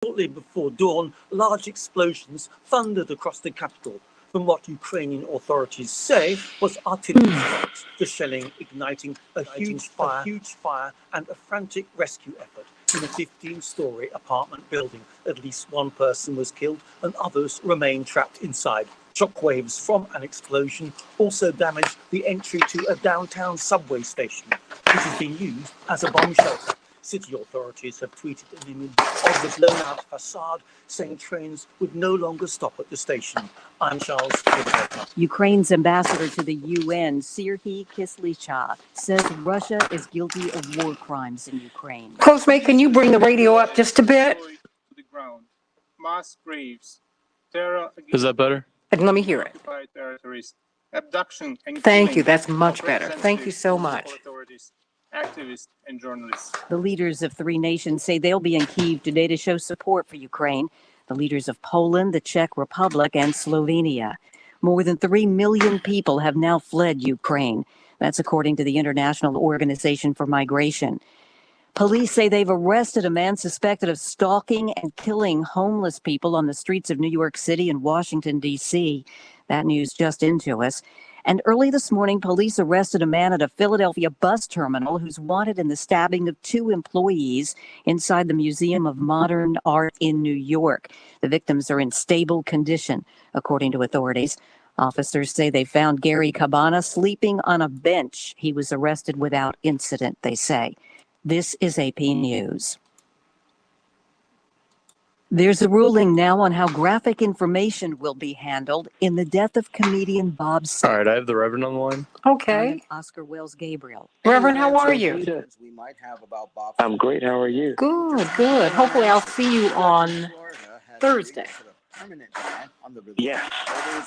Shortly before dawn, large explosions thundered across the capital from what Ukrainian authorities say was artillery strikes, the shelling igniting a huge fire and a frantic rescue effort in a 15-story apartment building. At least one person was killed and others remain trapped inside. Shockwaves from an explosion also damaged the entry to a downtown subway station, which has been used as a bomb shelter. City authorities have tweeted an image of the blown-out facade, saying trains would no longer stop at the station. I'm Charles. Ukraine's ambassador to the UN, Serhiy Kislycha, says Russia is guilty of war crimes in Ukraine. Postmate, can you bring the radio up just a bit? Mass graves, terror against Is that better? Let me hear it. territories, abduction and Thank you. That's much better. Thank you so much. Activists and journalists. The leaders of three nations say they'll be in Kyiv today to show support for Ukraine. The leaders of Poland, the Czech Republic, and Slovenia. More than 3 million people have now fled Ukraine. That's according to the International Organization for Migration. Police say they've arrested a man suspected of stalking and killing homeless people on the streets of New York City and Washington, D.C. That news just into us. And early this morning, police arrested a man at a Philadelphia bus terminal who's wanted in the stabbing of 2 employees inside the Museum of Modern Art in New York. The victims are in stable condition, according to authorities. Officers say they found Gary Cabana sleeping on a bench. He was arrested without incident, they say. This is AP News. There's a ruling now on how graphic information will be handled in the death of comedian Bob Saget. All right, I have the Reverend on the line. Okay. Oscar Wills Gabriel. Reverend, how are you? I'm great. How are you? Good, good. Hopefully I'll see you on Thursday. Yeah,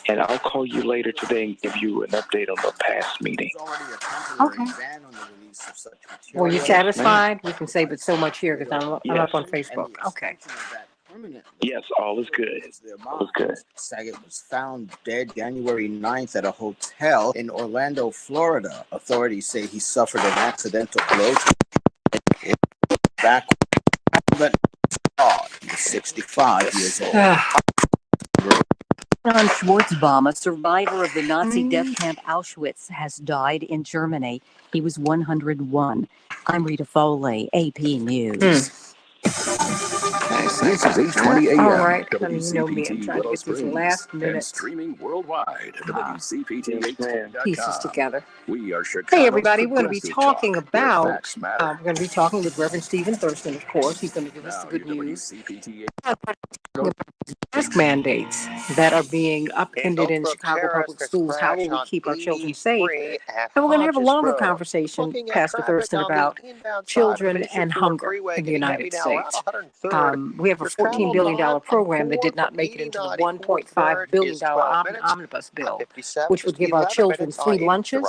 and I'll call you later today and give you an update on the past meeting. Okay. Were you satisfied? We can say but so much here because I'm up on Facebook. Okay. Yes, all is good. All is good. Saget was found dead January 9th at a hotel in Orlando, Florida. Authorities say he suffered an accidental blow to his back. He was 65 years old. Leon Schwarzbaum, a survivor of the Nazi death camp Auschwitz, has died in Germany. He was 101. I'm Rita Foley, AP News. This is 8:20 a.m. All right, honey, you know me. I'm trying to get these last minute and streaming worldwide. WCPT8.com. pieces together. We are Chicago's Hey, everybody, we're going to be progressive talking talk, where about, facts matter. we're going to be talking with Reverend Stephen Thurston, of course. He's going to give us the good news. Mask mandates that are being upended in Chicago public schools. How will we keep our children safe? And we're going to have a longer conversation, Pastor Thurston, about children and hunger in the United States. We have a $14 billion program that did not make it into the $1.5 billion omnibus bill, which would give our children free lunches,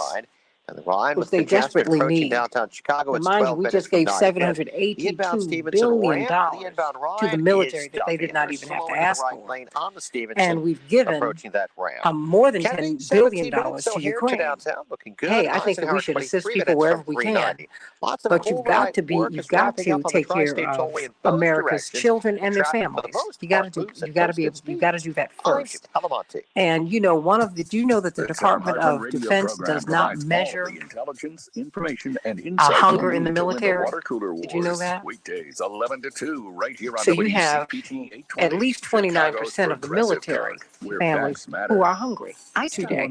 which they desperately need. Mind you, we just gave $782 billion to the military that they did not even have to ask for. And we've given more than $10 billion to Ukraine. Hey, I think that we should assist people wherever we can. But you've got to take care of America's children and their families. You got to do that first. And you know, do you know that the Department of Defense does not measure intelligence, information, and insight hunger in the military? Did you know that? Weekdays 11 to 2, right here on so you have at least 29% of the military families who are hungry today.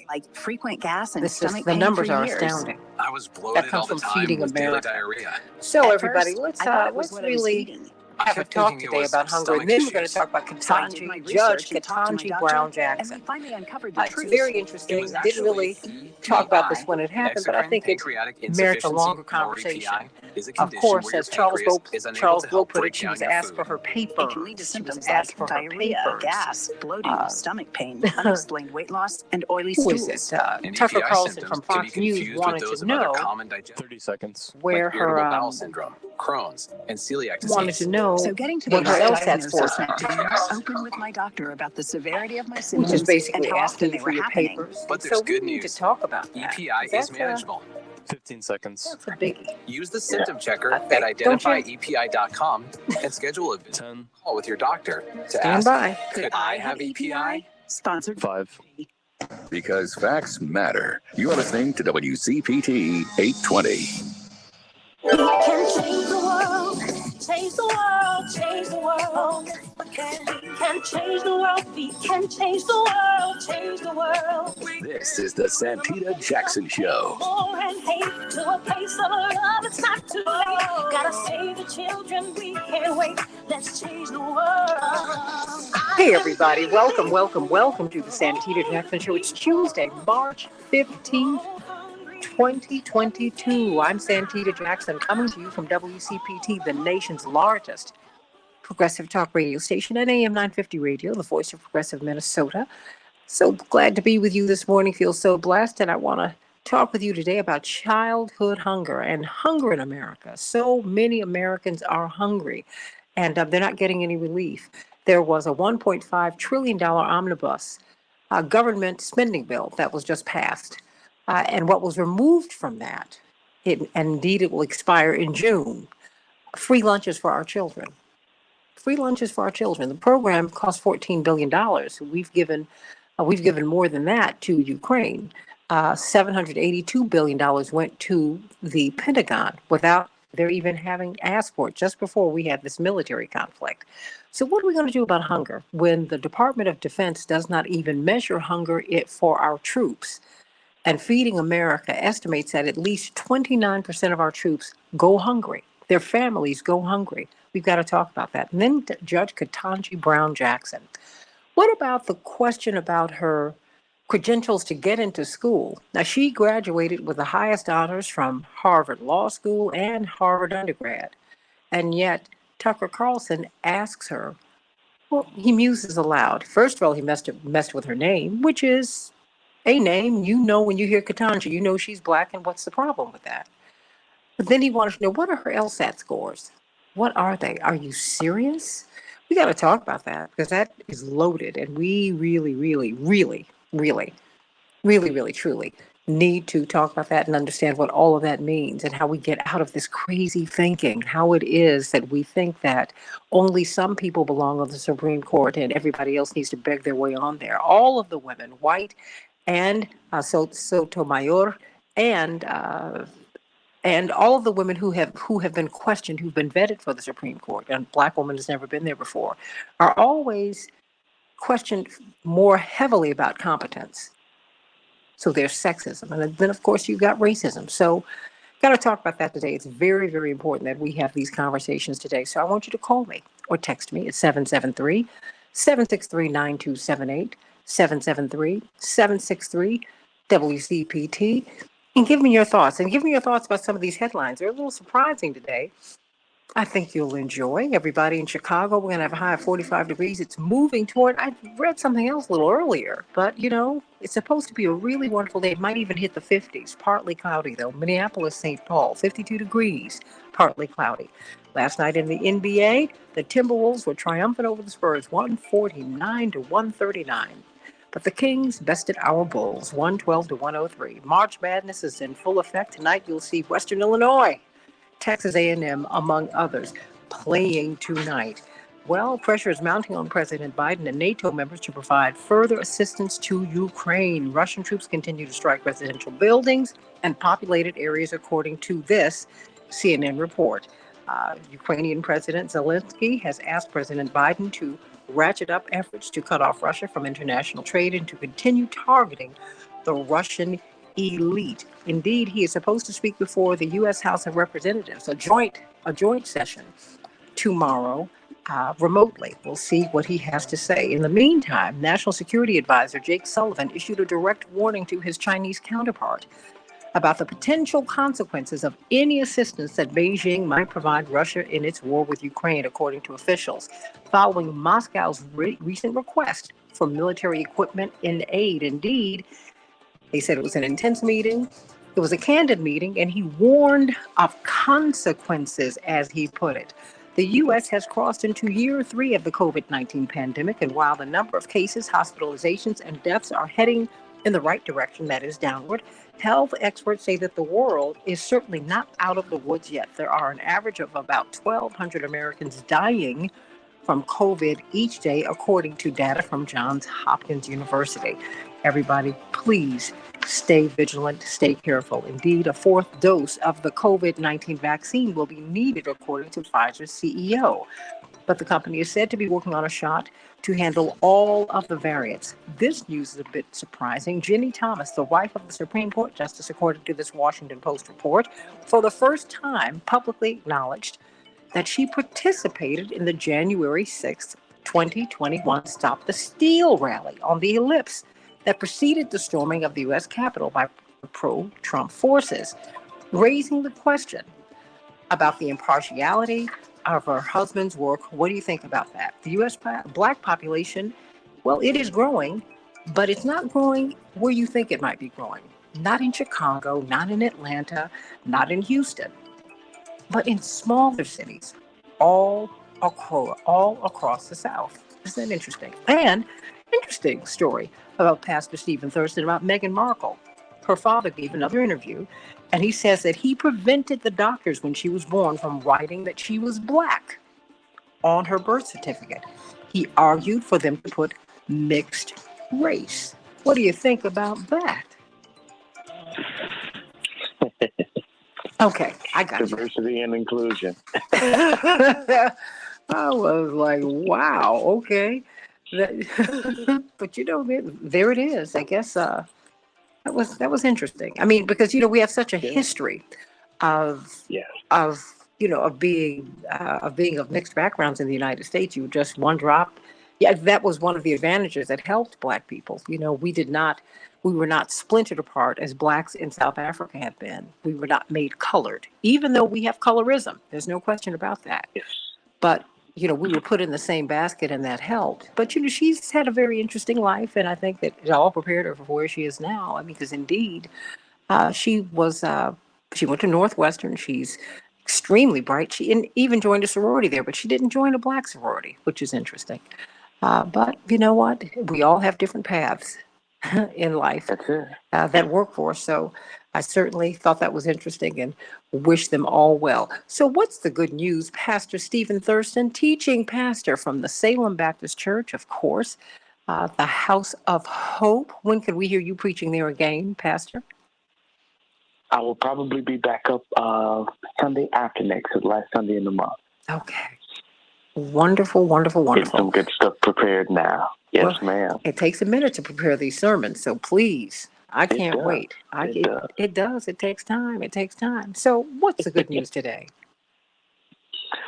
Like frequent gas and stomach the pain numbers for are years. astounding. I was bloated That comes all the from time feeding with daily America. diarrhea. So At everybody, first, I thought it was let's what I was really eating. have a kept talk thinking it today was about hunger, stomach and then we're going to issues. talk about So I did my Judge research and talked to my Ketanji doctor, Brown and Jackson. we finally uncovered the It's truth. very interesting. was Didn't really actually talk about this EPI, when it happened, but I exocrine think it pancreatic merits a insufficiency, longer or conversation. EPI, is a Of condition course, where your as Charles pancreas Blow is unable to help put break it, she down was your asked food. for her It papers. can lead to She was symptoms asked like for her diarrhea, papers. gas, bloating, stomach pain, unexplained weight loss, and oily Who is stools. it? And Tucker EPI Carlson symptoms from can be Fox News confused with wanted those to of other know common digestive 30 seconds. where like irritable her bowel syndrome, Crohn's, and celiac disease. wanted to know So getting what today's her LSAT scores diagnosis meant are, being open with my doctor about the severity of my which is symptoms and basically how often asking they for were your happening. papers. But So there's we good need to news. talk about that. EPI is That's manageable. 15 seconds. That's a biggie. Use the symptom checker I at think. Don't you? identifyepi.com and schedule a 10, call with your doctor to Stand ask, by. could I have EPI? Sponsored 5. Because facts matter. You're listening to WCPT 820. We can change the world, change the world, change the world. We can change the world, we can change the world, change the world. This is the Santita Jackson Show. War and hate to a place of love, it's not too late. Gotta save the children, we can't wait. Let's change the world. Hey, everybody. Welcome to the Santita Jackson Show. It's Tuesday, March 15th, 2022. I'm Santita Jackson, coming to you from WCPT, the nation's largest progressive talk radio station, and AM 950 Radio, the voice of progressive Minnesota. So glad to be with you this morning. Feel so blessed, and I want to talk with you today about childhood hunger and hunger in America. So many Americans are hungry, and they're not getting any relief. There was a $1.5 trillion omnibus government spending bill that was just passed. And what was removed from that, and indeed it will expire in June, free lunches for our children. Free lunches for our children. The program costs $14 billion. We've given more than that to Ukraine. $782 billion went to the Pentagon without their even having asked for it, just before we had this military conflict. So what are we going to do about hunger when the Department of Defense does not even measure hunger for our troops? And Feeding America estimates that at least 29% of our troops go hungry. Their families go hungry. We've got to talk about that. And then Judge Ketanji Brown Jackson. What about the question about her credentials to get into school? Now, she graduated with the highest honors from Harvard Law School and Harvard undergrad. And yet Tucker Carlson asks her, well, he muses aloud. First of all, he messed with her name, which is a name. You know, when you hear Ketanji, you know she's black, and what's the problem with that? But then he wanted to know, what are her LSAT scores? What are they? Are you serious? We got to talk about that, because that is loaded, and we really, truly need to talk about that and understand what all of that means and how we get out of this crazy thinking, how it is that we think that only some people belong on the Supreme Court and everybody else needs to beg their way on there. All of the women, white and Sotomayor, and all of the women who have been questioned, who've been vetted for the Supreme Court, and a black woman has never been there before, are always questioned more heavily about competence. So there's sexism. And then, of course, you've got racism. So got to talk about that today. It's very, very important that we have these conversations today. So I want you to call me or text me at 773-763-9278, 773-763-WCPT, and give me your thoughts. And give me your thoughts about some of these headlines. They're a little surprising today. I think you'll enjoy. Everybody in Chicago, we're going to have a high of 45 degrees. It's moving toward, I read something else a little earlier, but you know, it's supposed to be a really wonderful day. It might even hit the 50s, partly cloudy though. Minneapolis, St. Paul, 52 degrees, partly cloudy. Last night in the NBA, the Timberwolves were triumphant over the Spurs, 149-139. But the Kings bested our Bulls, 112-103. March Madness is in full effect. Tonight you'll see Western Illinois, Texas A&M, among others, playing tonight. Well, pressure is mounting on President Biden and NATO members to provide further assistance to Ukraine. Russian troops continue to strike residential buildings and populated areas, according to this CNN report. Ukrainian President Zelensky has asked President Biden to ratchet up efforts to cut off Russia from international trade and to continue targeting the Russian elite. Indeed, he is supposed to speak before the U.S. House of Representatives, a joint session tomorrow, remotely. We'll see what he has to say. In the meantime, National Security Advisor Jake Sullivan issued a direct warning to his Chinese counterpart about the potential consequences of any assistance that Beijing might provide Russia in its war with Ukraine, according to officials, following Moscow's recent request for military equipment and aid. Indeed, they said it was an intense meeting. It was a candid meeting, and he warned of consequences, as he put it. The U.S. has crossed into year 3 of the COVID-19 pandemic, and while the number of cases, hospitalizations, and deaths are heading in the right direction, that is downward. Health experts say that the world is certainly not out of the woods yet. There are an average of about 1,200 Americans dying from COVID each day, according to data from Johns Hopkins University. Everybody, please stay vigilant, stay careful. Indeed, a fourth dose of the COVID-19 vaccine will be needed, according to Pfizer's CEO. But the company is said to be working on a shot to handle all of the variants. This news is a bit surprising. Ginny Thomas, the wife of the Supreme Court justice, according to this Washington Post report, for the first time publicly acknowledged that she participated in the January 6th, 2021 Stop the Steal rally on the Ellipse that preceded the storming of the U.S. Capitol by pro-Trump forces, raising the question about the impartiality of her husband's work. What do you think about that? The U.S. Black population, well, it is growing, but it's not growing where you think it might be growing. Not in Chicago, not in Atlanta, not in Houston, but in smaller cities, all across the South. Isn't that interesting? And interesting story about Pastor Stephen Thurston about Meghan Markle. Her father gave another interview, and he says that he prevented the doctors when she was born from writing that she was Black on her birth certificate. He argued for them to put mixed race. What do you think about that? Okay, I got Diversity and inclusion. I was like, wow, okay. But there it is. I guess that was interesting. I mean, because we have such a history of being of mixed backgrounds in the United States. You were just one drop. Yeah, that was one of the advantages that helped Black people. We were not splintered apart as Blacks in South Africa have been. We were not made colored, even though we have colorism. There's no question about that. But we were put in the same basket, and that helped. But she's had a very interesting life, and I think that it all prepared her for where she is now. I mean, because indeed, she went to Northwestern. She's extremely bright. She even joined a sorority there, but she didn't join a Black sorority, which is interesting. But you know what? We all have different paths in life that work for us. So I certainly thought that was interesting and wish them all well. So what's the good news? Pastor Stephen Thurston, teaching pastor from the Salem Baptist Church, of course, the House of Hope. When can we hear you preaching there again, Pastor? I will probably be back up Sunday after next, the last Sunday in the month. Okay. Wonderful, wonderful, wonderful. Get some good stuff prepared now. Yes, ma'am. It takes a minute to prepare these sermons, so please, I can't wait. It does. It takes time. It takes time. So what's the good news today?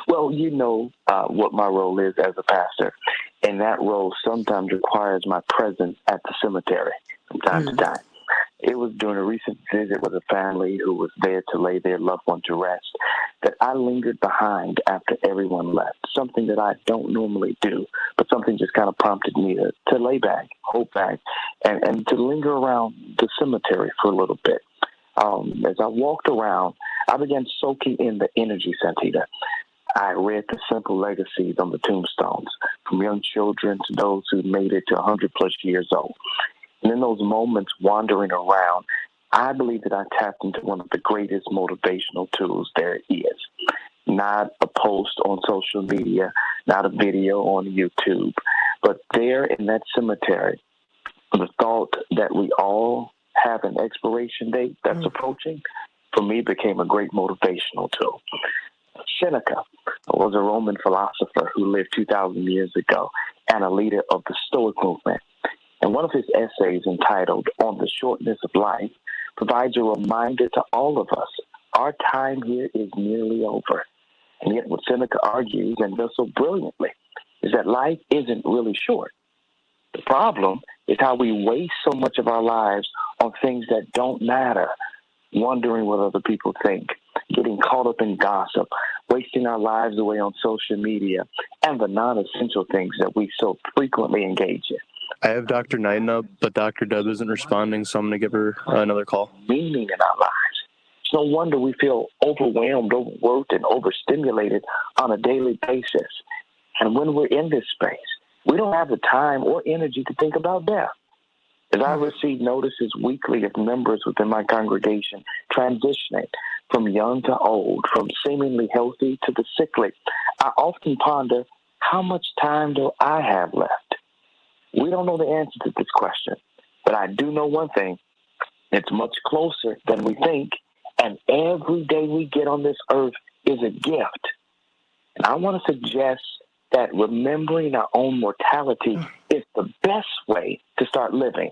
Well, what my role is as a pastor, and that role sometimes requires my presence at the cemetery from time to time. It was during a recent visit with a family who was there to lay their loved one to rest that I lingered behind after everyone left, something that I don't normally do, but something just kind of prompted me to lay back, hold back, and to linger around the cemetery for a little bit. As I walked around, I began soaking in the energy, Santita. I read the simple legacies on the tombstones, from young children to those who made it to 100 plus years old. And in those moments wandering around, I believe that I tapped into one of the greatest motivational tools there is. Not a post on social media, not a video on YouTube, but there in that cemetery, the thought that we all have an expiration date that's approaching, for me became a great motivational tool. Seneca was a Roman philosopher who lived 2,000 years ago and a leader of the Stoic movement. And one of his essays entitled On the Shortness of Life provides a reminder to all of us, our time here is nearly over. And yet what Seneca argues, and does so brilliantly, is that life isn't really short. The problem is how we waste so much of our lives on things that don't matter, wondering what other people think, getting caught up in gossip, wasting our lives away on social media, and the non-essential things that we so frequently engage in. I have Dr. Knighton up, but Dr. Deb isn't responding, so I'm going to give her another call. Meaning in our lives. It's no wonder we feel overwhelmed, overworked, and overstimulated on a daily basis. And when we're in this space, we don't have the time or energy to think about death. As I receive notices weekly of members within my congregation transitioning from young to old, from seemingly healthy to the sickly, I often ponder, how much time do I have left? We don't know the answer to this question, but I do know one thing. It's much closer than we think, and every day we get on this earth is a gift. And I want to suggest that remembering our own mortality is the best way to start living.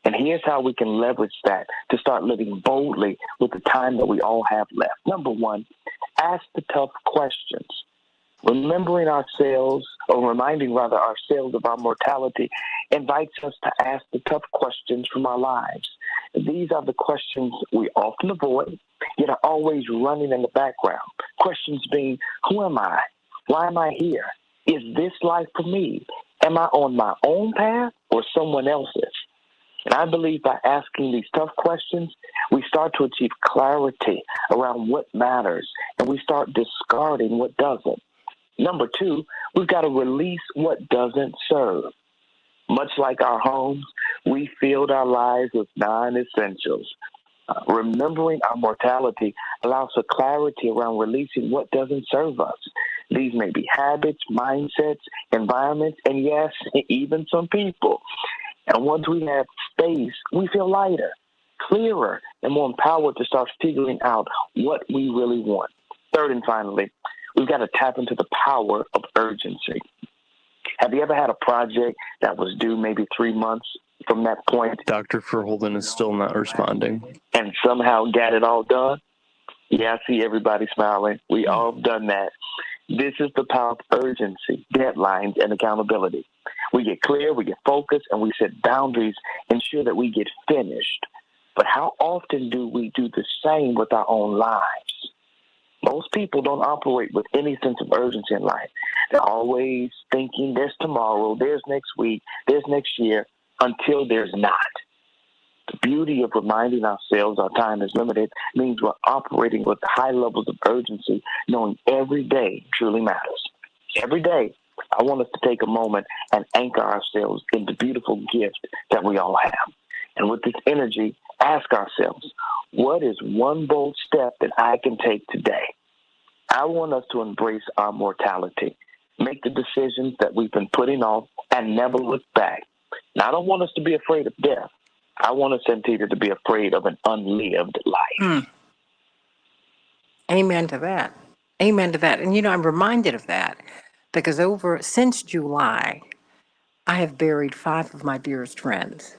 And here's how we can leverage that to start living boldly with the time that we all have left. Number one, ask the tough questions. Reminding ourselves of our mortality invites us to ask the tough questions from our lives. These are the questions we often avoid, yet are always running in the background. Questions being, who am I? Why am I here? Is this life for me? Am I on my own path or someone else's? And I believe by asking these tough questions, we start to achieve clarity around what matters, and we start discarding what doesn't. Number two, we've got to release what doesn't serve. Much like our homes, we filled our lives with non-essentials. Remembering our mortality allows for clarity around releasing what doesn't serve us. These may be habits, mindsets, environments, and yes, even some people. And once we have space, we feel lighter, clearer, and more empowered to start figuring out what we really want. Third and finally, we've got to tap into the power of urgency. Have you ever had a project that was due maybe 3 months from that point? Dr. Verholden is still not responding. And somehow got it all done? Yeah, I see everybody smiling. We all have done that. This is the power of urgency, deadlines, and accountability. We get clear, we get focused, and we set boundaries, ensure that we get finished. But how often do we do the same with our own lives? Most people don't operate with any sense of urgency in life. They're always thinking there's tomorrow, there's next week, there's next year, until there's not. The beauty of reminding ourselves our time is limited means we're operating with high levels of urgency, knowing every day truly matters. Every day, I want us to take a moment and anchor ourselves in the beautiful gift that we all have. And with this energy, ask ourselves, what is one bold step that I can take today? I want us to embrace our mortality, make the decisions that we've been putting off, and never look back. Now, I don't want us to be afraid of death. I want us, Santita, to be afraid of an unlived life. Amen to that. Amen to that. And, I'm reminded of that because since July, I have buried 5 of my dearest friends.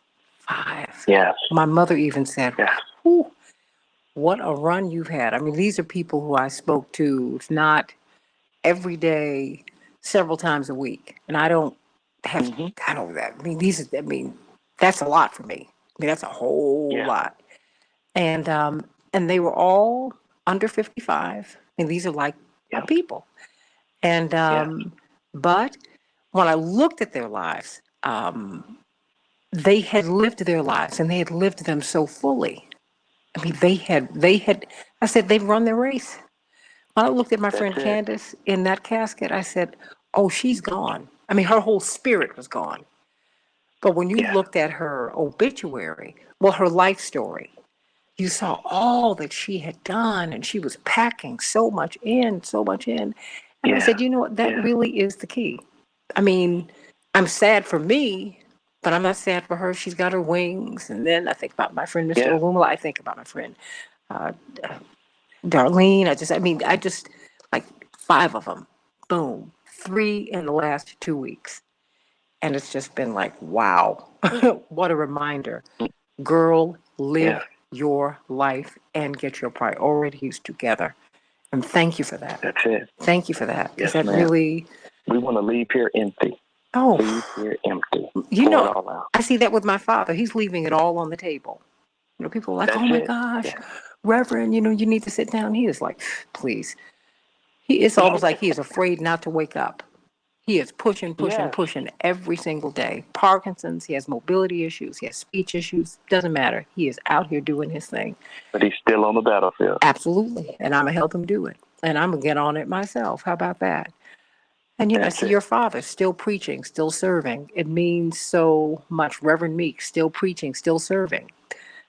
5. Yes. My mother even said, yes. What a run you've had. I mean, these are people who I spoke to, if not every day, several times a week. And I don't have, I don't that. I mean, that's a lot for me. I mean, that's a whole lot. And they were all under 55. I mean, these are like my people. And, but when I looked at their lives, they had lived their lives and they had lived them so fully. I mean, they had, I said, they've run their race. When I looked at my friend Candace in that casket, I said, oh, she's gone. I mean, her whole spirit was gone. But when you looked at her obituary, her life story, you saw all that she had done, and she was packing so much in. And I said, you know what, that really is the key. I mean, I'm sad for me, but I'm not sad for her. She's got her wings. And then I think about my friend, Mr. Olumala. I think about my friend, Darlene. I just like 5 of them. Boom. 3 in the last 2 weeks. And it's just been like, wow, what a reminder. Girl, live your life and get your priorities together. And thank you for that. That's it. Thank you for that. Yes, that ma'am. Really? We want to leave here empty. Oh. Leave here empty. You Pour know, it all out. I see that with my father. He's leaving it all on the table. People are like, oh my gosh, Reverend, you need to sit down. He is like, please. It's almost like he is afraid not to wake up. He is pushing every single day. Parkinson's, he has mobility issues, he has speech issues. Doesn't matter. He is out here doing his thing. But he's still on the battlefield. Absolutely. And I'm going to help him do it. And I'm going to get on it myself. How about that? And, I That's see it. your father still preaching, still serving. It means so much. Reverend Meek still preaching, still serving.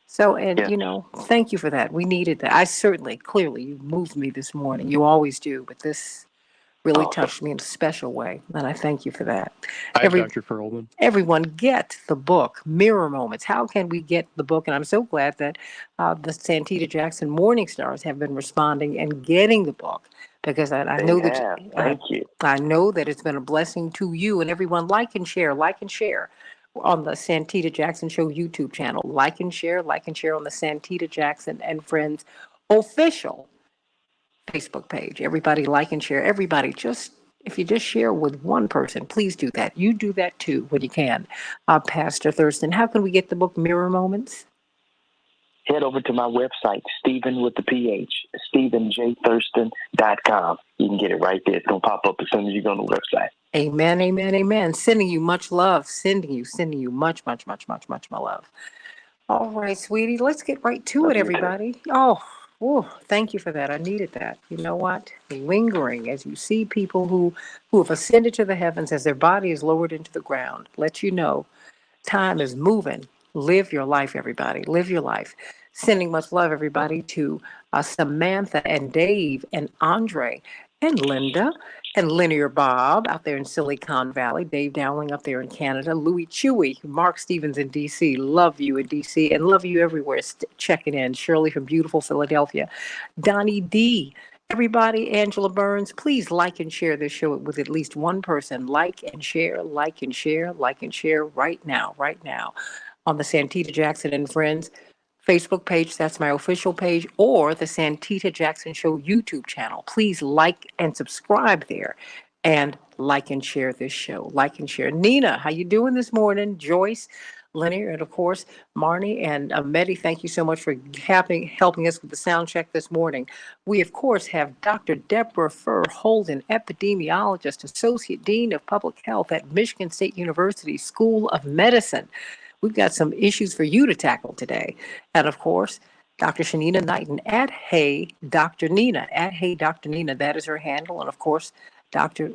So, and, Yeah. thank you for that. We needed that. Clearly, you moved me this morning. You always do, but this really Awesome. touched me in a special way. And I thank you for that. Hi, Dr. Ferholden. Everyone get the book, Mirror Moments. How can we get the book? And I'm so glad that the Santita Jackson Morning Stars have been responding and getting the book, because I They know have. Thank you. I know that it's been a blessing to you and everyone. Like and share on the Santita Jackson Show YouTube channel. Like and share on the Santita Jackson and Friends official Facebook page. Everybody like and share. Everybody, if you just share with one person, please do that. You do that too when you can. Pastor Thurston, how can we get the book Mirror Moments? Head over to my website, Stephen with the PH, StephenJThurston.com. You can get it right there. It's going to pop up as soon as you go on the website. Amen, amen, amen. Sending you much love. Sending you much, much, much, much, much my love. All right, sweetie, let's get right to it, everybody. Oh, thank you for that. I needed that. You know what? Lingering as you see people who have ascended to the heavens as their body is lowered into the ground. Let you know time is moving. Live your life, everybody. Live your life. Sending much love, everybody, to Samantha and Dave and Andre and Linda and Linear Bob out there in Silicon Valley, Dave Dowling up there in Canada, Louis Chewy, Mark Stevens in D.C. Love you in D.C. and love you everywhere. Checking in. Shirley from beautiful Philadelphia. Donnie D. Everybody, Angela Burns, please like and share this show with at least one person. Like and share, like and share, like and share right now on the Santita Jackson and Friends Facebook page. That's my official page, or the Santita Jackson Show YouTube channel. Please like and subscribe there and like and share this show. Like and share. Nina, how you doing this morning? Joyce, Linear, and of course, Marnie and Mehdi, thank you so much for helping us with the sound check this morning. We, of course, have Dr. Deborah Furr Holden, epidemiologist, Associate Dean of Public Health at Michigan State University School of Medicine. We've got some issues for you to tackle today. And of course, Dr. Shanina Knighton at Hey Dr. Nina, that is her handle. And of course, Dr.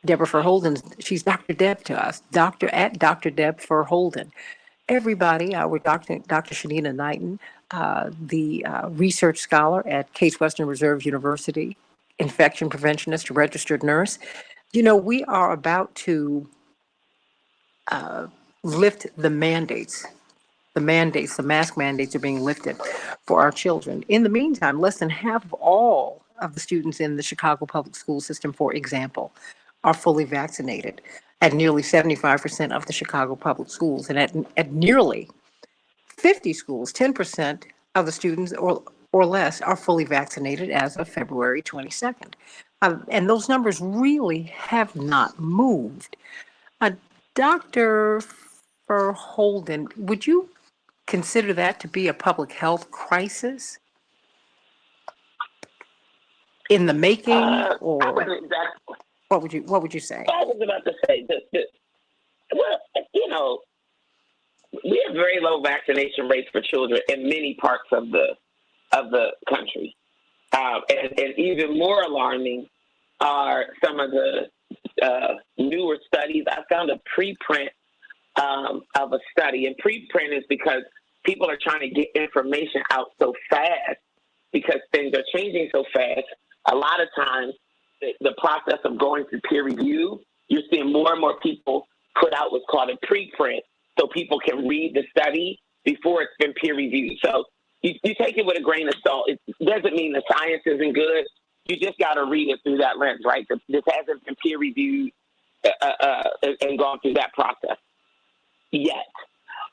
Deborah Furr-Holden, she's Dr. Deb to us, Dr. Deb Furr-Holden. Everybody, we're Dr. Shanina Knighton, the research scholar at Case Western Reserve University, infection preventionist, registered nurse. We are about to lift the mandates. The mask mandates are being lifted for our children. In the meantime, less than half of all of the students in the Chicago public school system, for example, are fully vaccinated at nearly 75% of the Chicago public schools. And at nearly 50 schools, 10% of the students or less are fully vaccinated as of February 22nd. And those numbers really have not moved. Dr. Furr-Holden, would you consider that to be a public health crisis in the making, or I wouldn't exactly. what would you say? I was about to say that. Well, we have very low vaccination rates for children in many parts of the country, and even more alarming are some of the newer studies. I found a preprint of a study, and preprint is because people are trying to get information out so fast because things are changing so fast. A lot of times, the process of going through peer review, you're seeing more and more people put out what's called a preprint so people can read the study before it's been peer reviewed. So you take it with a grain of salt. It doesn't mean the science isn't good. You just got to read it through that lens, right? This hasn't been peer reviewed and gone through that process yet.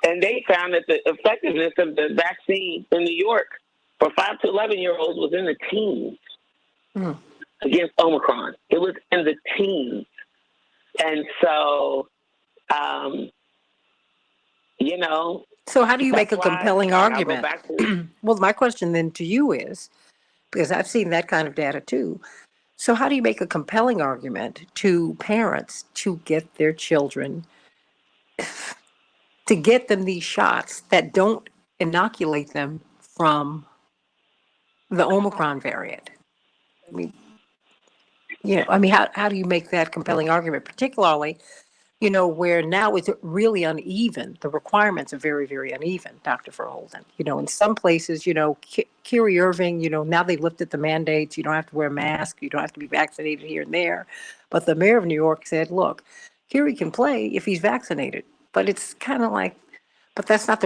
And they found that the effectiveness of the vaccine in New York for 5 to 11-year-olds was in the teens against Omicron. It was in the teens. And so, So how do you make a compelling argument? To, well, my question then to you is, because I've seen that kind of data too, so how do you make a compelling argument to parents to get their children, to get them these shots that don't inoculate them from the Omicron variant? I mean, I mean, how do you make that compelling argument, particularly, where now it's really uneven. The requirements are very, very uneven, Dr. Verholden. In some places, Kyrie Irving, now they lifted the mandates. You don't have to wear a mask. You don't have to be vaccinated here and there. But the mayor of New York said, look, Kyrie can play if he's vaccinated. But it's kind of like, but that's not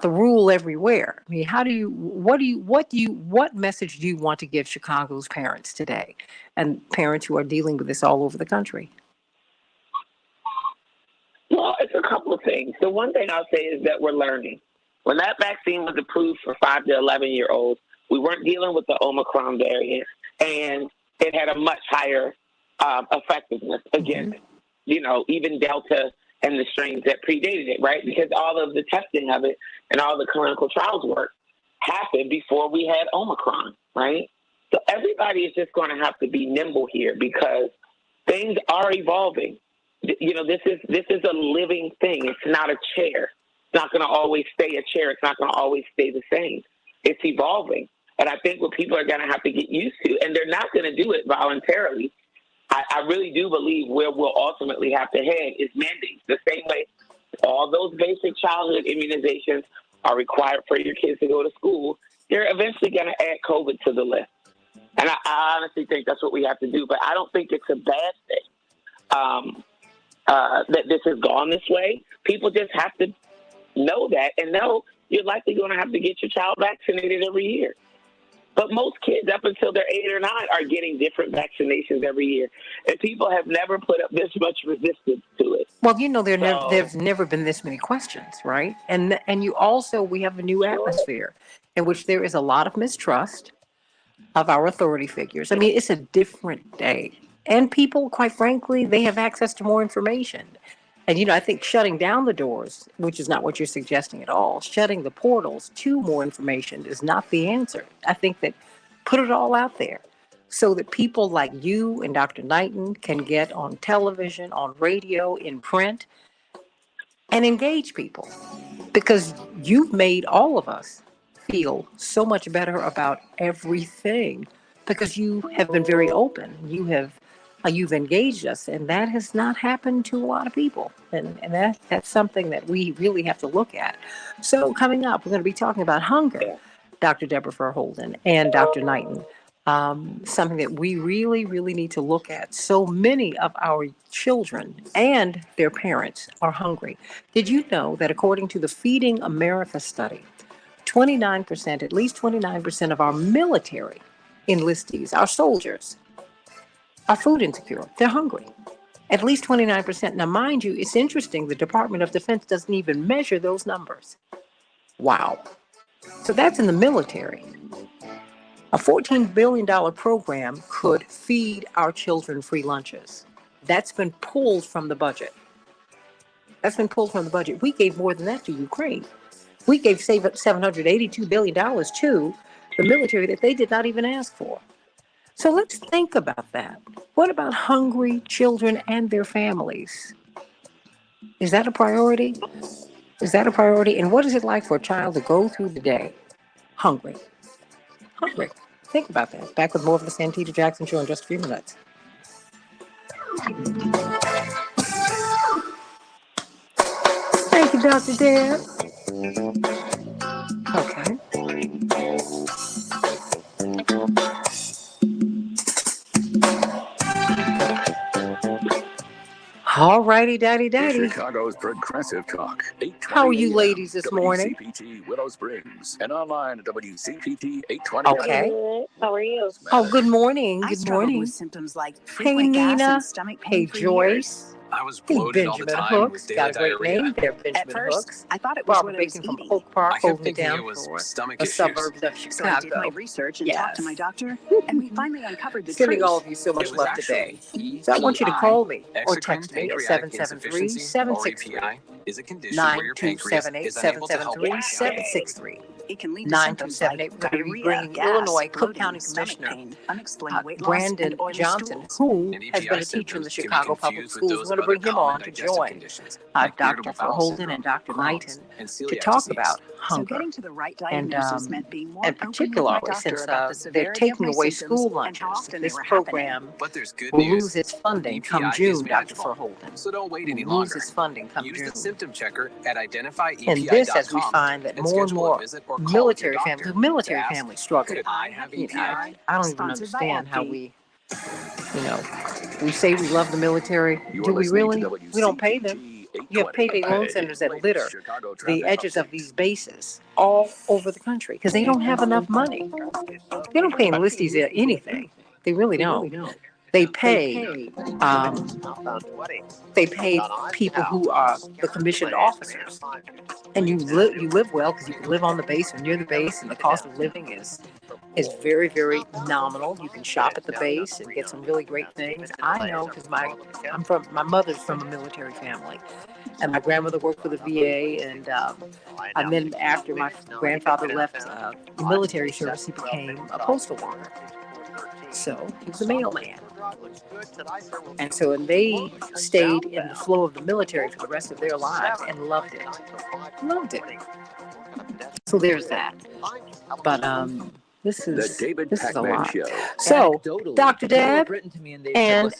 the rule everywhere. I mean, what message do you want to give Chicago's parents today, and parents who are dealing with this all over the country? Well, it's a couple of things. The one thing I'll say is that we're learning. When that vaccine was approved for 5 to 11-year-olds, we weren't dealing with the Omicron variant, and it had a much higher effectiveness against, even Delta and the strains that predated it, right? Because all of the testing of it and all the clinical trials work happened before we had Omicron, right? So everybody is just going to have to be nimble here because things are evolving. This is a living thing. It's not a chair. It's not going to always stay a chair. It's not going to always stay the same. It's evolving. And I think what people are going to have to get used to, and they're not going to do it voluntarily, I really do believe where we'll ultimately have to head is mandates. The same way all those basic childhood immunizations are required for your kids to go to school, they're eventually going to add COVID to the list. And I honestly think that's what we have to do. But I don't think it's a bad thing that this has gone this way. People just have to know that and know you're likely going to have to get your child vaccinated every year. But most kids up until they're 8 or 9 are getting different vaccinations every year. And people have never put up this much resistance to it. Well, there's never been this many questions, right? And we have a new atmosphere in which there is a lot of mistrust of our authority figures. I mean, it's a different day. And people, quite frankly, they have access to more information. And, I think shutting down the doors, which is not what you're suggesting at all, shutting the portals to more information is not the answer. I think that put it all out there so that people like you and Dr. Knighton can get on television, on radio, in print, and engage people. Because you've made all of us feel so much better about everything because you have been very open. You've engaged us, and that has not happened to a lot of people. And that's something that we really have to look at. So coming up, we're going to be talking about hunger, Dr. Deborah Verholden and Dr. Knighton, something that we really, really need to look at. So many of our children and their parents are hungry. Did you know that according to the Feeding America study, 29%, at least 29% of our military enlistees, our soldiers, are food insecure. They're hungry. At least 29%. Now, mind you, it's interesting. The Department of Defense doesn't even measure those numbers. Wow. So that's in the military. A $14 billion program could feed our children free lunches. That's been pulled from the budget. We gave more than that to Ukraine. We gave $782 billion to the military that they did not even ask for. So let's think about that. What about hungry children and their families? Is that a priority? And what is it like for a child to go through the day hungry? Think about that. Back with more of the Santita Jackson Show in just a few minutes. Thank you, Dr. Deb. Okay. All righty, daddy. Chicago's Progressive Talk. How are you ladies this morning? WCPT Willow Springs and online at WCPT 820. Okay. How are you? Oh, good morning. I Good struggled morning. with symptoms like Hey, frequent gas Nina. and stomach pain Hey, for Joyce. years. I was Hey, bloated all the Benjamin time Hooks. with Got daily a great diarrhea. name there, At Benjamin first, Hooks. I thought it was Barbara what I was Bacon from eating. Polk Park, I kept holding it thinking down it was for stomach the issues. suburbs of So I did my Chicago. research and talked to my doctor, and we finally uncovered the Sending truth. all of you so much It was love actually today. So I want you to call me or exocrine text me at pancreatic insufficiency, or 773-763. EPI, is a condition where your pancreas is unable to help 927-8-773-763. It can lead to 927. We're going to be bringing Illinois Cook County Commissioner Brandon Johnson, who has been a teacher in the Chicago Public Schools. We're going to bring him on to join Dr. Verholden and Dr. Knighton to talk about hunger. Getting to the right And diagnosis meant being more and open with my particularly doctor since about the they're severity taking of my away symptoms school and how lunches, often they this were happening. program But there's good will news. lose its funding come EPI is June, Dr. manageable. Verholden. So don't wait any Will lose longer. its funding come Use June. the symptom checker at identifyepi.com. And this, as we find that more and more military family families struggle. Could I have EPI? I don't even understand how we say we love the military. Do we really? We don't pay them. You have payday loan centers that litter the edges of these bases all over the country because they don't have enough money. They don't pay enlistees anything. They really don't. They pay. They pay people who are the commissioned officers, and you live well because you can live on the base or near the base, and the cost of living is very, very nominal. You can shop at the base and get some really great things. I know because my mother's from a military family, and my grandmother worked for the VA, and then after my grandfather left the military service, he became a postal worker. So he was a mailman. And they stayed in the flow of the military for the rest of their lives and loved it. So there's that. But this is a lot. So, Dr. Deb and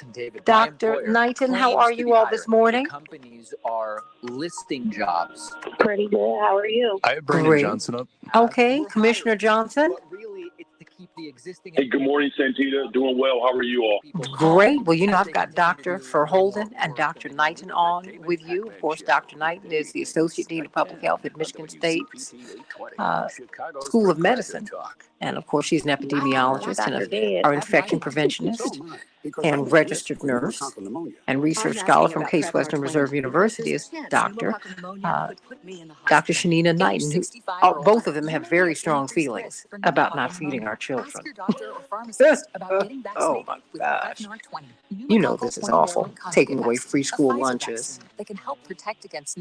Dr. Knighton, how are you all this morning? Companies are listing jobs. Pretty good. How are you? I have Brandon Johnson up. Okay, Commissioner Johnson. Hey, good morning, Santita. Doing well. How are you all? Great. Well, I've got Dr. Verholden and Dr. Knighton on with you. Of course, Dr. Knighton is the Associate Dean of Public Health at Michigan State's School of Medicine. And, of course, she's an epidemiologist and our infection preventionist and registered nurse and research scholar from Case Western Reserve University is Dr. Shanina Knighton, who both of them have very strong feelings about not feeding our children. Oh my gosh. This is awful. Taking away free school lunches. That can help protect against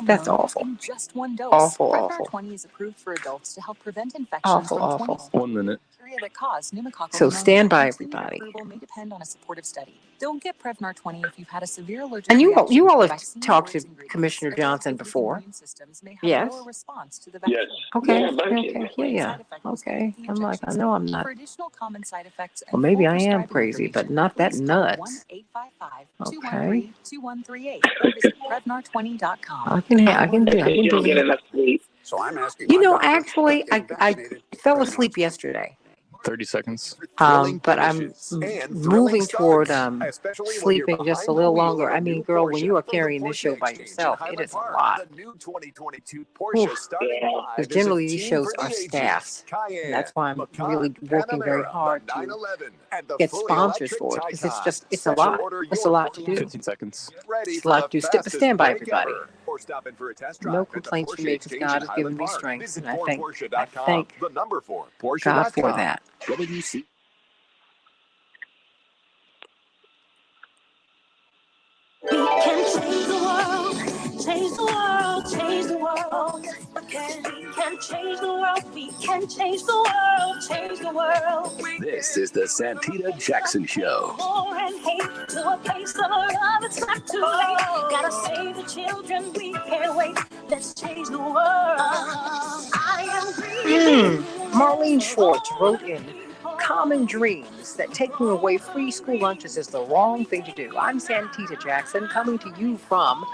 That's awful. in just one dose. Awful. Prevnar 20 is approved for adults to help prevent infections from 20 1 minute. that cause pneumococcal So stand by, pneumonia. Continued everybody. approval may depend on a supportive study. Don't get Prevnar 20 if you've had a severe allergic And you reaction all to have vaccine talked or to its ingredients. Commissioner Johnson before. Immune systems may have Yes. lower response to the Yes. vaccine. Okay. Yeah. Okay. I'm like, I know I'm not. For additional common side effects and Well, maybe full I am prescribing crazy, but information, not that please call nuts. 1-855-213-2138 or visit Prevnar20.com. I can do You don't get it. enough sleep. So I'm asking. Actually, I fell asleep yesterday. 30 seconds. But I'm moving toward sleeping just a little longer. I mean, girl, when you are carrying this show by yourself, it is a lot. Because generally these shows are staffs. And that's why I'm really working very hard to get sponsors for it. Because it's a lot. It's a lot to do. 15 seconds. It's a lot to do. Stand by, everybody. No complaints from me because God has given me strength. And I thank God for that. We can change the world, change the world, change the world. We can change the world, we can change the world, change the world. This is the Santita Jackson Show. War and hate to a place of love, it's not too late. Gotta save the children, we can't wait. Let's change the world. I am breathing. Marlene Schwartz wrote in Common Dreams that taking away free school lunches is the wrong thing to do. I'm Santita Jackson, coming to you from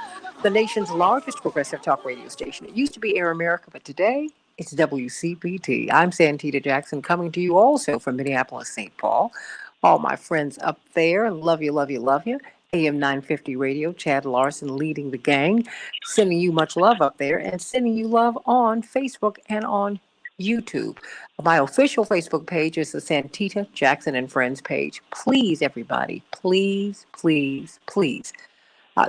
the nation's largest progressive talk radio station. It used to be Air America, but today it's WCPT. I'm Santita Jackson, coming to you also from Minneapolis, St. Paul. All my friends up there, love you, love you, love you. AM 950 Radio, Chad Larson leading the gang, sending you much love up there and sending you love on Facebook and on YouTube. My official Facebook page is the Santita Jackson and Friends page. Please, everybody, please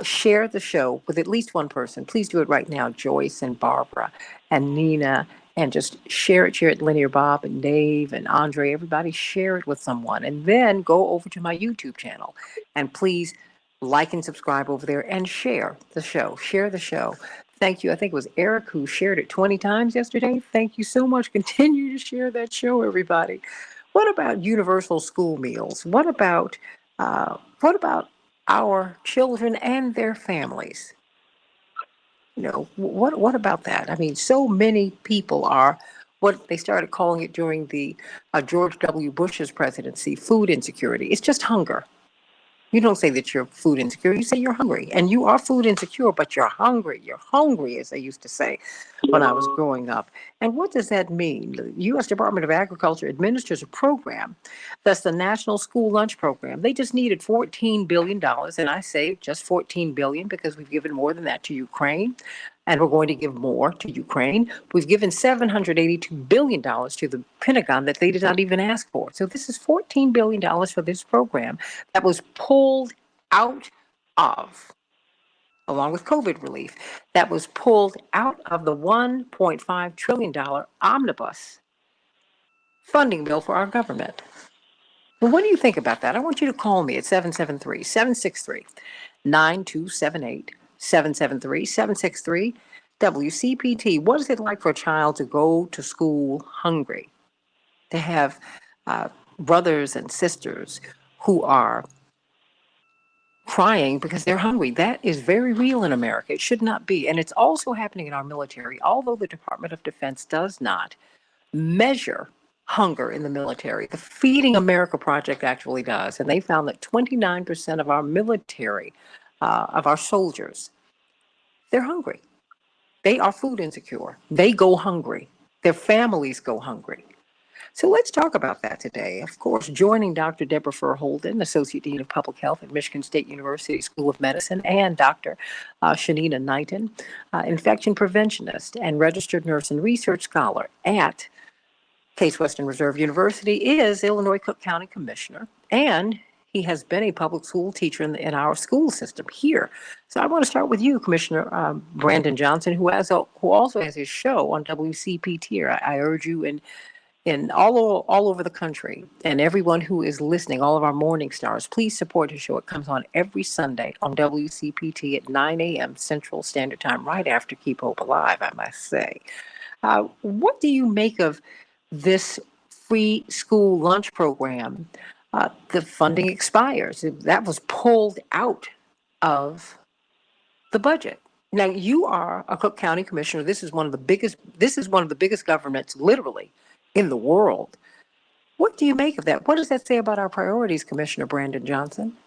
share the show with at least one person. Please do it right now. Joyce and Barbara and Nina, and just share it. Linear Bob and Dave and Andre, everybody share it with someone. And then go over to my YouTube channel and please like and subscribe over there and share the show. Share the show. Thank you. I think it was Eric who shared it 20 times yesterday. Thank you so much. Continue to share that show, everybody. What about universal school meals? What about our children and their families? What about that? I mean, so many people are what they started calling it during the George W. Bush's presidency, food insecurity. It's just hunger. You don't say that you're food insecure. You say you're hungry. And you are food insecure, but you're hungry. You're hungry, as they used to say when I was growing up. And what does that mean? The U.S. Department of Agriculture administers a program that's the National School Lunch Program. They just needed $14 billion. And I say just $14 billion because we've given more than that to Ukraine. And we're going to give more to Ukraine. We've given $782 billion to the Pentagon that they did not even ask for. So this is $14 billion for this program that was pulled out of, along with COVID relief, that was pulled out of the $1.5 trillion omnibus funding bill for our government. Well, what do you think about that? I want you to call me at 773-763-9278. 773-763 WCPT. What is it like for a child to go to school hungry? To have brothers and sisters who are crying because they're hungry. That is very real in America. It should not be. And it's also happening in our military, although the Department of Defense does not measure hunger in the military. The Feeding America Project actually does. And they found that 29% of our military, of our soldiers, they're hungry. They are food insecure. They go hungry. Their families go hungry. So let's talk about that today. Of course, joining Dr. Deborah Furr Holden, Associate Dean of Public Health at Michigan State University School of Medicine, and Dr. Shanina Knighton, infection preventionist and registered nurse and research scholar at Case Western Reserve University, is Illinois Cook County Commissioner, and he has been a public school teacher in our school system here. So I want to start with you, Commissioner Brandon Johnson, who also has his show on WCPT. I urge you in all over the country, and everyone who is listening, all of our morning stars, please support his show. It comes on every Sunday on WCPT at 9 a.m. Central Standard Time, right after Keep Hope Alive, I must say. What do you make of this free school lunch program? The funding expires. That was pulled out of the budget. Now, you are a Cook County Commissioner. This is one of the biggest governments, literally, in the world. What do you make of that? What does that say about our priorities, Commissioner Brandon Johnson?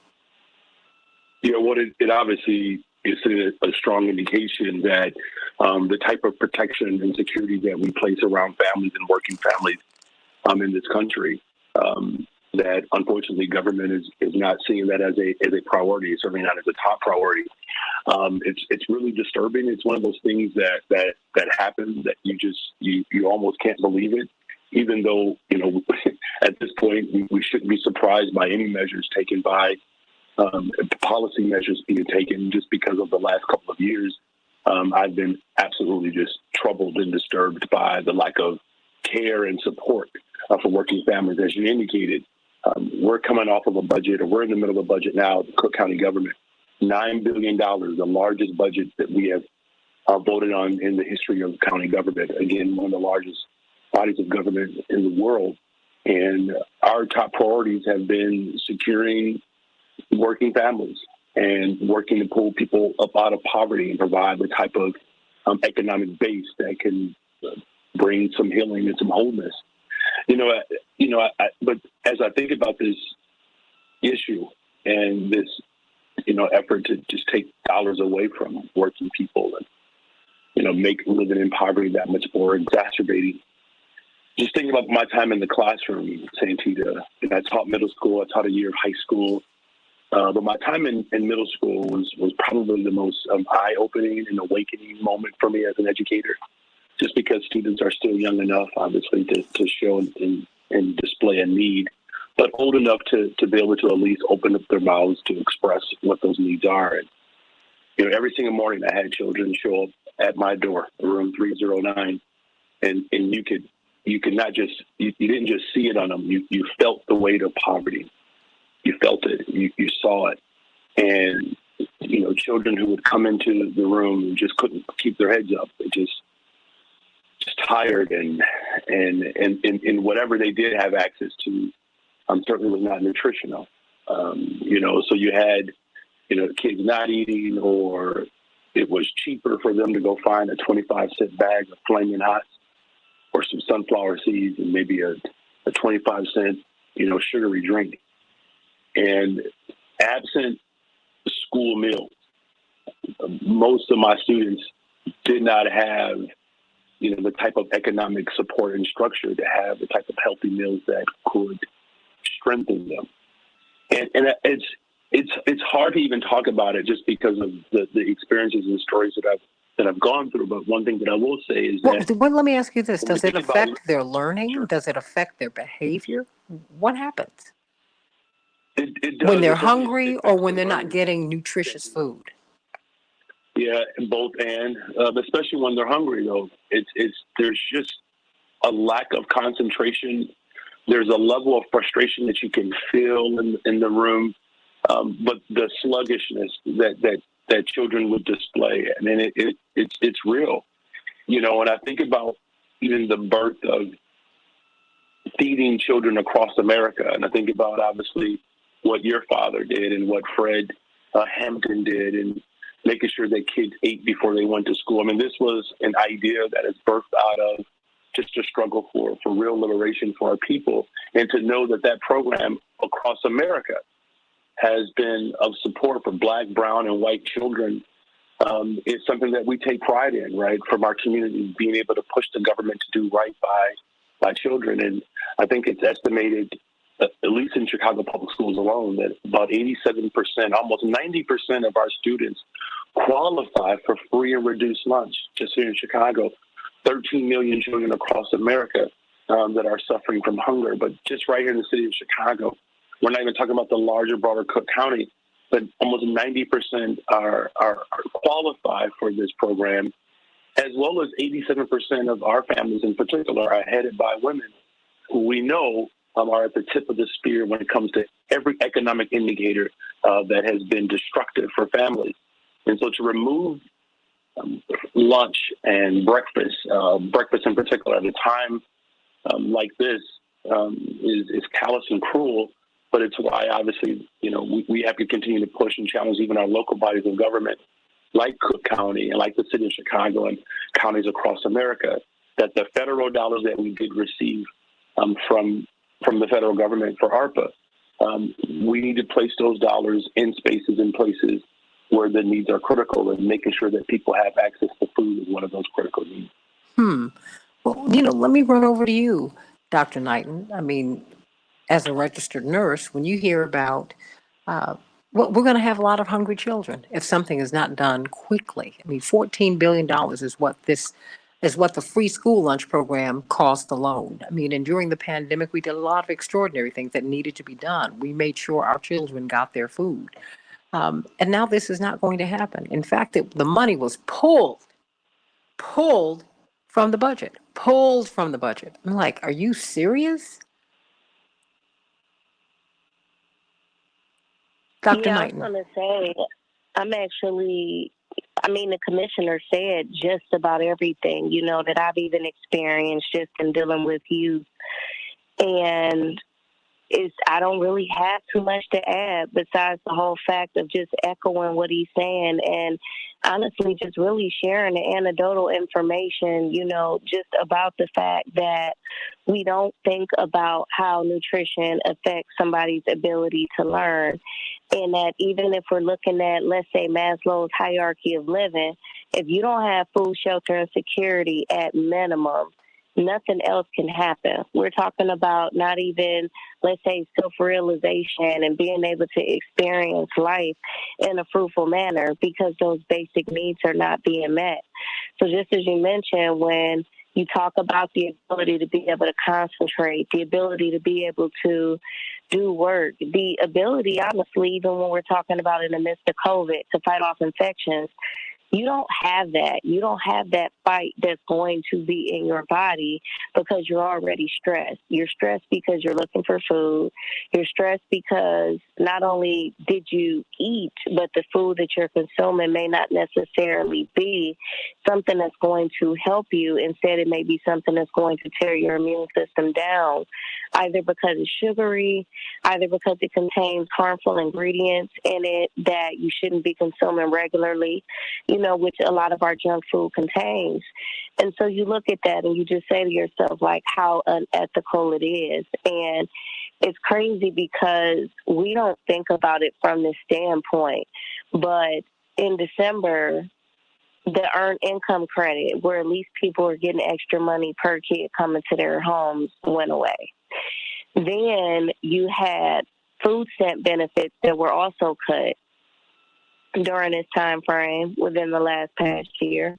What it obviously is a strong indication that the type of protection and security that we place around families and working families in this country, that unfortunately government is not seeing that as a priority, certainly not as a top priority. It's really disturbing. It's one of those things that happens that you almost can't believe it, even though, at this point we shouldn't be surprised by any measures taken by policy measures being taken just because of the last couple of years. I've been absolutely just troubled and disturbed by the lack of care and support for working families. As you indicated, we're coming off of a budget, or we're in the middle of a budget now, the Cook County government, $9 billion, the largest budget that we have voted on in the history of county government. Again, one of the largest bodies of government in the world. And our top priorities have been securing working families and working to pull people up out of poverty and provide the type of economic base that can bring some healing and some wholeness. But as I think about this issue and this, effort to just take dollars away from working people and, make living in poverty that much more exacerbating. Just thinking about my time in the classroom, Santita, I taught middle school, I taught a year of high school. But my time in middle school was probably the most eye-opening and awakening moment for me as an educator, just because students are still young enough, obviously, to show and display a need, but old enough to be able to at least open up their mouths to express what those needs are. And, every single morning I had children show up at my door, room 309, and you could not just, you didn't just see it on them, you felt the weight of poverty. You felt it, you saw it. And children who would come into the room and just couldn't keep their heads up. They just tired and whatever they did have access to certainly was not nutritional. So you had, kids not eating, or it was cheaper for them to go find a 25-cent bag of Flaming Hots or some sunflower seeds and maybe a 25-cent, sugary drink. And absent school meals, most of my students did not have, the type of economic support and structure to have the type of healthy meals that could strengthen them. And it's hard to even talk about it just because of the experiences and stories that I've gone through. But one thing that I will say is that. Well, let me ask you this: does it affect their learning? Sure. Does it affect their behavior? What happens? It does. When they're hungry or when they're not getting nutritious food? Yeah, both, and especially when they're hungry, though, there's just a lack of concentration. There's a level of frustration that you can feel in the room, but the sluggishness that children would display, I mean, it's real, And I think about even the birth of feeding children across America, and I think about obviously what your father did and what Fred Hampton did, and making sure that kids ate before they went to school. I mean, this was an idea that is birthed out of just a struggle for real liberation for our people. And to know that program across America has been of support for Black, brown, and white children is something that we take pride in, right, from our community, being able to push the government to do right by children. And I think it's estimated, at least in Chicago public schools alone, that about 87%, almost 90% of our students qualify for free and reduced lunch just here in Chicago. 13 million children across America that are suffering from hunger. But just right here in the city of Chicago, we're not even talking about the larger, broader Cook County, but almost 90% are qualified for this program, as well as 87% of our families in particular are headed by women who we know are at the tip of the spear when it comes to every economic indicator that has been destructive for families. And so to remove lunch and breakfast in particular at a time like this is callous and cruel, but it's why obviously, we have to continue to push and challenge even our local bodies of government like Cook County and like the city of Chicago and counties across America, that the federal dollars that we did receive from the federal government for ARPA, we need to place those dollars in spaces and places where the needs are critical, and making sure that people have access to food is one of those critical needs. Well, let me run over to you, Dr. Knighton. I mean, as a registered nurse, when you hear about, we're going to have a lot of hungry children if something is not done quickly. I mean, $14 billion is what the free school lunch program cost alone. I mean, and during the pandemic, we did a lot of extraordinary things that needed to be done. We made sure our children got their food. And now this is not going to happen. In fact, the money was pulled from the budget. I'm like, are you serious? Dr. Knighton. I was going to say, the commissioner said just about everything, that I've even experienced just in dealing with youth. And I don't really have too much to add besides the whole fact of just echoing what he's saying, and honestly just really sharing the anecdotal information, just about the fact that we don't think about how nutrition affects somebody's ability to learn. And that even if we're looking at, let's say, Maslow's hierarchy of living, if you don't have food, shelter, and security at minimum, nothing else can happen. We're talking about not even, let's say, self-realization and being able to experience life in a fruitful manner because those basic needs are not being met. So just as you mentioned, when you talk about the ability to be able to concentrate, the ability to be able to do work, the ability, honestly, even when we're talking about in the midst of COVID, to fight off infections, You don't have that. You don't have that fight that's going to be in your body because you're already stressed. You're stressed because you're looking for food. You're stressed because not only did you eat, but the food that you're consuming may not necessarily be something that's going to help you. Instead, it may be something that's going to tear your immune system down, either because it's sugary, either because it contains harmful ingredients in it that you shouldn't be consuming regularly, which a lot of our junk food contains. And so you look at that and you just say to yourself, like, how unethical it is. And it's crazy because we don't think about it from this standpoint. But in December, the earned income credit, where at least people are getting extra money per kid coming to their homes, went away. Then you had food stamp benefits that were also cut during this time frame within the past year.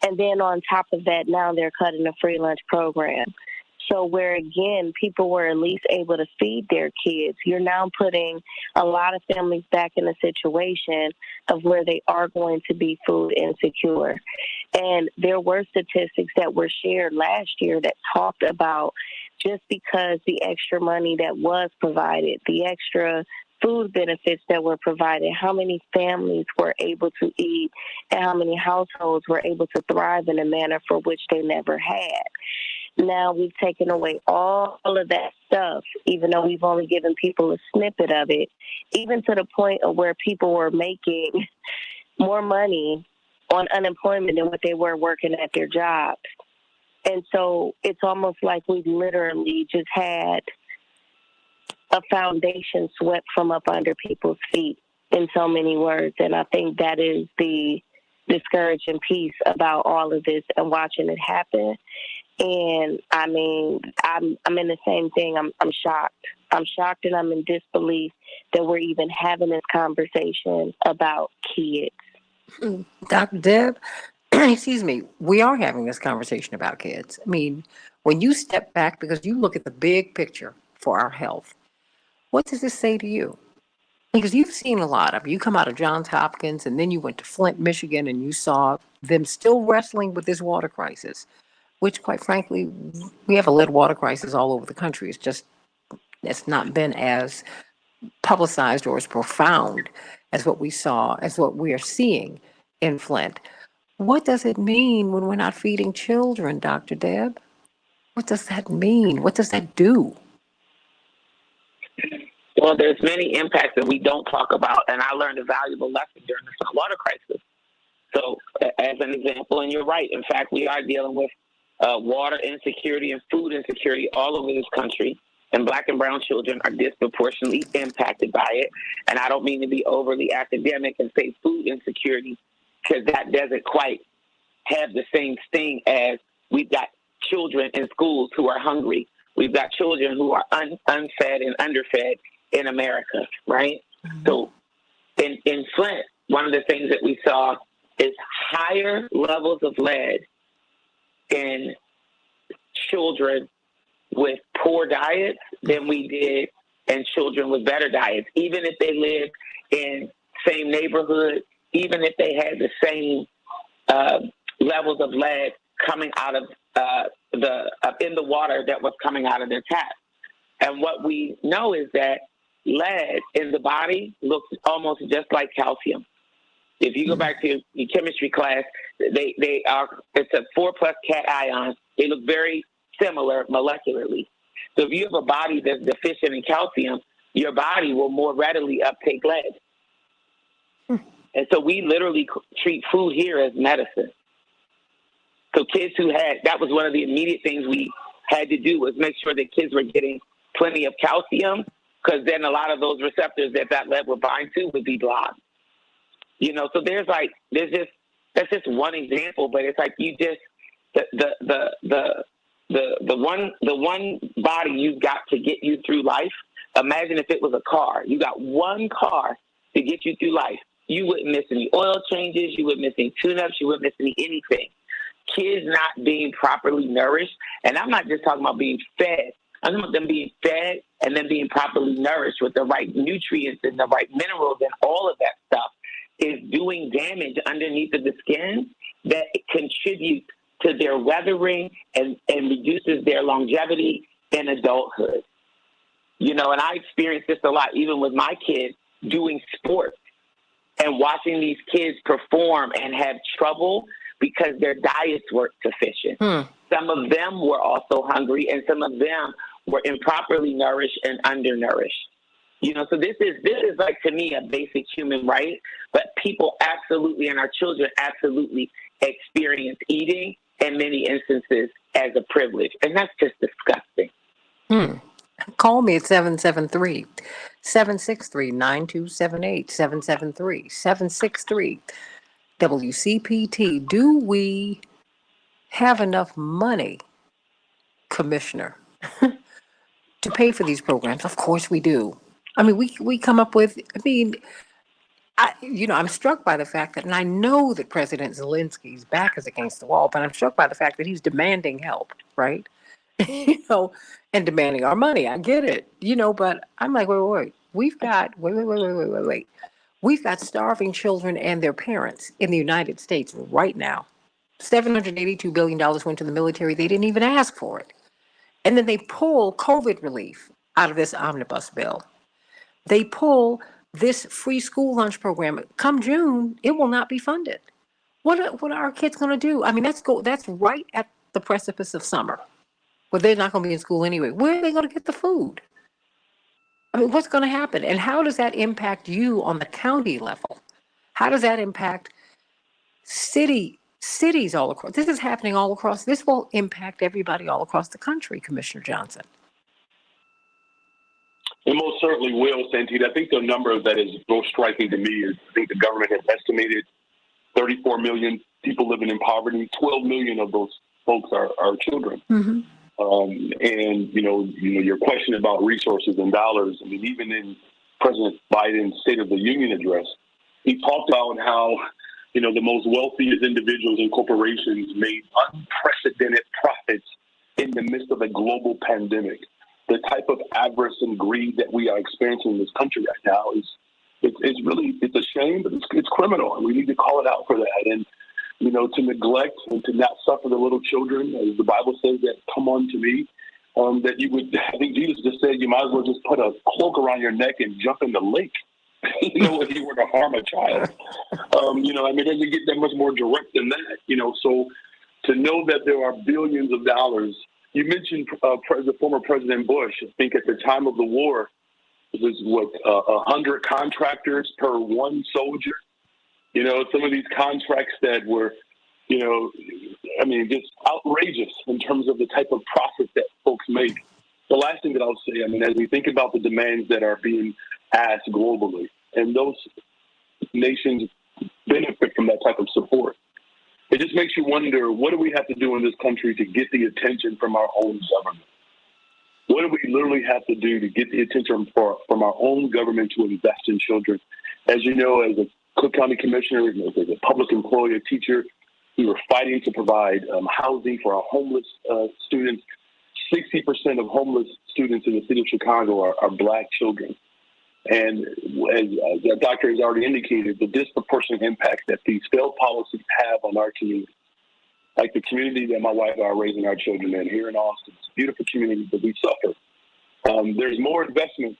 And then on top of that, now they're cutting the free lunch program. So where, again, people were at least able to feed their kids, you're now putting a lot of families back in a situation of where they are going to be food insecure. And there were statistics that were shared last year that talked about just because the extra money that was provided, the extra food benefits that were provided, how many families were able to eat, and how many households were able to thrive in a manner for which they never had. Now we've taken away all of that stuff, even though we've only given people a snippet of it, even to the point of where people were making more money on unemployment than what they were working at their jobs. And so it's almost like we've literally just had a foundation swept from up under people's feet in so many words. And I think that is the discouraging piece about all of this and watching it happen. And I mean, I'm in the same thing. I'm shocked. I'm shocked and I'm in disbelief that we're even having this conversation about kids. Dr. Deb, excuse me, we are having this conversation about kids. I mean, when you step back, because you look at the big picture for our health, what does this say to you? Because you've seen a lot of, you come out of Johns Hopkins and then you went to Flint, Michigan, and you saw them still wrestling with this water crisis, which quite frankly, we have a lead water crisis all over the country. It's not been as publicized or as profound as what we are seeing in Flint. What does it mean when we're not feeding children, Dr. Deb? What does that mean? What does that do? Well, there's many impacts that we don't talk about, and I learned a valuable lesson during the water crisis. So, as an example, and you're right, in fact, we are dealing with water insecurity and food insecurity all over this country, and Black and brown children are disproportionately impacted by it. And I don't mean to be overly academic and say food insecurity, because that doesn't quite have the same sting as we've got children in schools who are hungry. We've got children who are unfed and underfed in America, right? So in Flint, one of the things that we saw is higher levels of lead in children with poor diets than we did in children with better diets, even if they lived in same neighborhood, even if they had the same levels of lead coming out of in the water that was coming out of their tap. And what we know is that lead in the body looks almost just like calcium. If you go back to your chemistry class, it's a 4+ cation. They look very similar molecularly. So if you have a body that's deficient in calcium, your body will more readily uptake lead. And so we literally treat food here as medicine. So kids that was one of the immediate things we had to do, was make sure that kids were getting plenty of calcium, because then a lot of those receptors that lead would bind to would be blocked. So that's just one example, but it's like the one body you've got to get you through life. Imagine if it was a car. You got one car to get you through life. You wouldn't miss any oil changes. You wouldn't miss any tune-ups. You wouldn't miss anything. Kids not being properly nourished, and I'm not just talking about being fed. I'm talking about them being fed and then being properly nourished with the right nutrients and the right minerals and all of that stuff. is doing damage underneath of the skin that contributes to their weathering and reduces their longevity in adulthood. You know, and I experienced this a lot, even with my kids doing sports and watching these kids perform and have trouble because their diets weren't sufficient. Some of them were also hungry, and some of them were improperly nourished and undernourished. You know, so this is like, to me, a basic human right, but people absolutely, and our children absolutely experience eating in many instances as a privilege, and that's just disgusting. Call me at 773-763-9278, 773-763 WCPT. Do we have enough money, Commissioner, to pay for these programs? Of course we do. I mean, we come up with, I'm struck by the fact that, and I know that President Zelensky's back is against the wall, but I'm struck by the fact that he's demanding help, right? And demanding our money. I get it, but I'm like, wait. We've got, wait. We've got starving children and their parents in the United States right now. $782 billion went to the military. They didn't even ask for it. And then they pull COVID relief out of this omnibus bill. They pull this free school lunch program. Come June, it will not be funded. What are our kids going to do? I mean, that's right at the precipice of summer. Well, they're not going to be in school anyway. Where are they going to get the food? I mean, what's going to happen? And how does that impact you on the county level? How does that impact cities all across? This is happening all across. This will impact everybody all across the country, Commissioner Johnson. It most certainly will, Santita. I think the number that is most striking to me is, I think the government has estimated 34 million people living in poverty. 12 million of those folks are children. Mm-hmm. And your question about resources and dollars. I mean, even in President Biden's State of the Union address, he talked about how, the most wealthiest individuals and corporations made unprecedented profits in the midst of a global pandemic. The type of avarice and greed that we are experiencing in this country right now it's a shame, but it's criminal, and we need to call it out for that. And to neglect and to not suffer the little children, as the Bible says, that come unto me, that you would, I think Jesus just said, you might as well just put a cloak around your neck and jump in the lake, if you were to harm a child. It doesn't get that much more direct than that, so to know that there are billions of dollars. You mentioned the former President Bush. I think at the time of the war, it was 100 contractors per one soldier. Some of these contracts that were, just outrageous in terms of the type of profit that folks make. The last thing that I'll say, as we think about the demands that are being asked globally, and those nations benefit from that type of support, it just makes you wonder, what do we have to do in this country to get the attention from our own government? What do we literally have to do to get the attention from our own government to invest in children? As you know, as a Cook County Commissioner, as a public employee, a teacher, we were fighting to provide housing for our homeless students. 60% of homeless students in the city of Chicago are Black children. And as the doctor has already indicated, the disproportionate impact that these failed policies have on our community, like the community that my wife and I are raising our children in here in Austin. It's a beautiful community, but we suffer. There's more investment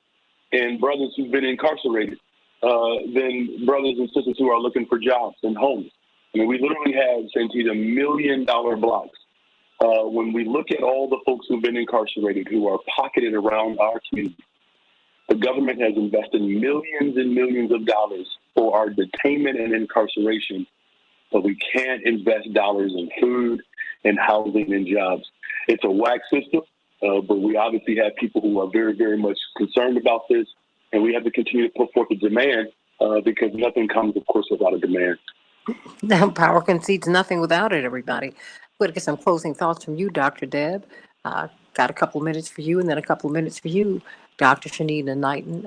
in brothers who've been incarcerated than brothers and sisters who are looking for jobs and homes. We literally have, Santita, $1 million blocks. When we look at all the folks who've been incarcerated, who are pocketed around our community, the government has invested millions and millions of dollars for our detainment and incarceration, but we can't invest dollars in food and housing and jobs. It's a whack system, but we obviously have people who are very, very much concerned about this, and we have to continue to put forth a demand because nothing comes, of course, without a demand. Now, power concedes nothing without it, everybody. We're going to get some closing thoughts from you, Dr. Deb. Got a couple of minutes for you and then a couple of minutes for you, Dr. Shanita Knighton,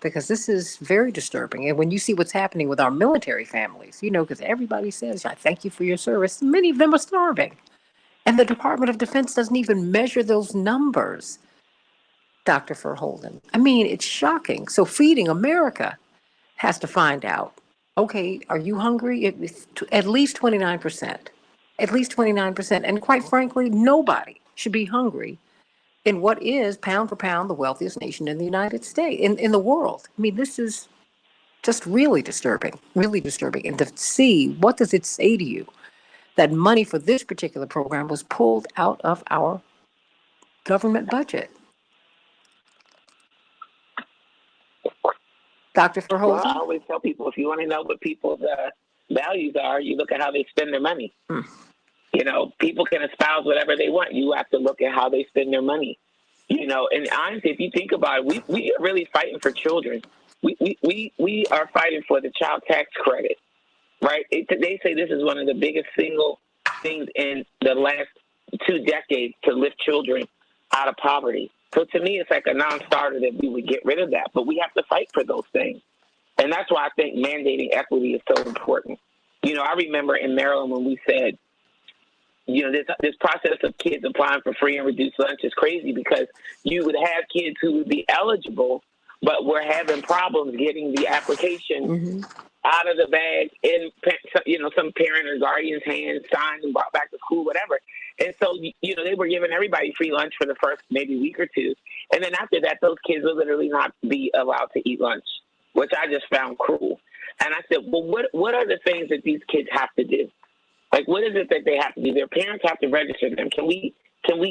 because this is very disturbing. And when you see what's happening with our military families, because everybody says, I thank you for your service. Many of them are starving. And the Department of Defense doesn't even measure those numbers, Dr. Verholden. It's shocking. So Feeding America has to find out Okay, are you hungry? At least 29%. At least 29%. And quite frankly, nobody should be hungry in what is, pound for pound, the wealthiest nation in the United States, in the world. I mean, this is just really disturbing, really disturbing. And to see, what does it say to you that money for this particular program was pulled out of our government budget? Dr. Well, I Verhoeven? always tell people, if you want to know what people's values are, you look at how they spend their money. You know, people can espouse whatever they want. You have to look at how they spend their money. You know, and honestly, if you think about it, we are really fighting for children. We are fighting for the child tax credit, right? They say this is one of the biggest single things in the last 2 decades to lift children out of poverty. So to me, it's like a non-starter that we would get rid of that. But we have to fight for those things. And that's why I think mandating equity is so important. You know, I remember in Maryland when we said, you know, this process of kids applying for free and reduced lunch is crazy, because you would have kids who would be eligible, but we're having problems getting the application out of the bag in, you know, some parent or guardian's hands, signed and brought back to school, whatever. And so, you know, they were giving everybody free lunch for the first maybe week or two. And then after that, those kids would literally not be allowed to eat lunch, which I just found cruel. And I said, well, what are the things that these kids have to do? Like, what is it that they have to do? Their parents have to register them. Can we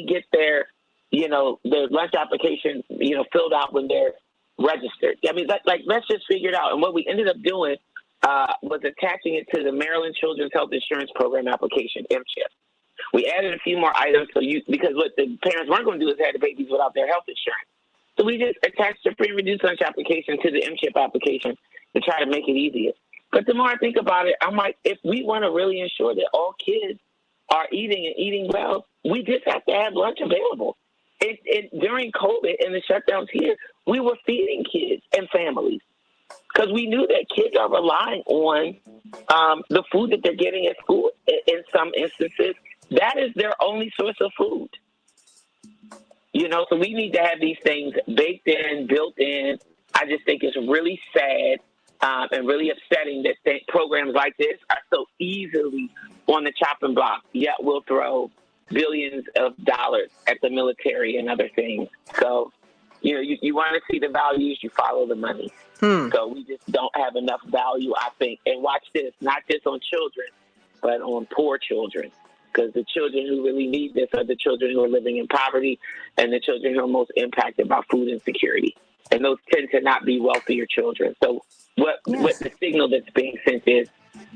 get their, you know, their lunch application, you know, filled out when they're registered? I mean, let's just figure it out. And what we ended up doing was attaching it to the Maryland Children's Health Insurance Program application, MCHIP. We added a few more items because what the parents weren't going to do is have the babies without their health insurance. So we just attached the free and reduced lunch application to the MCHIP application to try to make it easier. But the more I think about it, I'm like, if we want to really ensure that all kids are eating and eating well, we just have to have lunch available. During COVID and the shutdowns here, we were feeding kids and families because we knew that kids are relying on the food that they're getting at school. In some instances, that is their only source of food. You know, so we need to have these things baked in, built in. I just think it's really sad and really upsetting that programs like this are so easily on the chopping block, yet we'll throw billions of dollars at the military and other things. So, you know, you want to see the values, you follow the money. So we just don't have enough value, I think. And watch this, not just on children, but on poor children. Because the children who really need this are the children who are living in poverty and the children who are most impacted by food insecurity. And those tend to not be wealthier children. So what the signal that's being sent is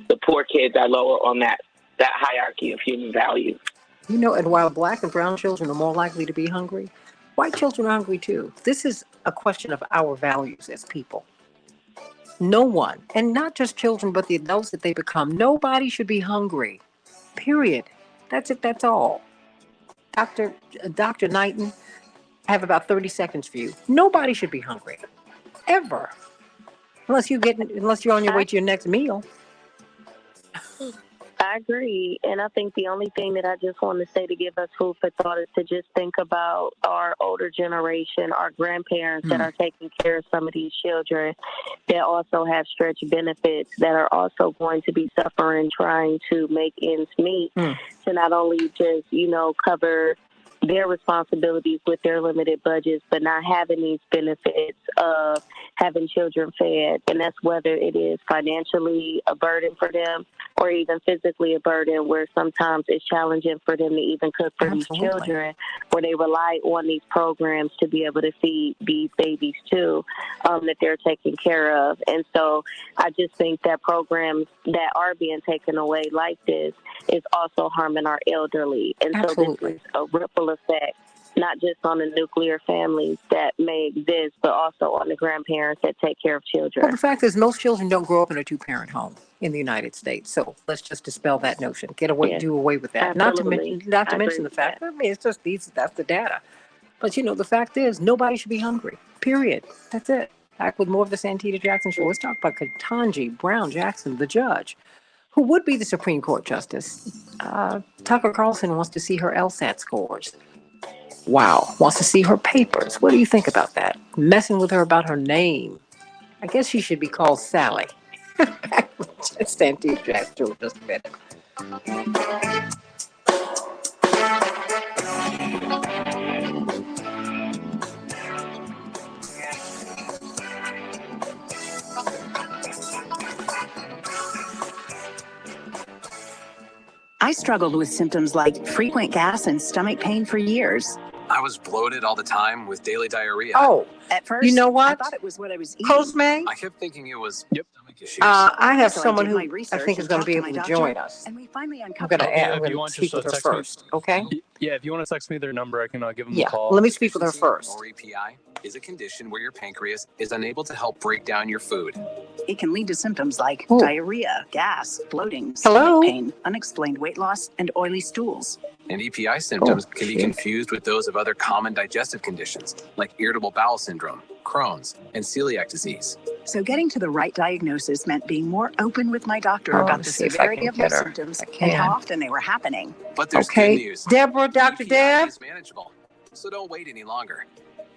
the poor kids are lower on that hierarchy of human value. You know, and while black and brown children are more likely to be hungry, white children are hungry too. This is a question of our values as people. No one, and not just children, but the adults that they become, nobody should be hungry. Period. That's it. That's all. Dr. Knighton, I have about 30 seconds for you. Nobody should be hungry. Ever. Unless you're on your way to your next meal. I agree. And I think the only thing that I just want to say to give us food for thought is to just think about our older generation, our grandparents that are taking care of some of these children that also have stretch benefits that are also going to be suffering trying to make ends meet to not only just, you know, cover their responsibilities with their limited budgets, but not having these benefits of having children fed. And that's whether it is financially a burden for them or even physically a burden, where sometimes it's challenging for them to even cook for these children, where they rely on these programs to be able to feed these babies too, that they're taking care of. And so I just think that programs that are being taken away like this is also harming our elderly. And so this is a ripple effect, not just on the nuclear families that may exist, but also on the grandparents that take care of children. Well, the fact is, most children don't grow up in a two-parent home in the United States. So let's just dispel that notion. Do away with that. Absolutely. Not to mention the fact, I mean, it's just that's the data. But you know, the fact is, nobody should be hungry. Period. That's it. Back with more of the Santita Jackson Show. Let's talk about Ketanji Brown Jackson, the judge, who would be the Supreme Court justice. Tucker Carlson wants to see her LSAT scores. Wow. Wants to see her papers. What do you think about that? Messing with her about her name. I guess she should be called Sally. Santita Jackson in just a minute. I struggled with symptoms like frequent gas and stomach pain for years. I was bloated all the time with daily diarrhea. Oh, At first, you know what? I thought it was what I was eating. Cosme, I kept thinking it was stomach issues. I have So someone did my who I research think is and going to talked be to able my to doctor, join us. and we finally I'm uncovered going it. If you to want, speak just with her text me. first, okay? Yeah, if you want to text me their number, I can give them a Yeah, call. let me speak with her Deficiency, first. or EPI, is a condition where your pancreas is unable to help break down your food. It can lead to symptoms like Ooh. diarrhea, gas, bloating, Hello? stomach pain, unexplained weight loss, and oily stools. And EPI symptoms can be shit. confused with those of other common digestive conditions, like irritable bowel syndrome, Crohn's, and celiac disease. So getting to the right diagnosis meant being more open with my doctor Oh, about let's the see if I severity can of my get her. symptoms I and how can. often they were happening. But there's Okay, good news. Deborah, Dr. EPI Deb, is manageable, so don't wait any longer.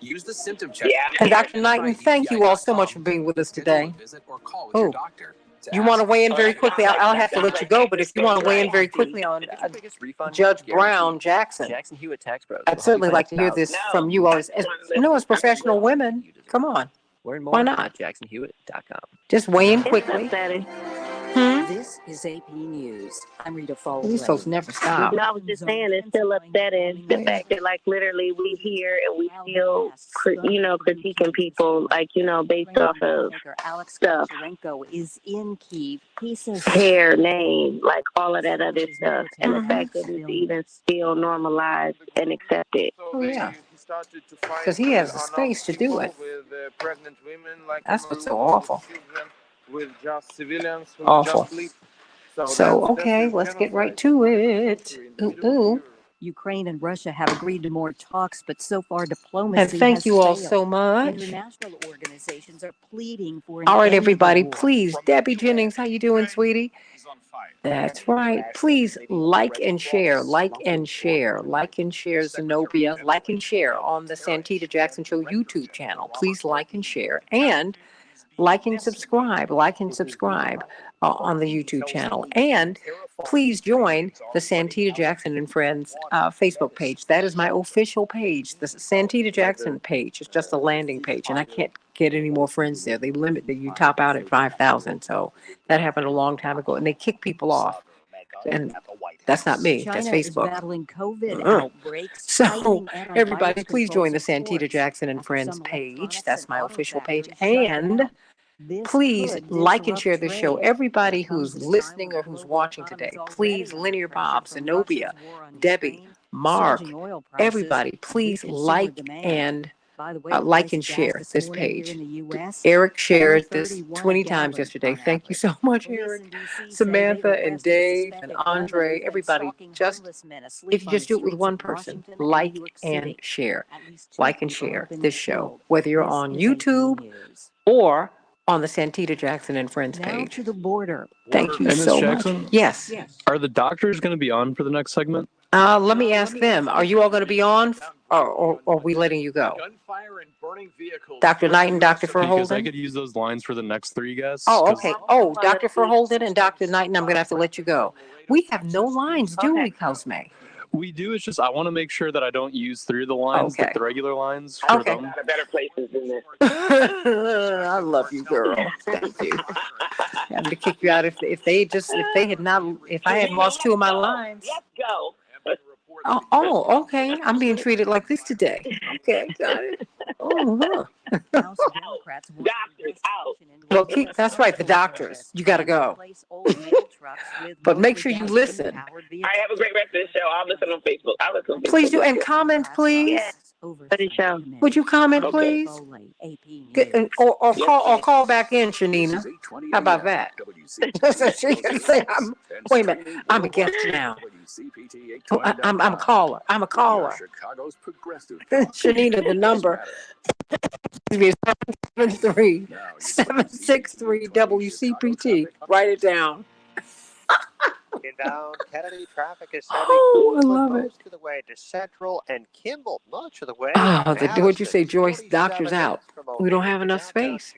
Use the symptom check. Yeah. and Dr. Knighton, Try thank you all so much EPI.com for being with us to schedule today. a visit or call with your Oh, doctor to you want to ask- weigh in very quickly? I'll have to let you go, but if you want to weigh in very quickly on Judge Brown Jackson, Jackson Hewitt Tax Pros. I'd certainly like to hear this from you all as professional women. Come on, Learn why more not? at jacksonhewitt.com. Just weigh in It's quickly. upsetting. This is AP News. I'm Rita Foley. These folks never stop. No, I was just saying it's still upsetting the fact that like literally we here and we still critiquing people like based off of stuff, is in Kyiv. He says hair, name, like all of that other stuff, and the fact that it's even still normalized and accepted. Oh yeah, because he has the space to do it. That's what's so awful. Awful. So okay, let's get right to it. Ooh. Ukraine and Russia have agreed to more talks, but so far diplomacy And thank has you all failed. so much. International organizations are pleading for an All right, end to everybody, war. please, Debbie Jennings, how you doing, sweetie? That's right. Please like and share, like and share, like and share Zenobia, like and share on the Santita Jackson Show YouTube channel. Please like and share, and like and subscribe on the YouTube channel. And please join the Santita Jackson and Friends Facebook page. That is my official page. The Santita Jackson page is just a landing page, and I can't get any more friends there. They limit that you top out at 5,000. So that happened a long time ago, and they kick people off. And that's not me. That's China is Facebook. battling COVID Uh-uh. outbreaks. So, tightening antivirus everybody, please join the controls, of Santita course. Jackson and After Friends some page. electronics That's and my auto official page. factories shut And down. This please could like and disrupt share the show. trade. Everybody There comes who's a time listening when or the who's global watching economy today, is already please, under Linear pressure Bob, from Zenobia, Russia's war on Debbie, Ukraine, Mark, surging oil prices, everybody, and please consumer like demand. and By the way, the like price and of gas share this this morning here page. in the U.S. Eric shared this 4.31 20 a times gallon yesterday. on Thank you average. so much, Police Eric, in D.C. say they've Samantha, and arrested Dave, and suspected Andre, gunman everybody. stalking Just homeless men asleep if you on just the do it with streets one of person, Washington and like New York and City. share. At least 2 Like and people share have been this show, killed. whether you're This on is AP YouTube News. or on the Santita Jackson and Friends Now page. to the border. Thank you Hey, Ms. so much. Jackson, Yes. are the doctors going to be on for the next segment? Let me ask them. Are you all going to be on, or are we letting you go? Dr. Knight and Dr. Because I Verholden? could use those lines for the next three guests. Oh, 'cause- okay. Oh, Dr. Verholden and Dr. Knighton, I'm going to have to let you go. We have no lines, do we, Cosme? We do. It's just I want to make sure that I don't use three of the lines, Okay. like the regular lines, for Okay. them. A lot of better places than this. I love you, girl. Thank you. Having to kick you out if I had lost two of my lines. Let's go. Oh, okay. I'm being treated like this today. Okay, got it. Oh, huh. House Democrats want Doctors out. Well, that's right. The doctors. You got to go. But make sure you listen. All right, have a great rest of the show. I'll listen on Facebook. Please do. And comment, please. Yes. For the show. Would you comment, Okay. please? Or call back in, Shanina. How about that? She can say, wait a minute. I'm a guest now. Oh, I'm a caller. I'm a caller. Shanina, the number is 763 WCPT. Write it down. Inbound Kennedy traffic is Oh, I love it. most of the way to Central and Kimball much of the way. Oh, what'd you say, Joyce? Doctor's out. We don't have enough space.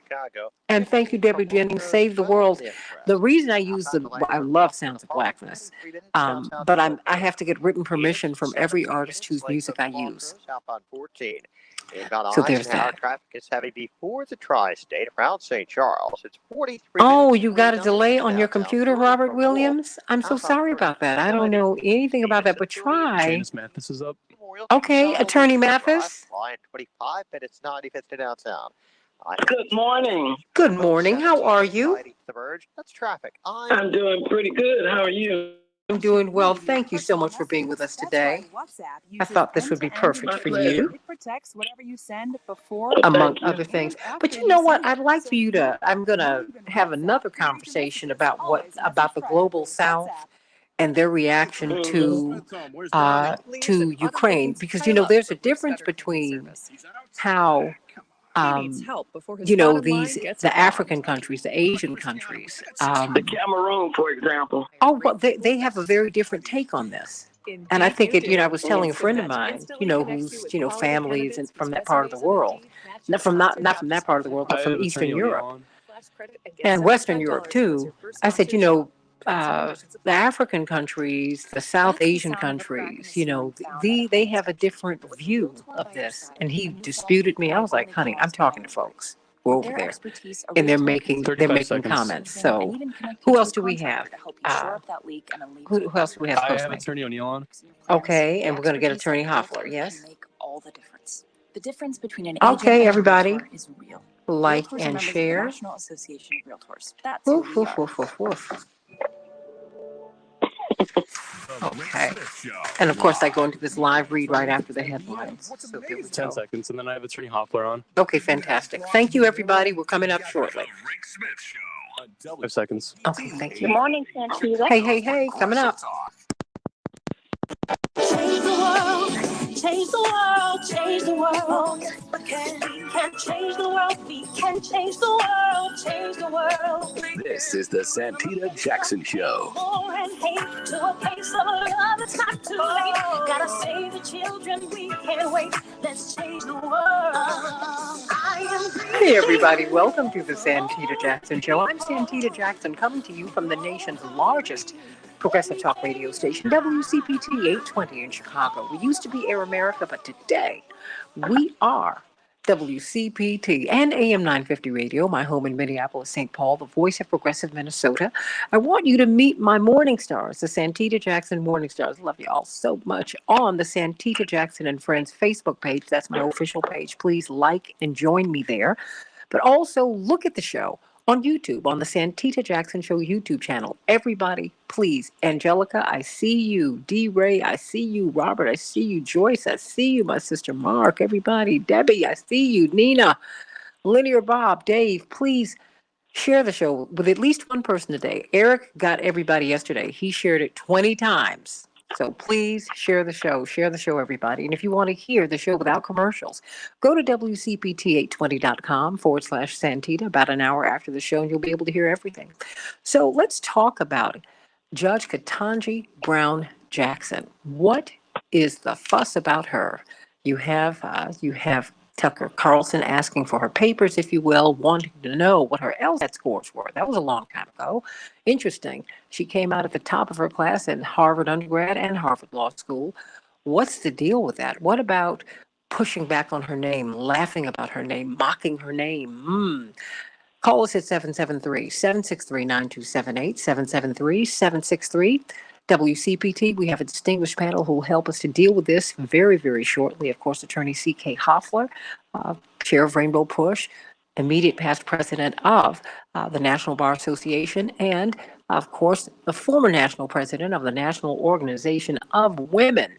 And thank you, Debbie Jennings, Save the World. The reason I use I love Sounds of Blackness, but I have to get written permission from every artist whose music I use. So there's that. Traffic is heavy before the tri-state around St. Charles. It's 43 Oh, minutes you got a down the delay east on your downtown computer, through Robert from Williams? I'm so sorry about that. I don't know anything about that, but try. Janice Mathis is up. Okay, Attorney Mathis. Line 25 minutes 95th to downtown. Good morning. Good morning. How are you? The Verge. That's traffic. I'm doing pretty good. How are you? I'm doing well. Thank you so much for being with us today. I thought this would be perfect for you. It protects whatever you send before, among other things. But you know what? I'd like for you to, I'm going to have another conversation about the global South and their reaction to Ukraine, because you know there's a difference between how the African countries, the Asian countries, the Cameroon, for example. Oh, well, they have a very different take on this. And I think I was telling a friend of mine, who's, families and from that part of the world, not from that part of the world, but from Eastern Europe and Western Europe too. I said, the African countries, the South Asian countries, they have a different view of this. And he disputed me. I was like, honey, I'm talking to folks who are over there, and they're making comments. So, who else do we have? Who else do we have? I have Attorney O'Neill on. Okay, and we're going to get Attorney Hoffler. Yes. make all the difference. The difference between an Okay, agent and a everybody. realtor is real. Like Realtors are and members of the share. National Association of Realtors. That's who Woof, we woof, are. woof, woof, woof. Okay. And of course, I go into this live read right after the headlines. So there we 10 go. seconds, and then I have Attorney Hoffler on. Okay, fantastic. Thank you, everybody. We're coming up shortly. 5 seconds. Okay, thank you. Good morning, Santita. Hey, coming up. Change the world, change the world, change the world. We can change the world, we can change the world, change the world. This is the Santita Jackson Show. War and hate to a place of love, it's not too late. Gotta save the children, we can't wait. Let's change the world. Hey, everybody. Welcome to the Santita Jackson Show. I'm Santita Jackson, coming to you from the nation's largest progressive talk radio station, WCPT 820 in Chicago. We used to be Air America, but today we are WCPT and AM 950 Radio, my home in Minneapolis, St. Paul, the voice of progressive Minnesota. I want you to meet my morning stars, the Santita Jackson Morning Stars. Love you all so much. On the Santita Jackson and Friends Facebook page, that's my official page. Please like and join me there. But also look at the show on YouTube, on the Santita Jackson Show YouTube channel. Everybody, please. Angelica, I see you. D. Ray, I see you. Robert, I see you. Joyce, I see you. My sister Mark, everybody. Debbie, I see you. Nina, Linear Bob, Dave, please share the show with at least one person today. Eric got everybody yesterday. He shared it 20 times. So please share the show, everybody. And if you want to hear the show without commercials, go to WCPT820.com/Santita about an hour after the show, and you'll be able to hear everything. So let's talk about Judge Ketanji Brown Jackson. What is the fuss about her? You have Tucker Carlson asking for her papers, if you will, wanting to know what her LSAT scores were. That was a long time ago. Interesting. She came out at the top of her class in Harvard undergrad and Harvard Law School. What's the deal with that? What about pushing back on her name, laughing about her name, mocking her name? Call us at 773-763-9278, 773-763. WCPT. We have a distinguished panel who will help us to deal with this very, very shortly. Of course, Attorney C.K. Hoffler, Chair of Rainbow Push, immediate past president of the National Bar Association, and, of course, the former national president of the National Organization of Women,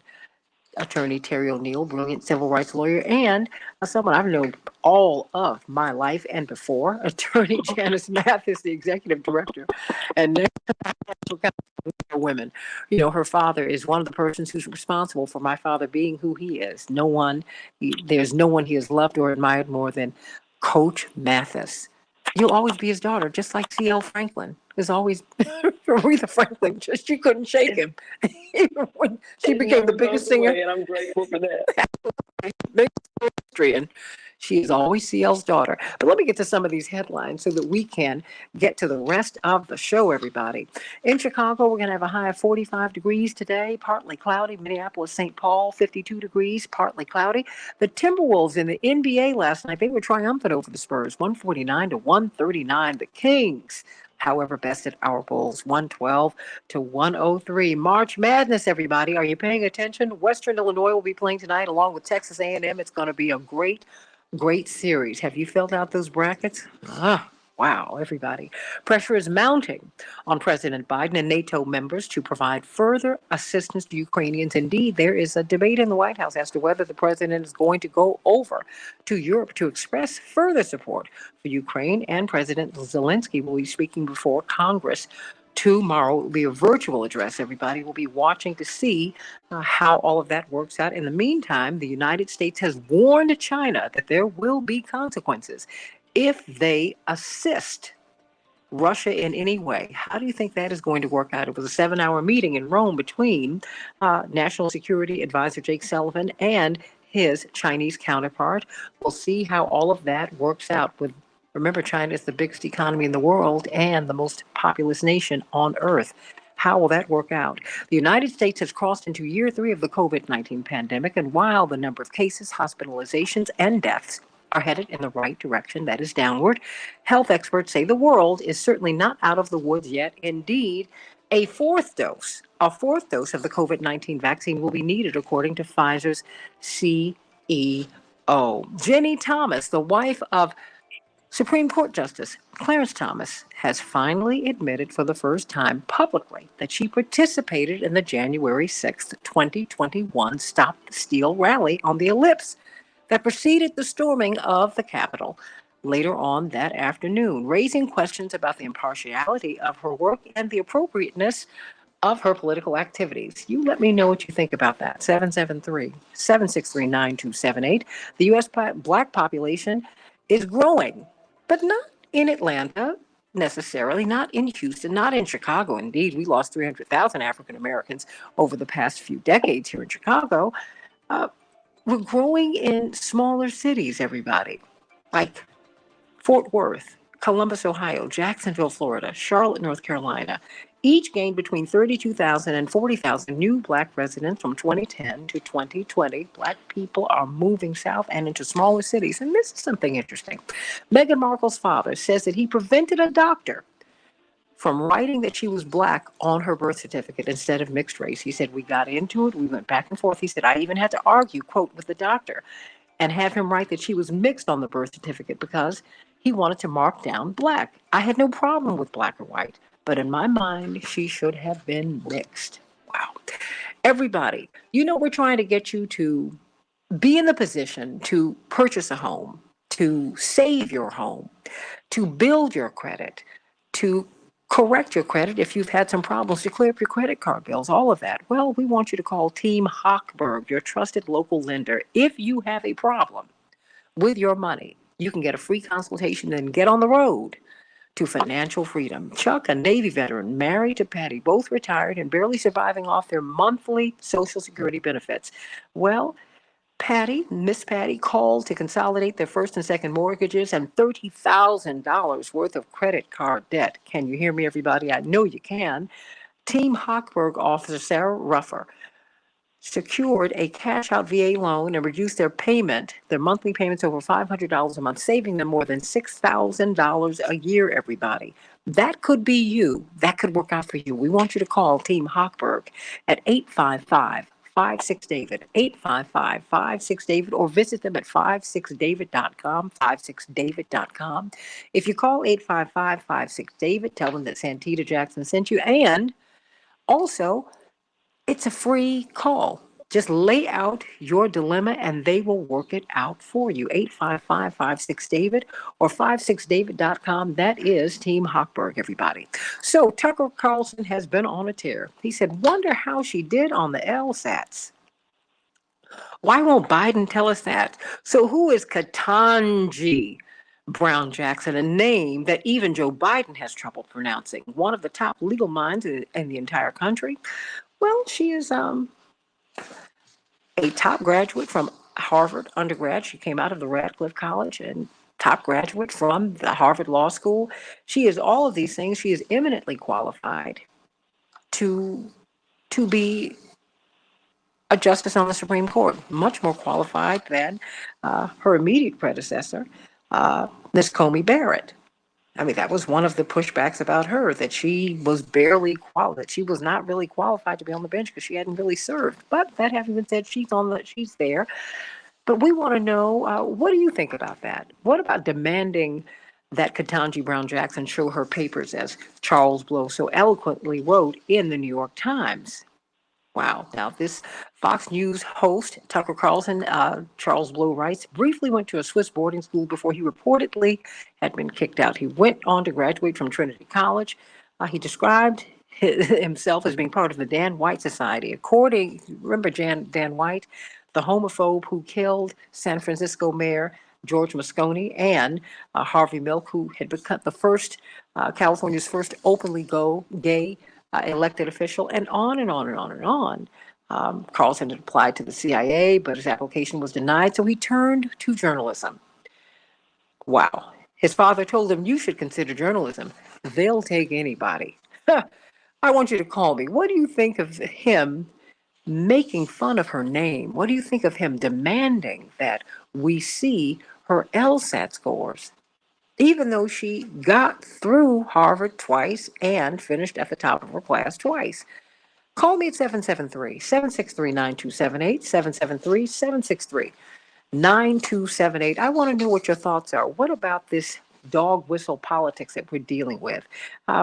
Attorney Terry O'Neill, brilliant civil rights lawyer, and someone I've known all of my life and before, Attorney Janice Mathis, the executive director, and National Council for Women. Her father is one of the persons who's responsible for my father being who he is. There's no one he has loved or admired more than Coach Mathis. You'll always be his daughter, just like C.L. Franklin is always Aretha Franklin. She couldn't shake him. Even when she became the biggest singer. And I'm grateful for that. And She is always CL's daughter. But let me get to some of these headlines so that we can get to the rest of the show, everybody. In Chicago, we're going to have a high of 45 degrees today, partly cloudy. Minneapolis, St. Paul, 52 degrees, partly cloudy. The Timberwolves in the NBA last night, they were triumphant over the Spurs, 149 to 139. The Kings, however, bested our Bulls, 112 to 103. March Madness, everybody. Are you paying attention? Western Illinois will be playing tonight along with Texas A&M. It's going to be a great series. Have you filled out those brackets? Wow, everybody. Pressure is mounting on President Biden and NATO members to provide further assistance to Ukrainians. Indeed, there is a debate in the White House as to whether the president is going to go over to Europe to express further support for Ukraine, and President Zelensky will be speaking before Congress tomorrow. It will be a virtual address. Everybody will be watching to see how all of that works out. In the meantime, the United States has warned China that there will be consequences if they assist Russia in any way. How do you think that is going to work out? It was a 7-hour meeting in Rome between National Security Advisor Jake Sullivan and his Chinese counterpart. We'll see how all of that works out. Remember, China is the biggest economy in the world and the most populous nation on earth. How will that work out? The United States has crossed into year 3 of the COVID-19 pandemic, and while the number of cases, hospitalizations, and deaths are headed in the right direction, that is downward, health experts say the world is certainly not out of the woods yet. Indeed, a fourth dose of the COVID-19 vaccine will be needed, according to Pfizer's CEO. Jenny Thomas, the wife of Supreme Court Justice Clarence Thomas, has finally admitted for the first time publicly that she participated in the January 6th, 2021 Stop the Steal rally on the Ellipse that preceded the storming of the Capitol later on that afternoon, raising questions about the impartiality of her work and the appropriateness of her political activities. You let me know what you think about that. 773-763-9278. The U.S. Black population is growing, but not in Atlanta necessarily, not in Houston, not in Chicago. Indeed, we lost 300,000 African Americans over the past few decades here in Chicago. We're growing in smaller cities, everybody, like Fort Worth, Columbus, Ohio, Jacksonville, Florida, Charlotte, North Carolina. Each gained between 32,000 and 40,000 new Black residents from 2010 to 2020. Black people are moving south and into smaller cities. And this is something interesting. Meghan Markle's father says that he prevented a doctor from writing that she was Black on her birth certificate instead of mixed race. He said, we got into it. We went back and forth. He said, I even had to argue, quote, with the doctor and have him write that she was mixed on the birth certificate because he wanted to mark down Black. I had no problem with Black or white, but in my mind, she should have been mixed. Wow. Everybody, we're trying to get you to be in the position to purchase a home, to save your home, to build your credit, to correct your credit if you've had some problems, to clear up your credit card bills, all of that. Well, we want you to call Team Hochberg, your trusted local lender. If you have a problem with your money, you can get a free consultation and get on the road to financial freedom. Chuck, a Navy veteran, married to Patty, both retired and barely surviving off their monthly Social Security benefits. Well, Miss Patty called to consolidate their first and second mortgages and $30,000 worth of credit card debt. Can you hear me, everybody? I know you can. Team Hochberg officer Sarah Ruffer secured a cash-out VA loan and reduced their monthly payments over $500 a month, saving them more than $6,000 a year, everybody. That could be you. That could work out for you. We want you to call Team Hochberg at 855-56-DAVID, 855-56-DAVID, or visit them at 56david.com, 56david.com. If you call 855-56-DAVID, tell them that Santita Jackson sent you, and also, it's a free call. Just lay out your dilemma and they will work it out for you. 855-56-DAVID or 56david.com. That is Team Hochberg, everybody. So Tucker Carlson has been on a tear. He said, wonder how she did on the LSATs. Why won't Biden tell us that? So who is Ketanji Brown Jackson, a name that even Joe Biden has trouble pronouncing? One of the top legal minds in the entire country. Well, she is a top graduate from Harvard undergrad. She came out of the Radcliffe College and top graduate from the Harvard Law School. She is all of these things. She is eminently qualified to be a justice on the Supreme Court, much more qualified than her immediate predecessor, Miss Comey Barrett. I mean, that was one of the pushbacks about her, that she was barely qualified, that she was not really qualified to be on the bench because she hadn't really served. But that having been said, she's there. But we want to know, what do you think about that? What about demanding that Ketanji Brown Jackson show her papers, as Charles Blow so eloquently wrote in the New York Times? Wow. Now, this Fox News host, Tucker Carlson, Charles Blow writes, briefly went to a Swiss boarding school before he reportedly had been kicked out. He went on to graduate from Trinity College. He described himself as being part of the Dan White Society. Remember Dan White, the homophobe who killed San Francisco Mayor George Moscone, and Harvey Milk, who had become the first, California's first openly gay elected official, and on and on and on and on. Carlson had applied to the CIA, but his application was denied, so he turned to journalism. Wow. His father told him, "You should consider journalism. They'll take anybody." I want you to call me. What do you think of him making fun of her name? What do you think of him demanding that we see her LSAT scores, even though she got through Harvard twice and finished at the top of her class twice? Call me at 773-763-9278, 773-763-9278. I want to know what your thoughts are. What about this dog whistle politics that we're dealing with?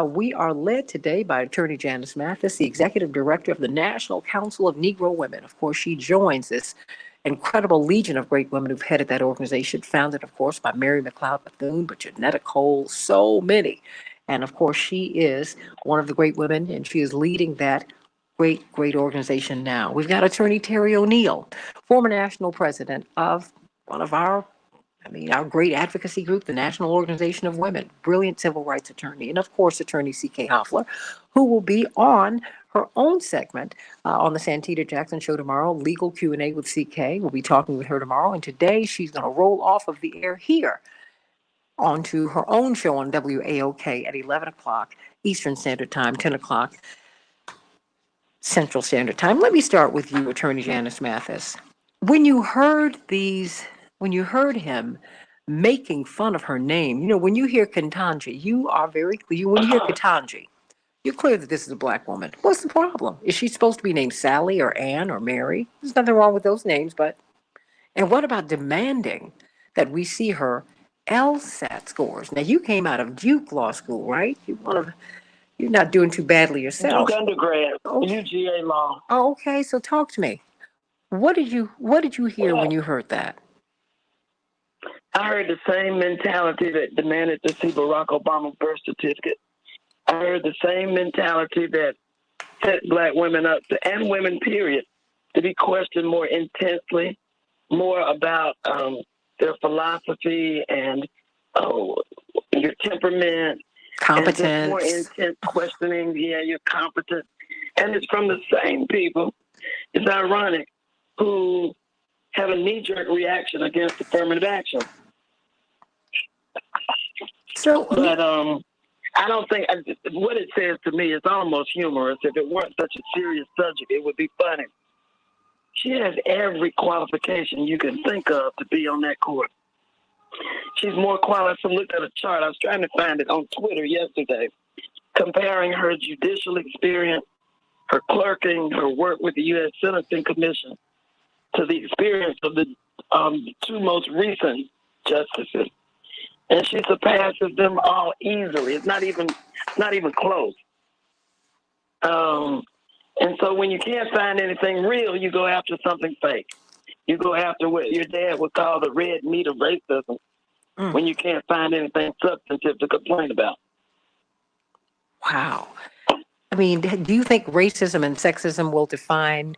We are led today by Attorney Janice Mathis, the Executive Director of the National Council of Negro Women. Of course, she joins this incredible legion of great women who've headed that organization, founded, of course, by Mary McLeod Bethune, but Janetta Cole, so many. And of course, she is one of the great women, and she is leading that great organization now. We've got Attorney Terry O'Neill, former national president of one of our great advocacy group, the National Organization of Women, brilliant civil rights attorney, and of course, Attorney C.K. Hoffler, who will be on her own segment on the Santita Jackson Show tomorrow, Legal Q&A with C.K. We'll be talking with her tomorrow, and today she's going to roll off of the air here onto her own show on WAOK at 11 o'clock Eastern Standard Time, 10 o'clock Central Standard Time. Let me start with you, Attorney Janice Mathis. When you heard him making fun of her name, when you hear Ketanji, when you hear Ketanji, you're clear that this is a black woman. What's the problem? Is she supposed to be named Sally or Ann or Mary? There's nothing wrong with those names, and what about demanding that we see her LSAT scores? Now, you came out of Duke Law School, right? You're not doing too badly yourself. Duke undergrad, UGA Law. Oh, okay. So talk to me. What did you hear when you heard that? I heard the same mentality that demanded to see Barack Obama's birth certificate. I heard the same mentality that set black women up, and women, period, to be questioned more intensely, more about their philosophy and your temperament. Competence. And more intense questioning, you're competent. And it's from the same people, it's ironic, who have a knee-jerk reaction against affirmative action. But I don't think, what it says to me is almost humorous. If it weren't such a serious subject, it would be funny. She has every qualification you can think of to be on that court. She's more qualified. So look at a chart. I was trying to find it on Twitter yesterday, comparing her judicial experience, her clerking, her work with the U.S. Sentencing Commission, to the experience of the two most recent justices. And she surpasses them all easily. It's not even close. And so when you can't find anything real, you go after something fake. You go after what your dad would call the red meat of racism, when you can't find anything substantive to complain about. Wow. I mean, do you think racism and sexism will define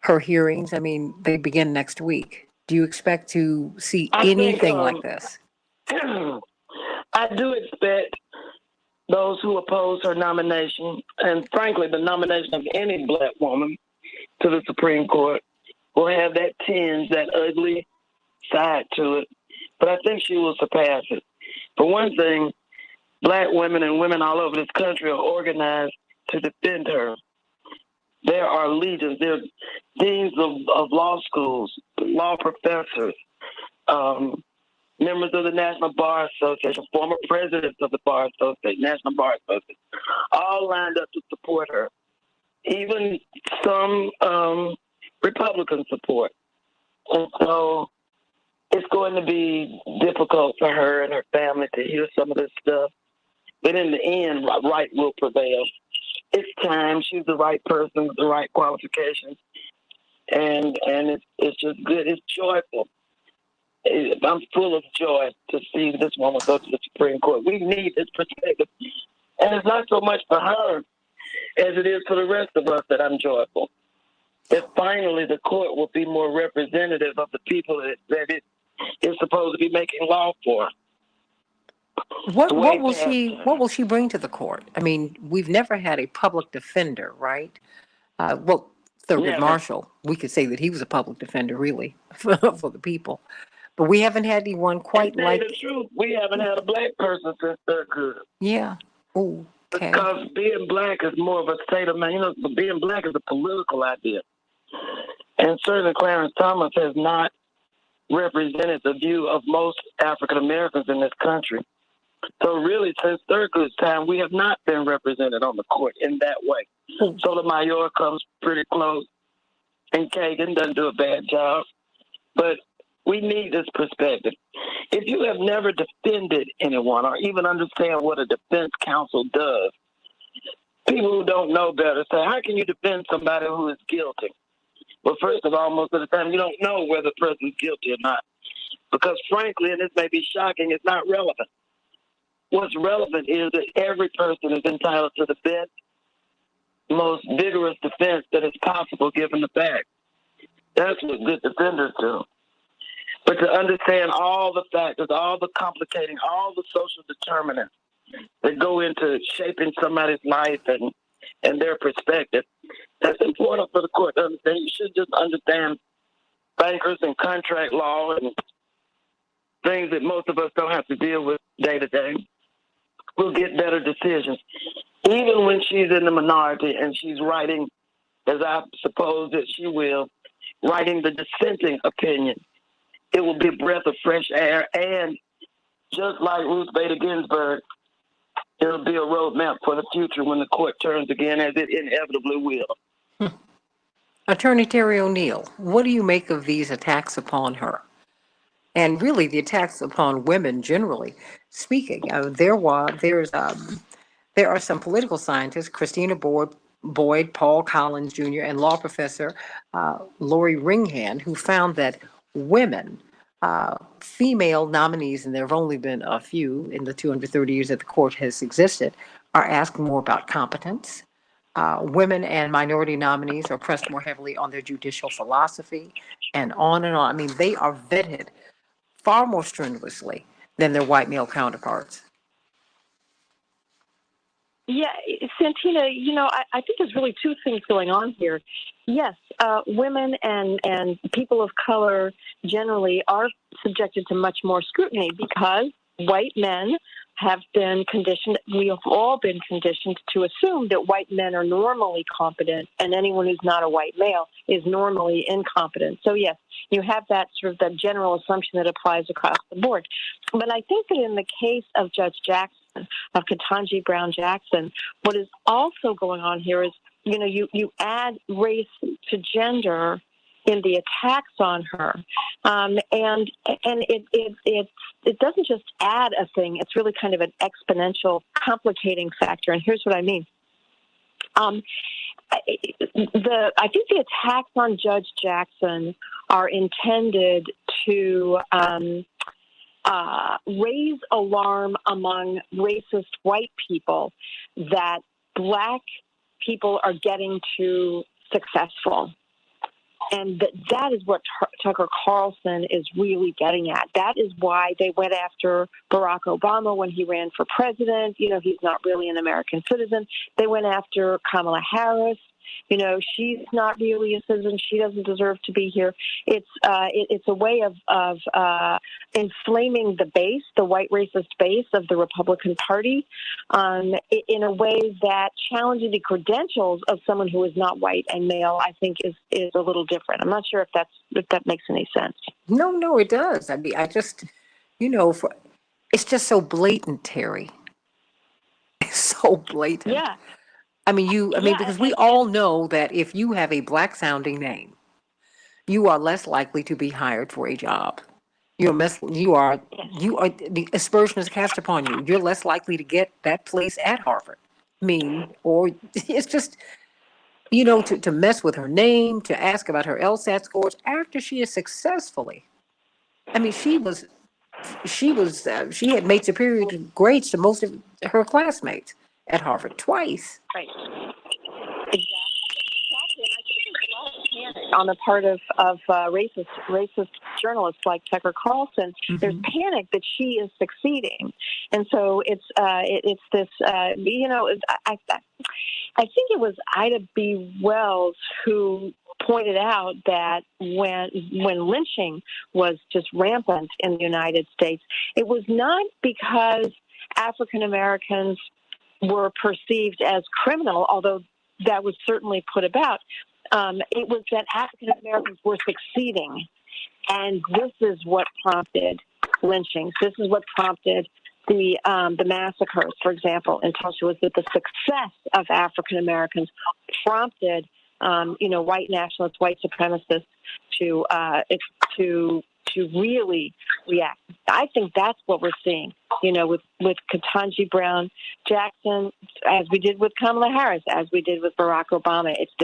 her hearings? I mean, they begin next week. Do you expect to see anything like this? I do expect those who oppose her nomination, and frankly, the nomination of any black woman to the Supreme Court, will have that tinge, that ugly side to it. But I think she will surpass it. For one thing, Black women and women all over this country are organized to defend her. There are legions. There are deans of law schools, law professors, members of the National Bar Association, former presidents of the Bar Association, National Bar Association, all lined up to support her. Even some Republican support. And so it's going to be difficult for her and her family to hear some of this stuff. But in the end, right will prevail. It's time. She's the right person with the right qualifications. And it's just good. It's joyful. I'm full of joy to see this woman go to the Supreme Court. We need this perspective. And it's not so much for her as it is for the rest of us that I'm joyful. That finally the court will be more representative of the people that it is supposed to be making law for. What will she bring to the court? I mean, we've never had a public defender, right? Thurgood Never. Marshall, we could say that he was a public defender, really, for the people. But we haven't had anyone quite to like. tell you the truth, we haven't had a Black person since Thurgood. Yeah. Oh, okay. Because being Black is more of a state of mind. You know, being Black is a political idea. And certainly Clarence Thomas has not represented the view of most African Americans in this country. So really, since Thurgood's time, we have not been represented on the court in that way. Sotomayor comes pretty close, and Kagan doesn't do a bad job. But we need this perspective. If you have never defended anyone or even understand what a defense counsel does, people who don't know better say, how can you defend somebody who is guilty? Well, first of all, most of the time, you don't know whether the person is guilty or not. Because frankly, and this may be shocking, it's not relevant. What's relevant is that every person is entitled to the best, most vigorous defense that is possible given the facts. That's what good defenders do. But to understand all the factors, all the complicating, all the social determinants that go into shaping somebody's life and their perspective, that's important for the court to understand. You should just understand bankers and contract law and things that most of us don't have to deal with day to day. We'll get better decisions. Even when she's in the minority and she's writing, as I suppose that she will, writing the dissenting opinion, it will be a breath of fresh air. And just like Ruth Bader Ginsburg, it'll be a roadmap for the future when the court turns again, as it inevitably will. Attorney Terry O'Neill, what do you make of these attacks upon her? And really the attacks upon women generally speaking. There are some political scientists, Christina Boyd, Paul Collins Jr., and law professor Lori Ringhand, who found that women, female nominees, and there have only been a few in the 230 years that the court has existed, are asked more about competence. Women and minority nominees are pressed more heavily on their judicial philosophy, and on and on. I mean, they are vetted far more strenuously than their white male counterparts. Yeah, Santita, I think there's really two things going on here. Yes, women and people of color generally are subjected to much more scrutiny because white men have been conditioned, we have all been conditioned to assume that white men are normally competent and anyone who's not a white male is normally incompetent. So yes, you have that sort of that general assumption that applies across the board. But I think that in the case of Judge Jackson, of Ketanji Brown Jackson, what is also going on here is, you add race to gender in the attacks on her, and it doesn't just add a thing; it's really kind of an exponential, complicating factor. And here's what I mean: I think the attacks on Judge Jackson are intended to raise alarm among racist white people that Black people are getting too successful. And that is what Tucker Carlson is really getting at. That is why they went after Barack Obama when he ran for president. He's not really an American citizen. They went after Kamala Harris You know, she's not really a citizen. She doesn't deserve to be here. It's a way of inflaming the base, the white racist base of the Republican Party, in a way that challenging the credentials of someone who is not white and male. I think is a little different. I'm not sure if that makes any sense. No, it does. I mean, I just, it's just so blatant, Terry. It's so blatant. Yeah. Because we all know that if you have a black sounding name, you are less likely to be hired for a job. The aspersion is cast upon you. You're less likely to get that place at Harvard. Or it's just, to mess with her name, to ask about her LSAT scores after she is successfully. She had made superior grades to most of her classmates at Harvard twice. Right. Exactly. And I think there's a lot of panic on the part of racist journalists like Tucker Carlson. Mm-hmm. There's panic that she is succeeding, and so it's this. I think it was Ida B. Wells who pointed out that when lynching was just rampant in the United States, it was not because African Americans were perceived as criminal, although that was certainly put about. It was that African Americans were succeeding, and this is what prompted lynchings. This is what prompted the massacres, for example, in Tulsa. Was that the success of African Americans prompted white nationalists, white supremacists to really react. I think that's what we're seeing, with Ketanji Brown Jackson, as we did with Kamala Harris, as we did with Barack Obama. It's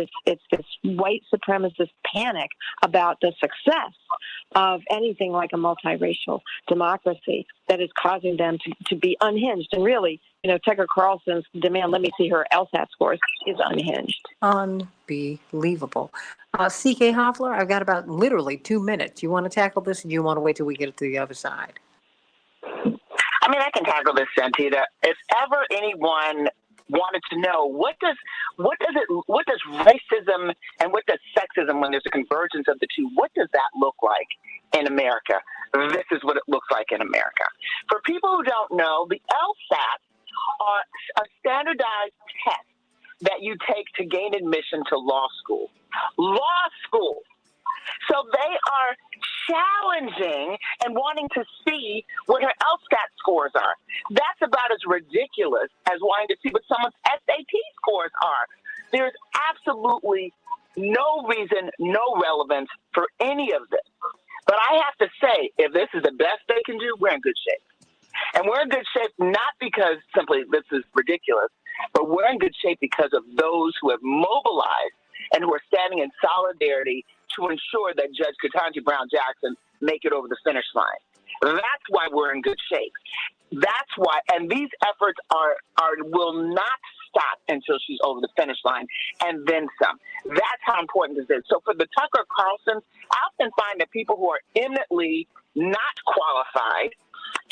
this white supremacist panic about the success of anything like a multiracial democracy that is causing them to be unhinged. And really, Tucker Carlson's demand, let me see her LSAT scores, is unhinged. Unbelievable. C.K. Hoffler, I've got about literally 2 minutes. You want to tackle this, or do you want to wait till we get to the other side? I can tackle this, Santita. If ever anyone wanted to know what does racism and what does sexism, when there's a convergence of the two, what does that look like in America? This is what it looks like in America. For people who don't know, the LSAT are a standardized test that you take to gain admission to law school. Law school. So they are challenging and wanting to see what her LSAT scores are. That's about as ridiculous as wanting to see what someone's SAT scores are. There's absolutely no reason, no relevance for any of this. But I have to say, if this is the best they can do, we're in good shape. And we're in good shape not because simply this is ridiculous, but we're in good shape because of those who have mobilized and who are standing in solidarity to ensure that Judge Ketanji Brown Jackson make it over the finish line. That's why we're in good shape. That's why, and these efforts will not stop until she's over the finish line, and then some. That's how important this is. So for the Tucker Carlsons, I often find that people who are eminently not qualified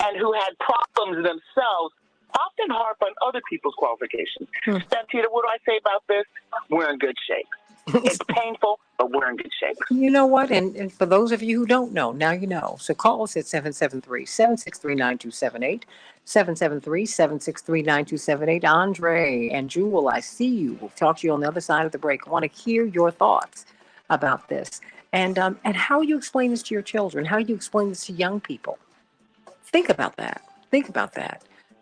and who had problems themselves often harp on other people's qualifications. Santita, what do I say about this? We're in good shape. It's painful, but we're in good shape. You know what? And for those of you who don't know, now you know. So call us at 773-763-9278, 773-763-9278. Andre and Jewel, I see you. We'll talk to you on the other side of the break. I want to hear your thoughts about this and how you explain this to your children, how you explain this to young people. Think about that.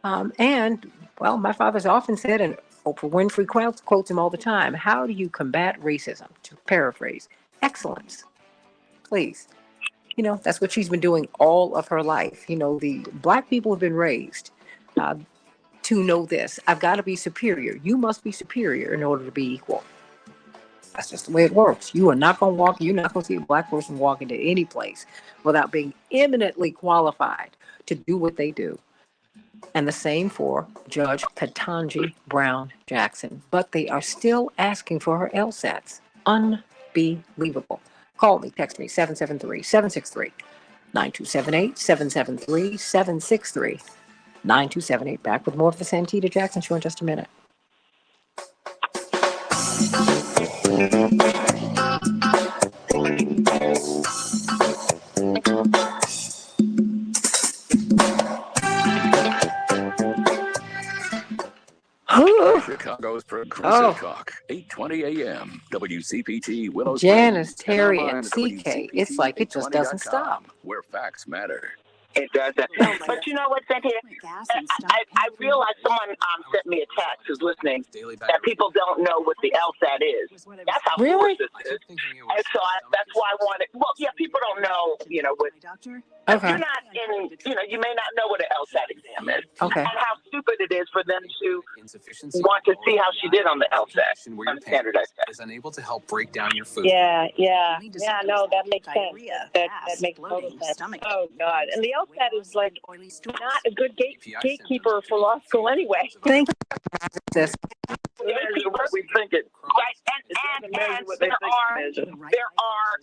My father's often said, and Oprah Winfrey quotes him all the time, how do you combat racism? To paraphrase, excellence. Please. That's what she's been doing all of her life. The black people have been raised to know this. I've got to be superior. You must be superior in order to be equal. That's just the way it works. You're not going to see a black person walk into any place without being eminently qualified to do what they do. And the same for Judge Ketanji Brown Jackson. But they are still asking for her LSATs. Unbelievable. Call me, text me, 773-763-9278, 773-763-9278. Back with more of the Santita Jackson Show in just a minute. Chicago's Progressive Talk, 8:20 a.m. WCPT Willow Janice, Springs. Terry, online and at CK. It's like it just doesn't stop. where facts matter. It doesn't. But you know what, Santita? I realized someone sent me a text who's listening that people don't know what the LSAT is. That's how Really? foolish this is. And so that's why I wanted. Well, yeah, people don't know. What. If Okay. you're not in. You may not know what an LSAT exam is. Okay. And how stupid it is for them to want to see how she did on the LSAT, on the standardized test. Is unable to help break down your food. Yeah. No, that makes sense. That makes total sense. Oh God, and the LSAT is like not a good gatekeeper for law school anyway. Thank you. This. What we think it. Right, and there are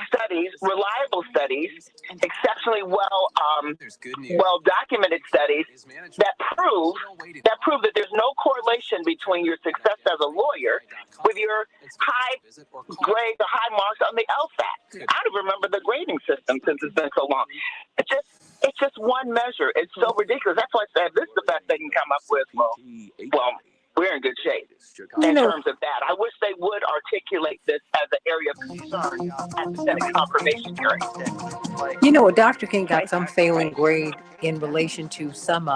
studies, reliable studies, exceptionally well documented studies that prove that there's no correlation between your success as a lawyer with your high grades or high marks on the LSAT. I don't remember the grading system since it's been so long. It's just one measure. It's so ridiculous. That's why I said this is the best they can come up with. Well, we're in good shape in terms of that. I wish they would articulate this as an area of concern at the Senate confirmation hearing. A Dr. King got some failing grade in relation to some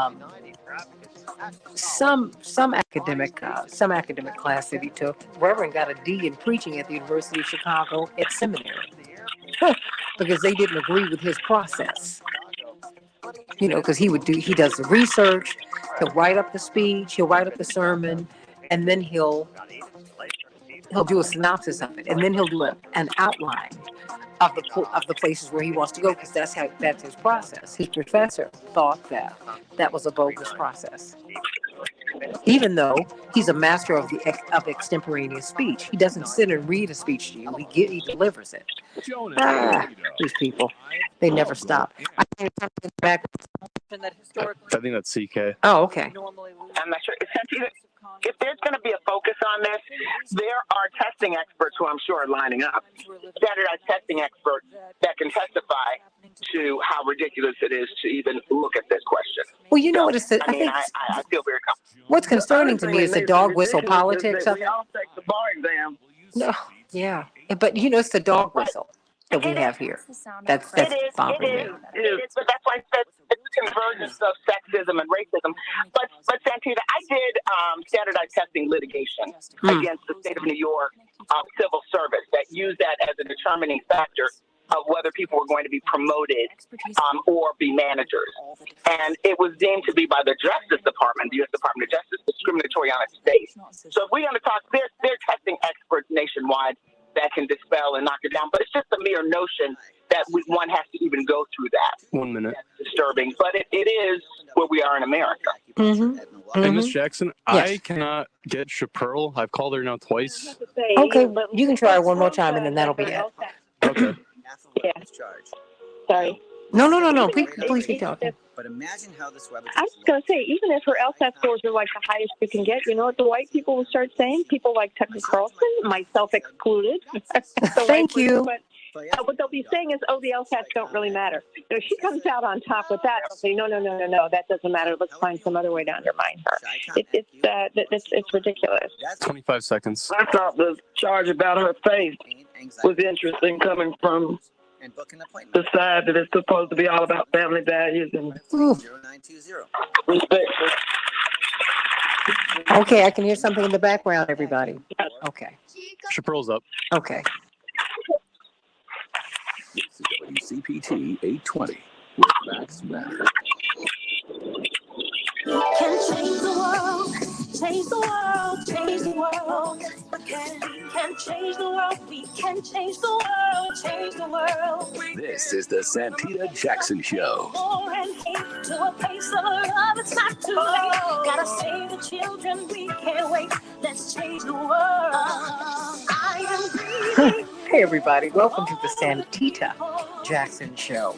academic class that he took. Reverend got a D in preaching at the University of Chicago at seminary because they didn't agree with his process. Because he does the research, he'll write up the speech, he'll write up the sermon, and then he'll do a synopsis of it, and then he'll do an outline of the places where he wants to go, because that's his process. His professor thought that was a bogus process. Even though he's a master of extemporaneous speech, he doesn't sit and read a speech to you. He delivers it. These people, they never stop. I think that's CK. Oh, okay. I'm not sure. If there's going to be a focus on this, there are testing experts who I'm sure are lining up, standardized testing experts that can testify to how ridiculous it is to even look at this question. Well, you know what it's. I feel very comfortable. What's concerning to me is the dog whistle politics of it. We all take the bar exam. No, yeah, but it's the dog whistle that we have here. That's bothering me. It is, but that's why I said it's a convergence of sexism and racism. But Santita, I did standardized testing litigation against the state of New York civil service that used that as a determining factor of whether people were going to be promoted or be managers. And it was deemed to be by the Justice Department, the U.S. Department of Justice, discriminatory on its face. So if we're going to talk, they're testing experts nationwide that can dispel and knock it down. But it's just a mere notion that one has to even go through that. 1 minute. That's disturbing. But it is where we are in America. Hey, Miss Jackson, yes. I cannot get Chaparral. I've called her now twice. Okay, you can try one more time, and then that'll be it. Okay. Yeah. Sorry. No. Please keep talking. But imagine how this web. I was going to say, even if her LSAT scores are like the highest you can get, you know what the white people will start saying? People like Tucker Carlson, myself excluded. Thank you. What they'll be saying is, the LSATs don't really matter. If she comes out on top with that, they'll say, no, that doesn't matter. Let's find some other way to undermine her. It's ridiculous. 25 seconds. I thought the charge about her face was interesting, coming from the side that is supposed to be all about family values and respect. Okay, I can hear something in the background, everybody. Okay. Chaparral's up. Okay. This is WCPT 820, where facts matter. You can change the world, change the world, change the world. We can change the world, we can change the world, change the world. This is the Santita Jackson Show. More and hate to a place of love, it's not too late. Gotta save the children, we can't wait. Let's change the world. I am greedy. Hey, everybody. Welcome to the Santita Jackson Show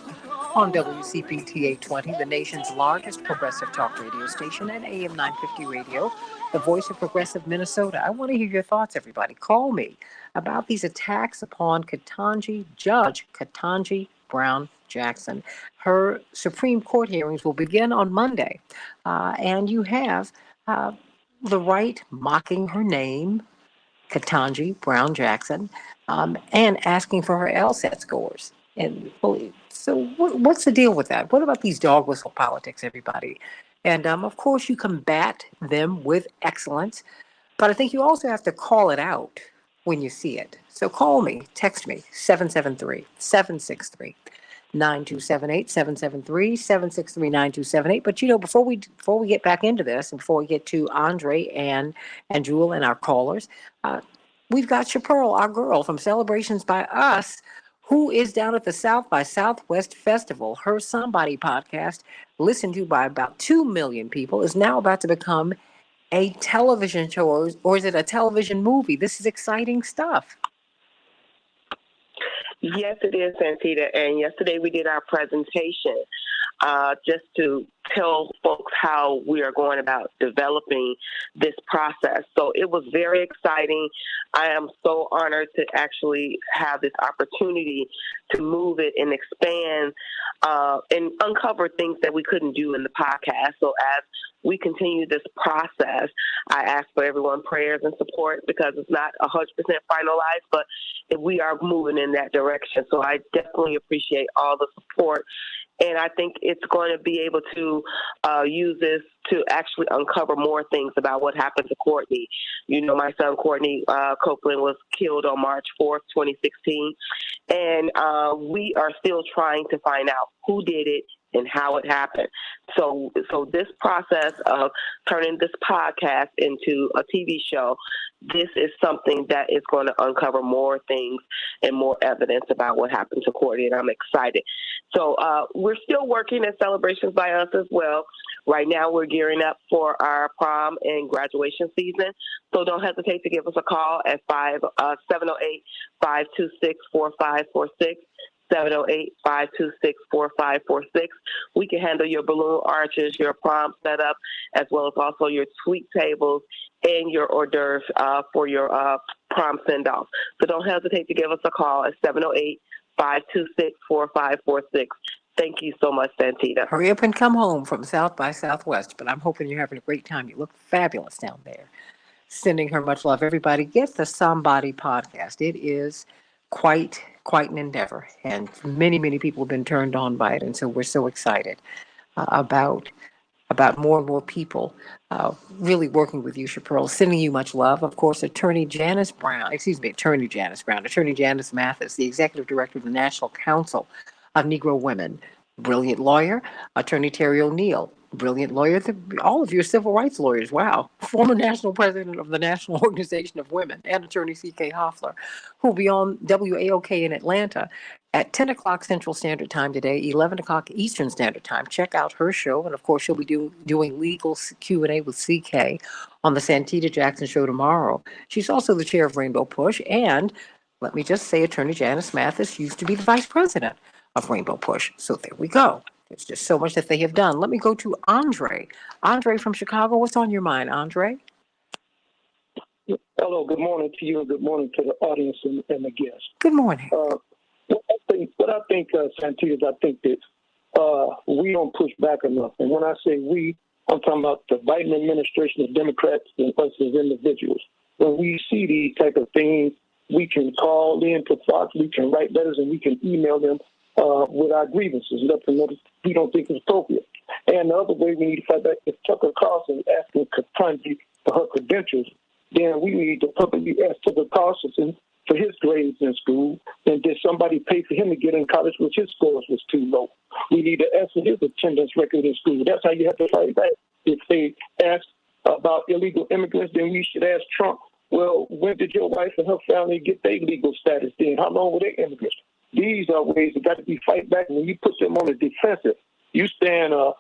on WCPT 820, the nation's largest progressive talk radio station, and AM 950 radio, the voice of progressive Minnesota. I want to hear your thoughts, everybody. Call me about these attacks upon Judge Ketanji Brown Jackson. Her Supreme Court hearings will begin on Monday, and you have the right mocking her name, Ketanji Brown Jackson, and asking for her LSAT scores. And so, what's the deal with that? What about these dog whistle politics, everybody? And of course, you combat them with excellence, but I think you also have to call it out when you see it. So call me, text me, 773-763. 9278 773 763 9278. But before we get back into this, and before we get to Andre and Jewel and our callers, we've got Chaparral, our girl from Celebrations by Us, who is down at the South by Southwest Festival. Her Somebody podcast, listened to by about 2 million people, is now about to become a television show, or is it a television movie? This is exciting stuff. Yes, it is, Santita. And yesterday we did our presentation just to tell folks how we are going about developing this process. So it was very exciting. I am so honored to actually have this opportunity to move it and expand and uncover things that we couldn't do in the podcast. So as we continue this process, I ask for everyone's prayers and support, because it's not 100% finalized, but we are moving in that direction. So I definitely appreciate all the support. And I think it's going to be able to use this to actually uncover more things about what happened to Courtney. You know, my son, Courtney Copeland, was killed on March 4th, 2016. And we are still trying to find out who did it and how it happened. So this process of turning this podcast into a TV show, this is something that is going to uncover more things and more evidence about what happened to Courtney, and I'm excited. So we're still working at Celebrations by Us as well. Right now we're gearing up for our prom and graduation season, so don't hesitate to give us a call at 708-526-4546. 708-526-4546. We can handle your balloon arches, your prom setup, as well as also your suite tables and your hors d'oeuvres for your prom send-off. So don't hesitate to give us a call at 708-526-4546. Thank you so much, Santita. Hurry up and come home from South by Southwest, but I'm hoping you're having a great time. You look fabulous down there. Sending her much love. Everybody, get the Somebody podcast. It is quite an endeavor, and many people have been turned on by it, and so we're so excited about more and more people really working with you, Chaparral. Sending you much love. Of course, Attorney Janice Mathis, the Executive Director of the National Council of Negro Women, brilliant lawyer. Attorney Terry O'Neill, brilliant lawyer. All of you are civil rights lawyers. Wow. Former national president of the National Organization of Women, and Attorney C.K. Hoffler, who will be on WAOK in Atlanta at 10 o'clock Central Standard Time today, 11 o'clock Eastern Standard Time. Check out her show. And of course, she'll be doing legal Q&A with CK on the Santita Jackson Show tomorrow. She's also the chair of Rainbow Push. And let me just say, Attorney Janice Mathis used to be the vice president of Rainbow Push. So there we go. There's just so much that they have done. Let me go to Andre. Andre from Chicago. What's on your mind, Andre? Hello, good morning to you, and good morning to the audience and the guests. Good morning. What I think, Santita, is I think that we don't push back enough. And when I say we, I'm talking about the Biden administration, the Democrats, and us as individuals. When we see these type of things, we can call in to Fox, we can write letters, and we can email them with our grievances, let them know that we don't think it's appropriate. And the other way we need to fight back, if Tucker Carlson is asking Ketanji for her credentials, then we need to publicly ask Tucker Carlson for his grades in school, and did somebody pay for him to get in college which his scores was too low? We need to ask for his attendance record in school. That's how you have to fight back. If they ask about illegal immigrants, then we should ask Trump, well, when did your wife and her family get their legal status then? How long were they immigrants? These are ways that got to be fight back. When you put them on the defensive, you stand a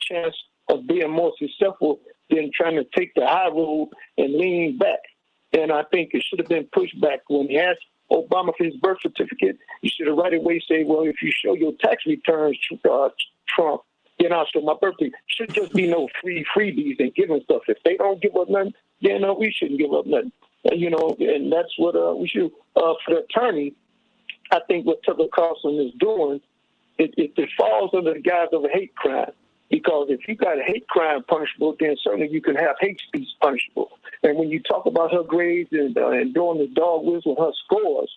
chance of being more successful than trying to take the high road and lean back. And I think it should have been pushed back when he asked Obama for his birth certificate. You should have right away say, well, if you show your tax returns, Trump, then I'll show my birthday. Should just be no freebies and giving stuff. If they don't give up nothing, then we shouldn't give up nothing. And that's what we should. For the attorney, I think what Tucker Carlson is doing, it falls under the guise of a hate crime. Because if you got a hate crime punishable, then certainly you can have hate speech punishable. And when you talk about her grades and blowing the dog whistle on her scores,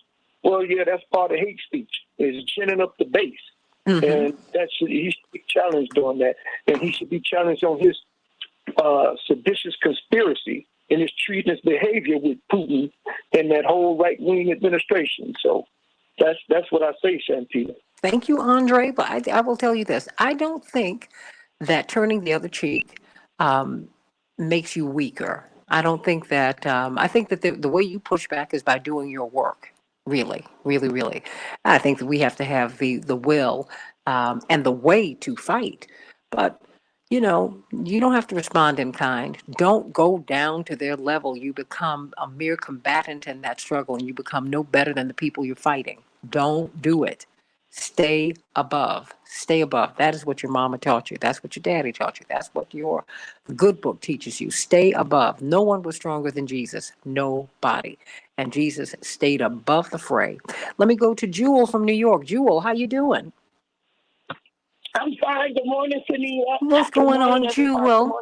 well, yeah, that's part of hate speech. Is ginning up the base. And he should be challenged on that. And he should be challenged on his seditious conspiracy and his treasonous behavior with Putin and that whole right-wing administration. So that's what I say, Santita. Thank you, Andre. But I will tell you this. I don't think that turning the other cheek makes you weaker. I don't think that, I think that the way you push back is by doing your work. Really, really, really. I think that we have to have the will and the way to fight. But, you don't have to respond in kind. Don't go down to their level. You become a mere combatant in that struggle and you become no better than the people you're fighting. Don't do it. Stay above. Stay above. That is what your mama taught you. That's what your daddy taught you. That's what your good book teaches you. Stay above. No one was stronger than Jesus. Nobody. And Jesus stayed above the fray. Let me go to Jewel from New York. Jewel, how you doing? I'm fine. Good morning, Santita. What's going on, Jewel?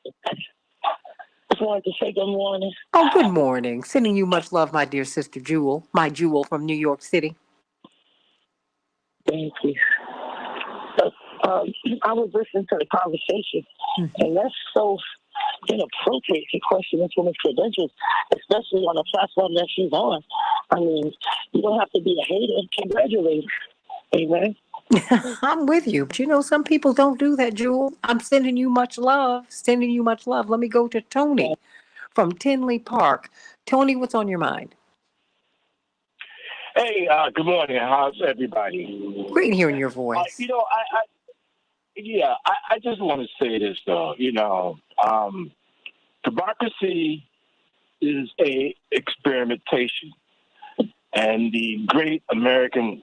Just wanted to say good morning. Oh, good morning. Sending you much love, my dear sister Jewel, my Jewel from New York City. Thank you. I was listening to the conversation, and that's so inappropriate to question this woman's credentials, especially on a platform that she's on. I mean, you don't have to be a hater. Congratulate her. Amen. I'm with you. But some people don't do that, Jewel. I'm sending you much love. Sending you much love. Let me go to Tony from Tinley Park. Tony, what's on your mind? Hey, good morning. How's everybody? Great hearing your voice. I just want to say this, though. Democracy is a experimentation, and the great American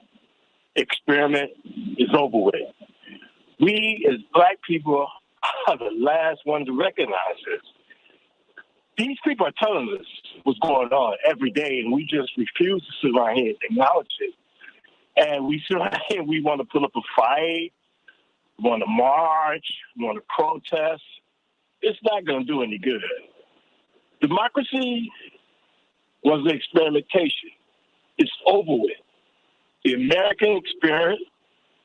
experiment is over with. We, as Black people, are the last ones to recognize this. These people are telling us what's going on every day, and we just refuse to sit around here and acknowledge it. And we sit around here and we want to put up a fight, we want to march, we want to protest. It's not going to do any good. Democracy was an experimentation. It's over with. The American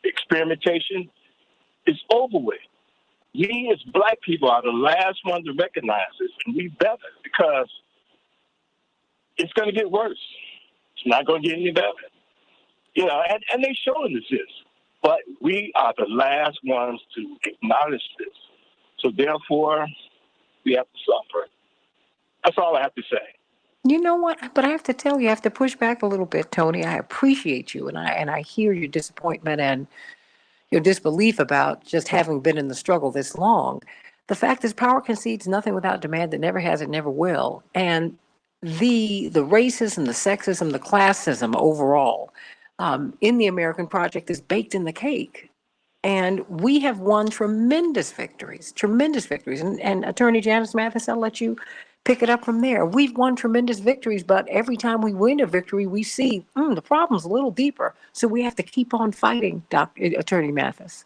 experimentation is over with. We as Black people are the last ones to recognize this, and we better, because it's going to get worse. It's not going to get any better. And they're showing us this, but we are the last ones to acknowledge this. So therefore, we have to suffer. That's all I have to say. You know what? But I have to tell you, I have to push back a little bit, Tony. I appreciate you, and I hear your disappointment and your disbelief about just having been in the struggle this long. The fact is, power concedes nothing without demand. It never has, it never will. And the racism, the sexism, the classism overall in the American project is baked in the cake. And we have won tremendous victories. And Attorney Janice Mathis, I'll let you pick it up from there. We've won tremendous victories, but every time we win a victory, we see the problem's a little deeper. So we have to keep on fighting, Attorney Mathis.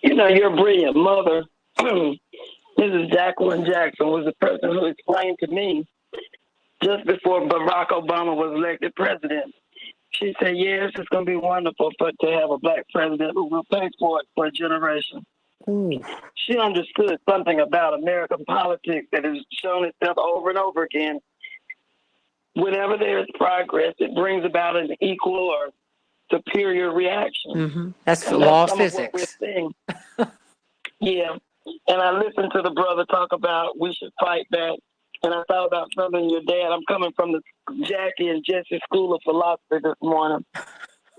Your brilliant mother, Mrs. Jacqueline Jackson, was the person who explained to me just before Barack Obama was elected president. She said, yes, it's going to be wonderful to have a Black president who will pay for it for a generation. She understood something about American politics that has shown itself over and over again. Whenever there's progress, it brings about an equal or superior reaction. That's the law of physics. Yeah. And I listened to the brother talk about we should fight back. And I thought about something your dad. I'm coming from the Jackie and Jesse School of Philosophy this morning.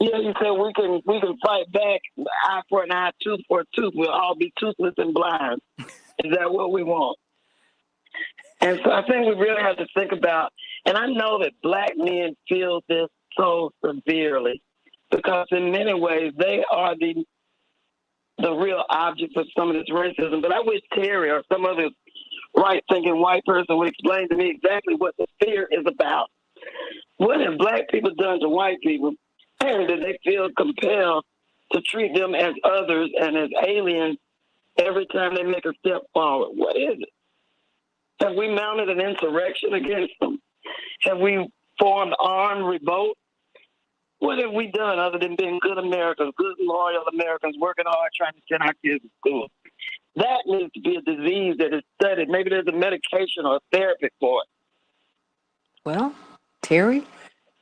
You said we can fight back, eye for an eye, tooth for a tooth. We'll all be toothless and blind. Is that what we want? And so I think we really have to think about And I know that black men feel this so severely because in many ways they are the real object of some of this racism. But I wish Terry or some other right-thinking white person would explain to me exactly what the fear is about. What have black people done to white people and do they feel compelled to treat them as others and as aliens every time they make a step forward? What is it? Have we mounted an insurrection against them? Have we formed armed revolt? What have we done other than being good Americans, good, loyal Americans, working hard, trying to send our kids to school? That needs to be a disease that is studied. Maybe there's a medication or a therapy for it. Well, Terry,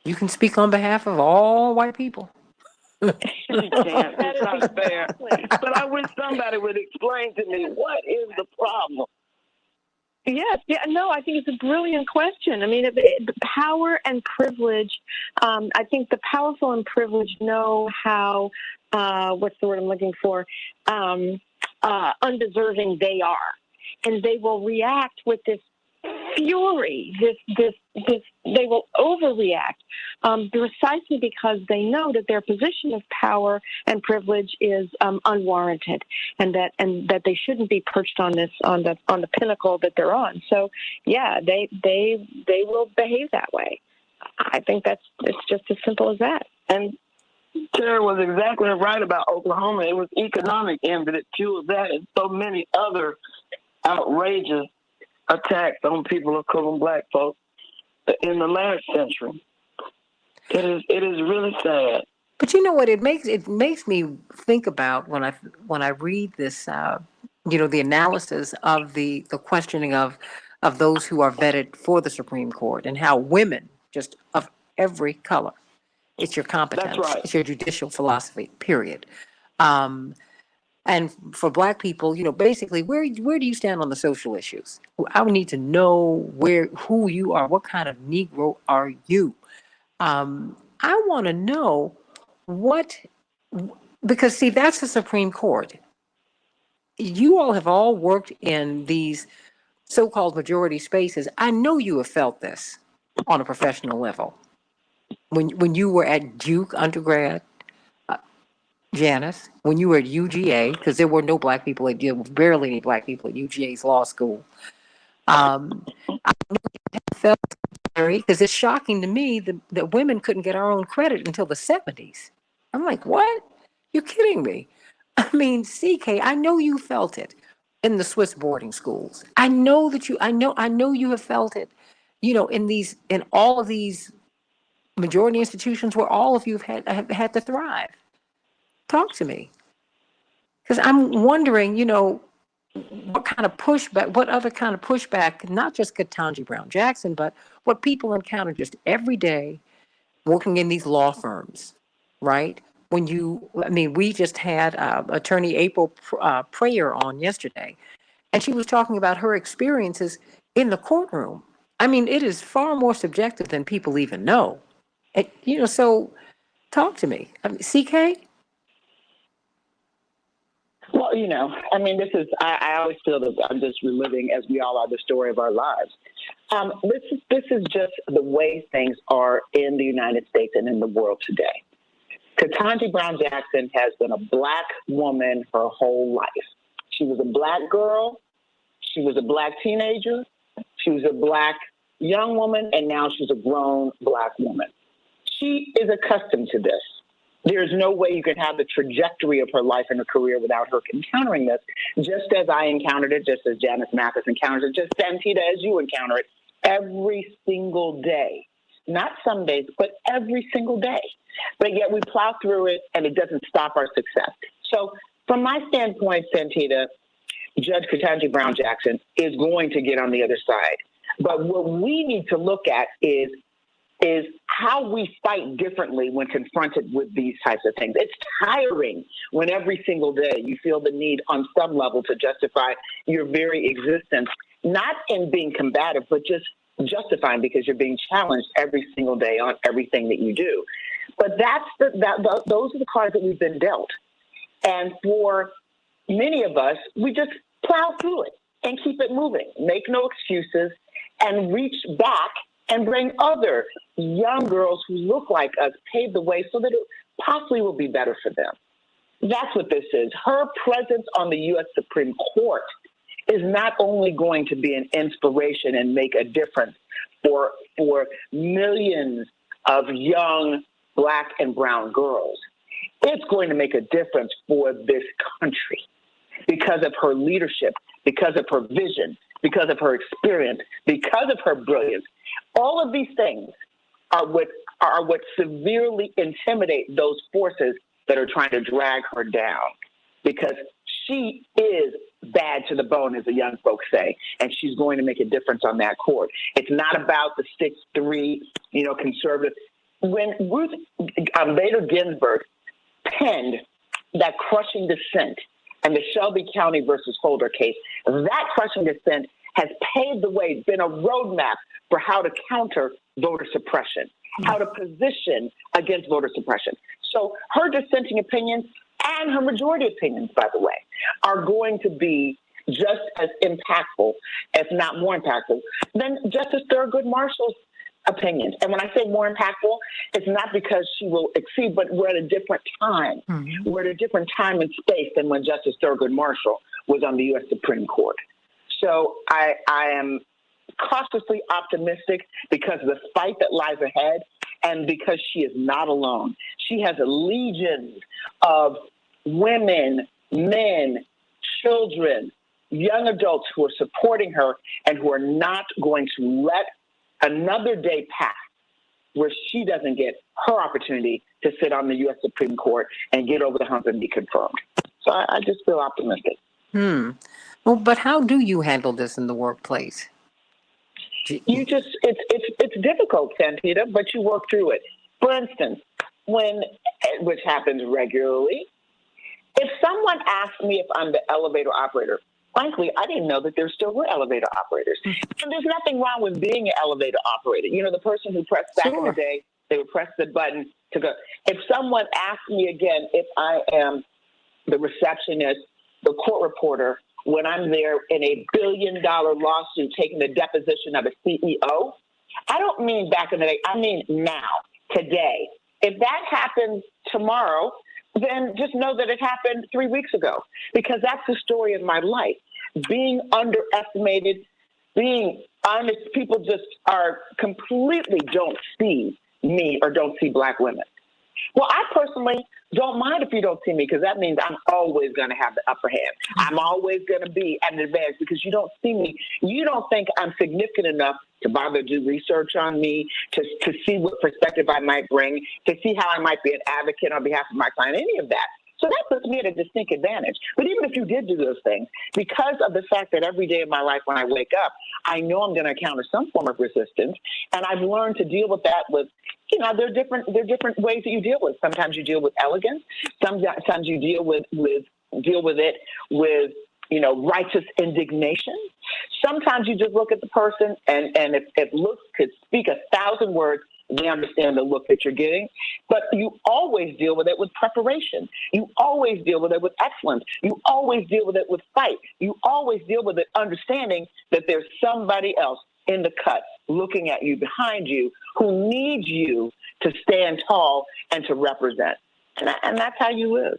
you can speak on behalf of all white people. You can't. It's not fair. But I wish somebody would explain to me what is the problem. Yes, yeah, no, I think it's a brilliant question. I mean, the power and privilege, I think the powerful and privileged know how, what's the word I'm looking for, undeserving they are. And they will react with this fury, they will overreact precisely because they know that their position of power and privilege is unwarranted, and that they shouldn't be perched on the pinnacle that they're on. So yeah, they will behave that way. I think it's just as simple as that. And Terry was exactly right about Oklahoma. It was economic envy that fueled that, and so many other outrageous attacks on people of color and black folks in the last century. It is really sad. But you know what? It makes me think about when I read this, the analysis of the questioning of those who are vetted for the Supreme Court and how women, just of every color, it's your competence, that's right, it's your judicial philosophy, period. And for black people, basically, where do you stand on the social issues? I would need to know who you are. What kind of Negro are you? I want to know because see, that's the Supreme Court. You all have all worked in these so-called majority spaces. I know you have felt this on a professional level. When you were at Duke undergrad, Janice, when you were at UGA, because there were no black people there were barely any black people at UGA's law school. I felt because it's shocking to me that women couldn't get our own credit until the 70s. I'm like, what? You're kidding me. I mean, CK, I know you felt it in the Swiss boarding schools. I know you have felt it, in all of these majority institutions where all of you have had to thrive. Talk to me. Because I'm wondering, what kind of pushback, what other kind of pushback, not just Ketanji Brown Jackson, but what people encounter just every day working in these law firms, right? We just had attorney April Prayer on yesterday, and she was talking about her experiences in the courtroom. I mean, it is far more subjective than people even know. And, so talk to me. CK? Well, I always feel that I'm just reliving, as we all are, the story of our lives. This is just the way things are in the United States and in the world today. Ketanji Brown Jackson has been a black woman her whole life. She was a black girl. She was a black teenager. She was a black young woman, and now she's a grown black woman. She is accustomed to this. There's no way you can have the trajectory of her life and her career without her encountering this, just as I encountered it, just as Janice Mathis encountered it, just Santita as you encounter it, every single day. Not some days, but every single day. But yet we plow through it, and it doesn't stop our success. So from my standpoint, Santita, Judge Ketanji Brown Jackson is going to get on the other side. But what we need to look at is how we fight differently when confronted with these types of things. It's tiring when every single day you feel the need on some level to justify your very existence, not in being combative, but just justifying because you're being challenged every single day on everything that you do. But those are the cards that we've been dealt. And for many of us, we just plow through it and keep it moving, make no excuses, and reach back and bring other young girls who look like us, pave the way so that it possibly will be better for them. That's what this is. Her presence on the U.S. Supreme Court is not only going to be an inspiration and make a difference for millions of young Black and brown girls. It's going to make a difference for this country because of her leadership, because of her vision, because of her experience, because of her brilliance. All of these things are what severely intimidate those forces that are trying to drag her down, because she is bad to the bone, as the young folks say, and she's going to make a difference on that court. It's not about the 6'3", conservative. When Ruth Bader Ginsburg penned that crushing dissent and the Shelby County versus Holder case, that crushing dissent has paved the way, been a roadmap for how to counter voter suppression, how to position against voter suppression. So her dissenting opinions and her majority opinions, by the way, are going to be just as impactful, if not more impactful, than Justice Thurgood Marshall's opinions. And when I say more impactful, it's not because she will exceed, but we're at a different time. Mm-hmm. We're at a different time and space than when Justice Thurgood Marshall was on the U.S. Supreme Court. So I am cautiously optimistic because of the fight that lies ahead and because she is not alone. She has a legion of women, men, children, young adults who are supporting her and who are not going to let another day pass where she doesn't get her opportunity to sit on the U.S. Supreme Court and get over the hump and be confirmed. So I just feel optimistic. Well, but how do you handle this in the workplace? It's difficult, Santita, but you work through it. For instance, which happens regularly, if someone asks me if I'm the elevator operator, frankly, I didn't know that there still were elevator operators. And there's nothing wrong with being an elevator operator. The person who pressed back in the day, they would press the button to go. If someone asks me again if I am the receptionist, the court reporter, when I'm there in a $1 billion lawsuit taking the deposition of a CEO, I don't mean back in the day. I mean now, today. If that happens tomorrow, then just know that it happened 3 weeks ago, because that's the story of my life. Being underestimated, being honest, people just completely don't see me or don't see Black women. Well, I personally don't mind if you don't see me, because that means I'm always going to have the upper hand. I'm always going to be at an advantage because you don't see me. You don't think I'm significant enough to bother to do research on me, to see what perspective I might bring, to see how I might be an advocate on behalf of my client, any of that. So that puts me at a distinct advantage. But even if you did do those things, because of the fact that every day of my life when I wake up, I know I'm going to encounter some form of resistance, and I've learned to deal with that with, there are different ways that you deal with. Sometimes you deal with elegance. Sometimes you deal with it with righteous indignation. Sometimes you just look at the person, and if looks could speak 1,000 words, they understand the look that you're getting. But you always deal with it with preparation. You always deal with it with excellence. You always deal with it with fight. You always deal with it understanding that there's somebody else in the cut looking at you, behind you, who needs you to stand tall and to represent. And that's how you live.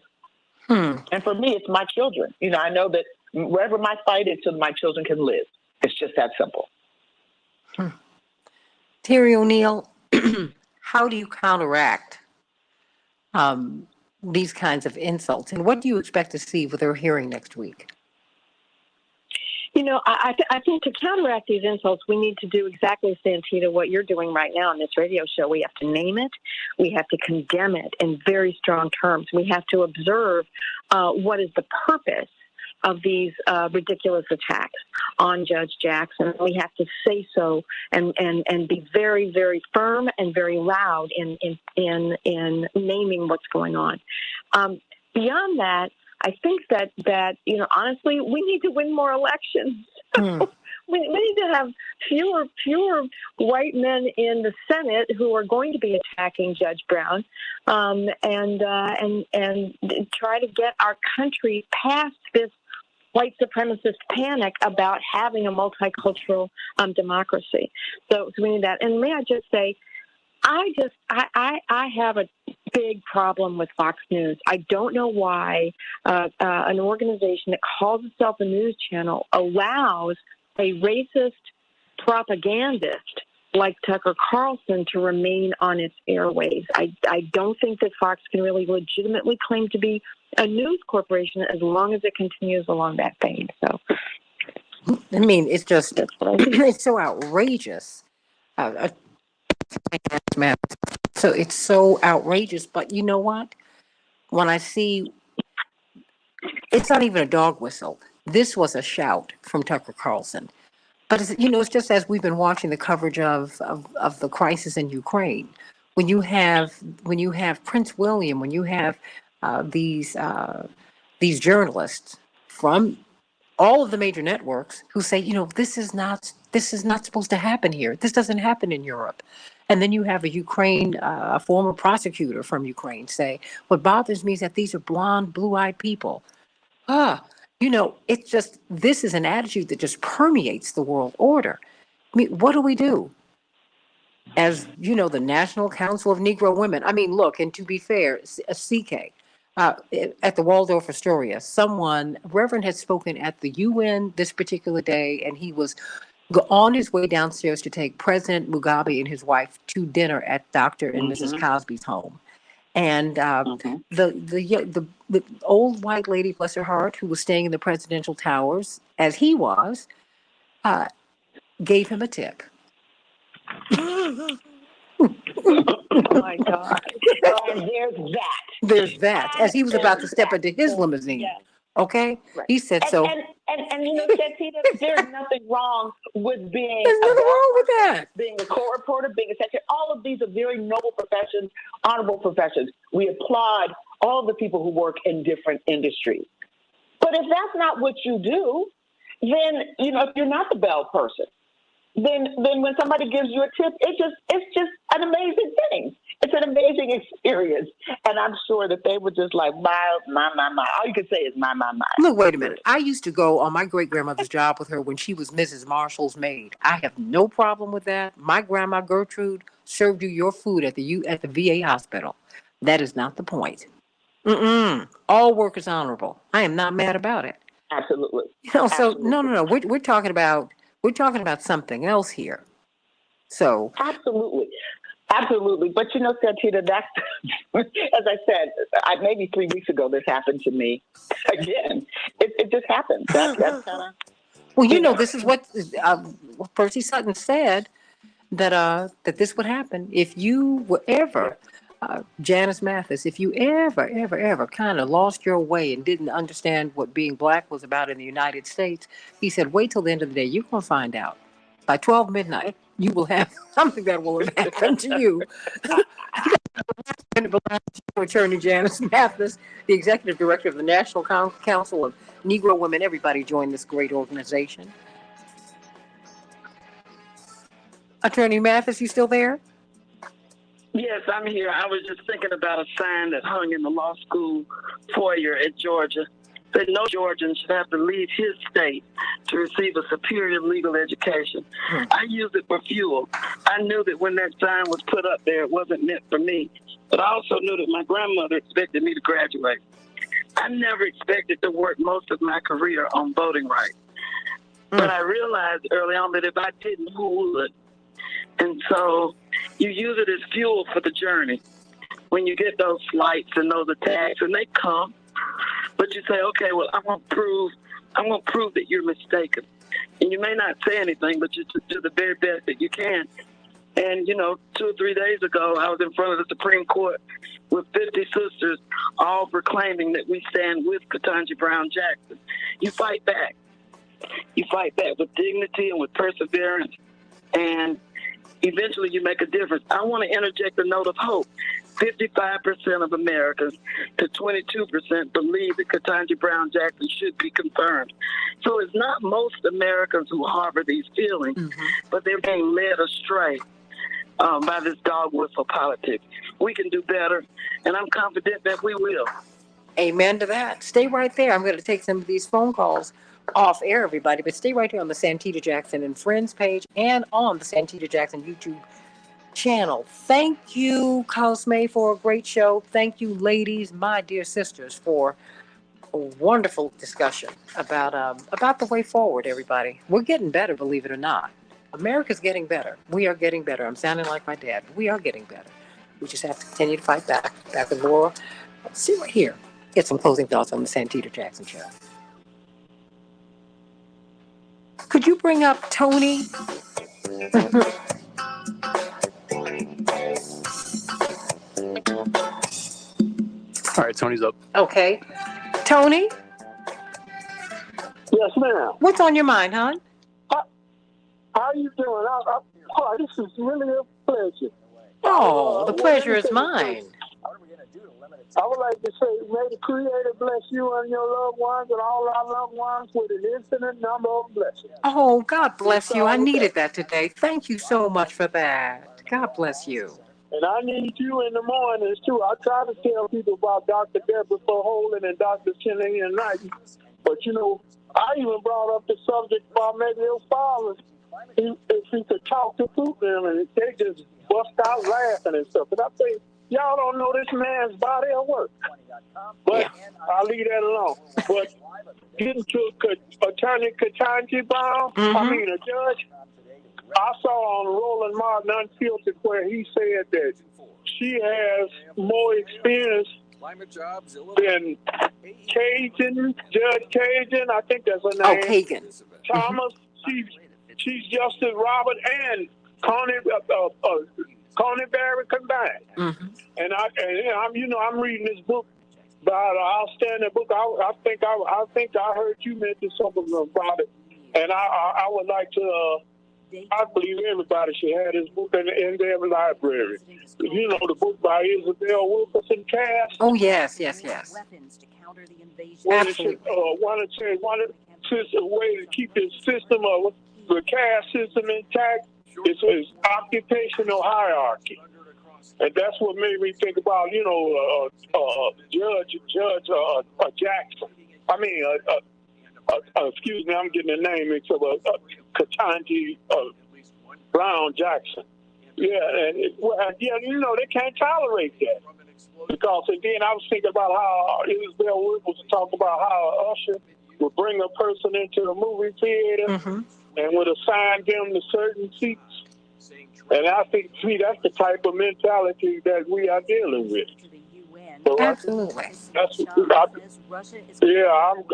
And for me, it's my children. I know that wherever my fight is, so my children can live. It's just that simple. Terry O'Neill, how do you counteract these kinds of insults? And what do you expect to see with her hearing next week? I think to counteract these insults, we need to do exactly, Santita, what you're doing right now on this radio show. We have to name it. We have to condemn it in very strong terms. We have to observe what is the purpose of these ridiculous attacks on Judge Jackson. We have to say so and be very, very firm and very loud in naming what's going on. Beyond that, I think that honestly, we need to win more elections. We need to have fewer white men in the Senate who are going to be attacking Judge Brown, and try to get our country past this white supremacist panic about having a multicultural democracy. So we need that. And may I just say, I have a big problem with Fox News. I don't know why an organization that calls itself a news channel allows a racist propagandist like Tucker Carlson to remain on its airwaves. I don't think that Fox can really legitimately claim to be a news corporation as long as it continues along that vein. So, I mean, it's just, it's so outrageous. So it's so outrageous. But you know what? When I see, it's not even a dog whistle. This was a shout from Tucker Carlson. But it's, it's just as we've been watching the coverage of the crisis in Ukraine. When you have Prince William, when you have these journalists from all of the major networks who say, this is not supposed to happen here. This doesn't happen in Europe. And then you have a former prosecutor from Ukraine say, what bothers me is that these are blonde, blue-eyed people. It's just, this is an attitude that just permeates the world order. I mean, what do we do? As the National Council of Negro Women. I mean, look, and to be fair, CK, at the Waldorf Astoria, Reverend had spoken at the UN this particular day, and he was on his way downstairs to take President Mugabe and his wife to dinner at Dr. and Mrs. Cosby's home. And the old white lady, bless her heart, who was staying in the presidential towers, as he was, gave him a tip. Oh my God. And there's that. As he was about to step into his limousine. Yes. Okay? Right. He said so. And Santita, there's nothing wrong with being being a court reporter, being a secretary. All of these are very noble professions, honorable professions. We applaud all the people who work in different industries. But if that's not what you do, then, if you're not the bell person, then when somebody gives you a tip, it's just an amazing thing. It's an amazing experience. And I'm sure that they were just like, my. All you can say is my. Look, wait a minute. I used to go on my great-grandmother's job with her when she was Mrs. Marshall's maid. I have no problem with that. My grandma Gertrude served you your food at the VA hospital. That is not the point. All work is honorable. I am not mad about it. Absolutely. So absolutely. No. We're talking about something else here. So Absolutely. But Santita, that's, as I said, maybe 3 weeks ago, this happened to me again. It just happened. That's kind of. Well, this is what Percy Sutton said, that this would happen if you were ever, Janice Mathis, if you ever kind of lost your way and didn't understand what being black was about in the United States. He said, wait till the end of the day. You're going to find out. By 12 midnight, you will have something that will have happened to you. Attorney Janice Mathis, the executive director of the National Council of Negro Women. Everybody join this great organization. Attorney Mathis, you still there? Yes, I'm here. I was just thinking about a sign that hung in the law school foyer at Georgia that no Georgian should have to leave his state to receive a superior legal education. I used it for fuel. I knew that when that sign was put up there, it wasn't meant for me. But I also knew that my grandmother expected me to graduate. I never expected to work most of my career on voting rights. But I realized early on that if I didn't, who would? And so you use it as fuel for the journey. When you get those slights and those attacks, and they come, but you say, okay, well, I'm going to prove that you're mistaken. And you may not say anything, but you just do the very best that you can. And, 2 or 3 days ago, I was in front of the Supreme Court with 50 sisters, all proclaiming that we stand with Ketanji Brown Jackson. You fight back. You fight back with dignity and with perseverance. And eventually you make a difference. I want to interject a note of hope. 55% of Americans to 22% believe that Ketanji Brown Jackson should be confirmed. So it's not most Americans who harbor these feelings, but they're being led astray by this dog whistle politics. We can do better, and I'm confident that we will. Amen to that. Stay right there. I'm going to take some of these phone calls off air, everybody, but stay right here on the Santita Jackson and Friends page and on the Santita Jackson YouTube channel. Thank you, Cosme, for a great show. Thank you, ladies, my dear sisters, for a wonderful discussion about the way forward, everybody. We're getting better, believe it or not. America's getting better. We are getting better. I'm sounding like my dad, but we are getting better. We just have to continue to fight back. Back with Laura. Let's see right here. Get some closing thoughts on the Santita Jackson show. Could you bring up Tony? All right, Tony's up. Okay. Tony? Yes, ma'am. What's on your mind, hon? How you doing? This is really a pleasure. Oh, the pleasure is mine. I would like to say, may the Creator bless you and your loved ones and all our loved ones with an infinite number of blessings. Oh, God bless you. I needed that today. Thank you so much for that. God bless you. And I need you in the mornings, too. I try to tell people about Dr. Deborah Holen and Dr. Chinley Knight. But, you know, I even brought up the subject about maybe your father, if he could talk to Putin, and they just bust out laughing and stuff. And I say, y'all don't know this man's body of work. But I'll leave that alone. But getting to Attorney Ketanji Brown, a judge, I saw on Roland Martin Unfiltered where he said that she has more experience than Judge Cajun, I think that's her name. Oh, Kagan. Thomas, she's Justice Robert and Connie Barry combined. And I'm reading this book about an outstanding book. I think I heard you mention something about it, and I would like to. I believe everybody should have this book in their library. You know, the book by Isabel Wilkerson Cass. Oh, yes. Absolutely. A way to keep the system of the caste system intact is occupational hierarchy. And that's what made me think about, Judge Jackson. Excuse me, I'm getting the name mixed up. Ketanji Brown Jackson. Yeah, they can't tolerate that. Because, and then I was thinking about how Isabel Wilkerson talked about how Usher would bring a person into the movie theater and would assign them to certain seats. And I think, that's the type of mentality that we are dealing with. So absolutely. I've learned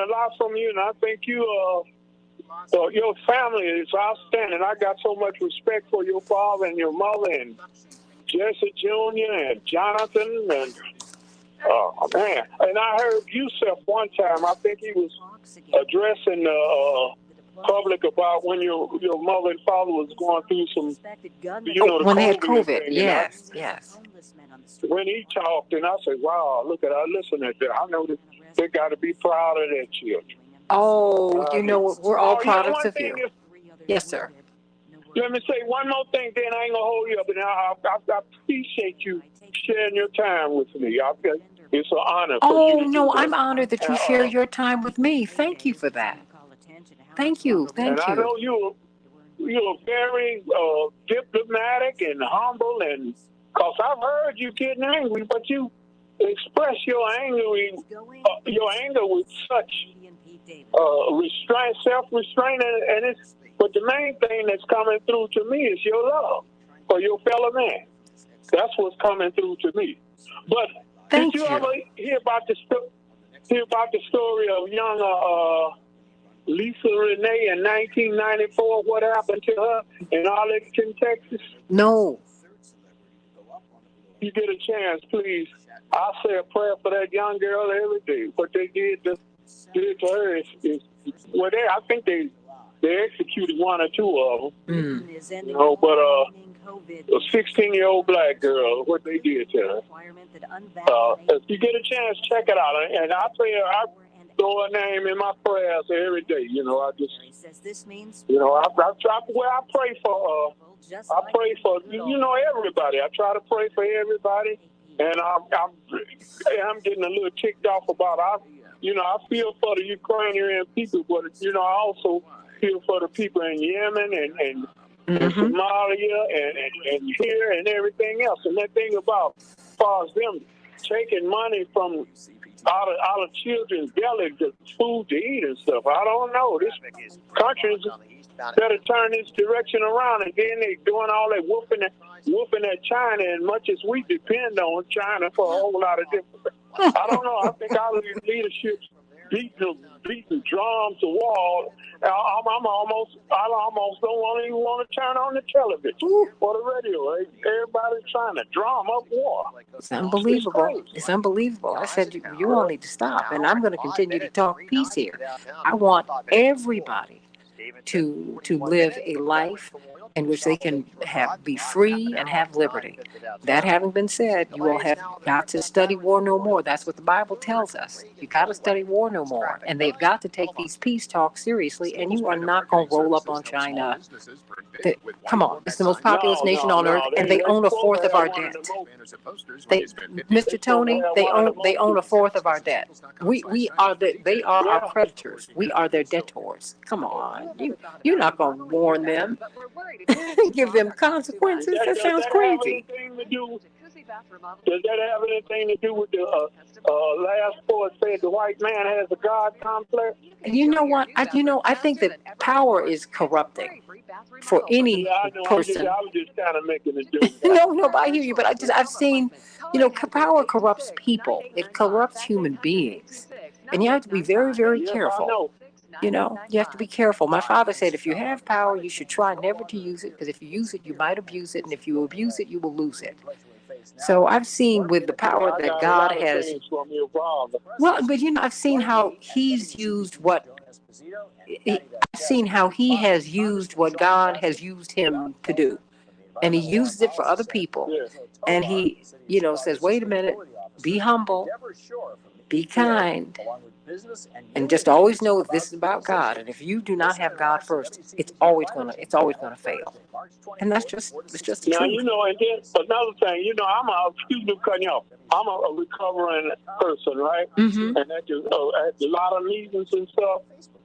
a lot from you, and I think your family is outstanding. I got so much respect for your father and your mother and Jesse Jr. and Jonathan and man. And I heard Yusuf one time. I think he was addressing the public about when your mother and father was going through some, when they had COVID. Thing. Yes. When he talked, and I said, "Wow, listen at that. I know that they got to be proud of their children." Oh, we're all products of you. Yes, sir. Let me say one more thing, then I ain't gonna hold you up. And I appreciate you sharing your time with me. It's an honor. Oh no, I'm honored that you share your time with me. Thank you for that. Thank you. And I know you're very diplomatic and humble, and because I've heard you getting angry, but you express your anger with such restraint, self-restraint, and it's. But the main thing that's coming through to me is your love for your fellow man. That's what's coming through to me. But did you ever hear about the story of young Lisa Renee in 1994? What happened to her in Arlington, Texas? No. You get a chance, please. I say a prayer for that young girl every day. What they did to her is I think they executed one or two of them. But a 16-year-old black girl, what they did to her. If you get a chance, check it out. And I throw her name in my prayers every day. I pray for everybody. I try to pray for everybody. And I'm getting a little ticked off about I feel for the Ukrainian people, but I also feel for the people in Yemen and Somalia and here and everything else. And that thing about as far as them taking money from out of children's belly to food to eat and stuff. I don't know. This country's better turn this direction around, and then they doing all that whooping at China, and much as we depend on China for a whole lot of different things. I don't know. I think all of these leaderships beating drums to wall. I almost don't even want to turn on the television or the radio. Everybody's trying to drum up war. It's unbelievable. It's unbelievable. I said, you all need to stop. And I'm going to continue to talk peace here. I want everybody to live a life in which they can be free and have liberty. That having been said, you all have got to study war no more. That's what the Bible tells us. You got to study war no more. And they've got to take these peace talks seriously, and you are not going to roll up on China. Come on, it's the most populous nation on earth, and they own a fourth of our debt. Mr. Tony, they own a fourth of our debt. They are our creditors. We are their debtors. Come on, you're not going to warn them. Give them consequences. That sounds crazy. Does that have anything to do with the last poet said the white man has a God complex? You know what? I think that power is corrupting for any person. I was just kind of making a joke. No, but I hear you. But I've seen, power corrupts people. It corrupts human beings, and you have to be very, very careful. You have to be careful. My father said, if you have power, you should try never to use it, because if you use it, you might abuse it, and if you abuse it, you will lose it. So I've seen with the power that God has. Well, but I've seen how He's used He has used what God has used Him to do, and He uses it for other people. And He, says, wait a minute, be humble, be kind, and just always know that this is about God. And if you do not have God first, it's always gonna fail. And it's just the truth. Now, and then another thing, I'm a recovering person, right? Mm-hmm. And at a lot of meetings and stuff,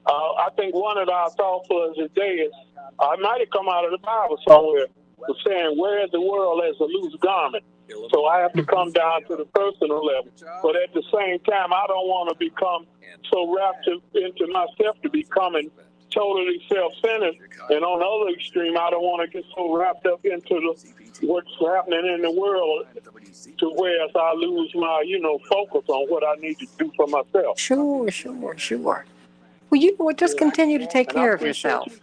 I think one of our thoughts was today is, I might have come out of the Bible somewhere, was saying, where is the world as a loose garment? So I have to come down to the personal level. But at the same time, I don't want to become so wrapped into myself to becoming totally self-centered. And on the other extreme, I don't want to get so wrapped up into what's happening in the world to where I lose my, focus on what I need to do for myself. Sure. Well, just continue to take care of yourself.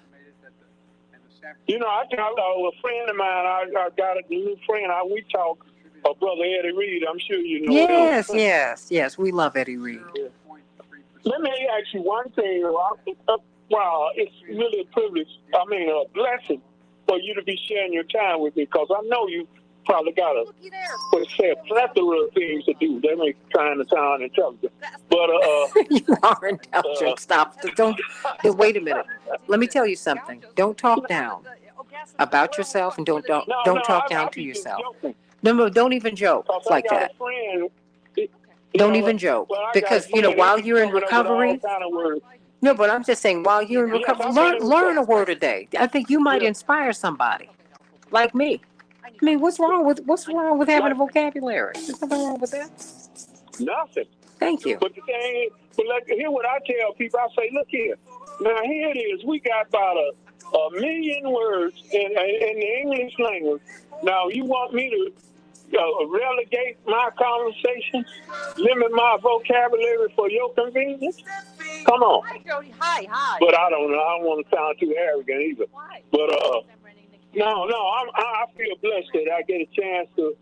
I think a friend of mine, I got a new friend. We talk, Brother Eddie Reed. I'm sure you know him. Yes. We love Eddie Reed. Yeah. Let me ask you one thing. Wow, it's really a privilege. A blessing for you to be sharing your time with me, because I know you probably got a plethora of things to do. They may trying to sound intelligent, but you are intelligent. Stop. Don't. Wait a minute. Let me tell you something. Don't talk down about yourself, and don't talk down to yourself. No, don't even joke like that. Don't even joke, because while you're in recovery. No, but I'm just saying, while you're in recovery, learn a word a day. I think you might inspire somebody, like me. What's wrong with having a vocabulary? There's nothing wrong with that. Nothing. Thank you. But the thing is, hear what I tell people. I say, look here. Now here it is. We got about a million words in the English language. Now you want me to relegate my conversation, limit my vocabulary for your convenience? Come on. Hi, Jody. Hi. But I don't know. I don't want to sound too arrogant either. But no. I feel blessed that I get a chance to.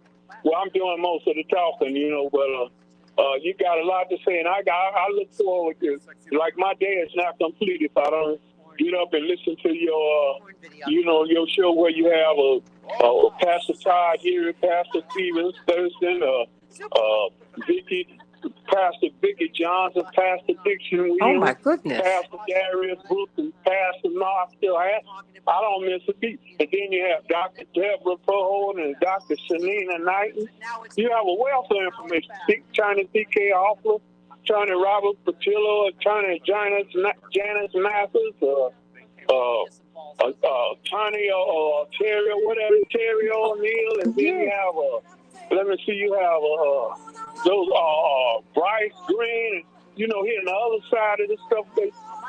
Well, I'm doing most of the talking, but you got a lot to say, and I look forward to. Like, my day is not complete if I don't get up and listen to your show where you have Pastor Todd here, Pastor Stevens, Thurston, Vicky, Pastor Vicky Johnson, Pastor Dixon Williams, Oh my goodness. Pastor Darius Brooks, and Pastor Marcel. I don't miss a beat. And then you have Dr. Deborah Pohold and Dr. Shanina Knighton. You have a wealth of information. Attorney C.K. Hoffler, Attorney Robert Patillo, Attorney Janice Mathis, Attorney Terry, whatever, Terry O'Neill, and then you have, let me see, you have those Bryce Green, you know, here on the other side of the stuff,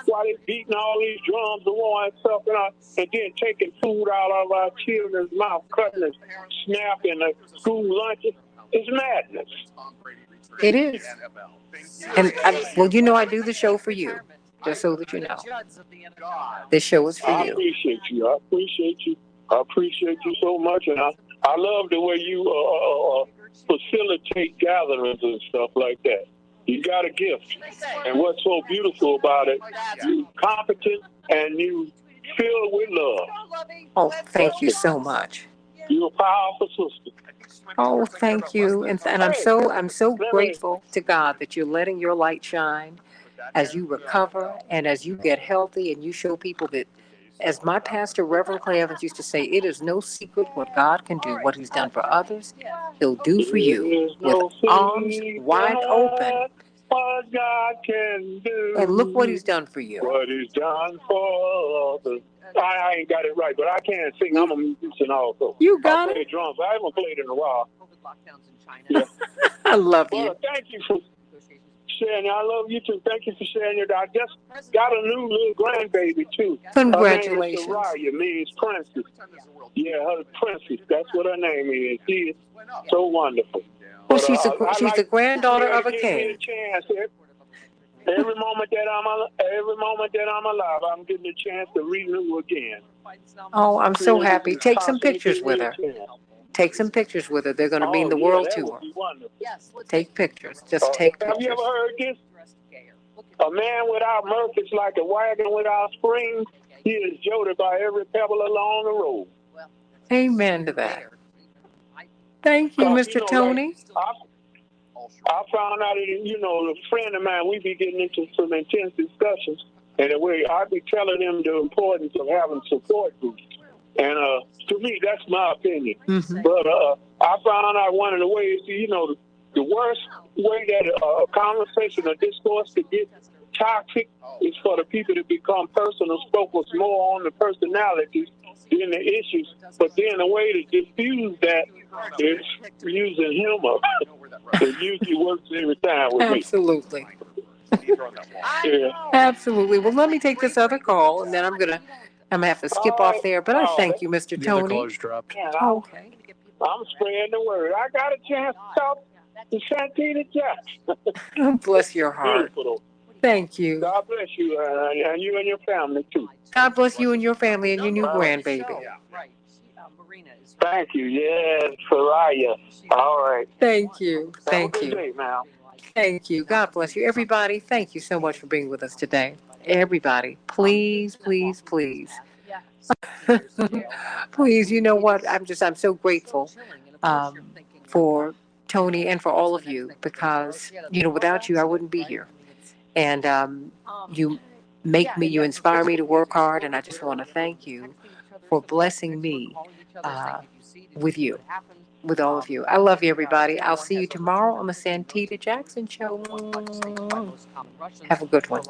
while they beating all these drums and all that stuff, and then taking food out of our children's mouth, cutting and snapping the school lunches. It's madness. It is. And well, you know, I do the show for you, just so that you know. This show is for I you. appreciate you. I appreciate you so much, and I love the way you facilitate gatherings and stuff like that. You got a gift, and what's so beautiful about it, you competent and you filled with love. Oh, thank you so much. You're a powerful sister. Oh, thank you, and I'm so grateful to God that you're letting your light shine as you recover and as you get healthy, and you show people that, as my pastor, Reverend Clay Evans, used to say, it is no secret what God can do. What He's done for others, He'll do for you, with arms wide open. What God can do. And look what He's done for you. What He's done for others. I ain't got it right, but I can't sing. I'm a musician also. You got I play drums. I haven't played in a while. Yeah. I love you. Well, thank you for sharing. I love you too. Thank you for sharing your. I just got a new little grandbaby too. Congratulations. Her name is Soraya, means princess. Yeah, her princess. That's what her name is. She is so wonderful. Well, she's the granddaughter of a king. Every moment that I'm alive, I'm getting a chance to renew again. Oh, I'm so happy. Take some pictures with her. Take some pictures with her. They're going to mean the world to her. Take pictures. Just take pictures. Have you ever heard this? A man without mirth is like a wagon without springs. He is jolted by every pebble along the road. Amen to that. Thank you, Mr. Tony. I found out, a friend of mine, we be getting into some intense discussions, and the way I be telling them the importance of having support groups. And to me, that's my opinion. Mm-hmm. But I found out one of the ways, the worst way that a conversation or discourse could get toxic is for the people to become personal, focus more on the personalities than the issues. But then the way to diffuse that is using humor. It usually works every time with me. Absolutely. Yeah. Absolutely. Well, let me take this other call, and then I'm gonna have to skip off there. But I thank you, Mr. The Tony. other caller's dropped. Okay. I'm spreading the word. I got a chance to talk to Santita Jackson. Bless your heart. Thank you. God bless you, and you and your family too. God bless you and your family and your new grandbaby. Thank you. Yes, Soraya. All right. Thank you. Thank Have a you. good day, ma'am. Thank you. God bless you. Everybody, thank you so much for being with us today. Everybody, please, please, please. Please, you know what? I'm so grateful for Tony and for all of you, because, without you, I wouldn't be here. And you you inspire me to work hard, and I just want to thank you for blessing me with you, with all of you. I love you, everybody. I'll see you tomorrow on the Santita Jackson Show. Have a good one.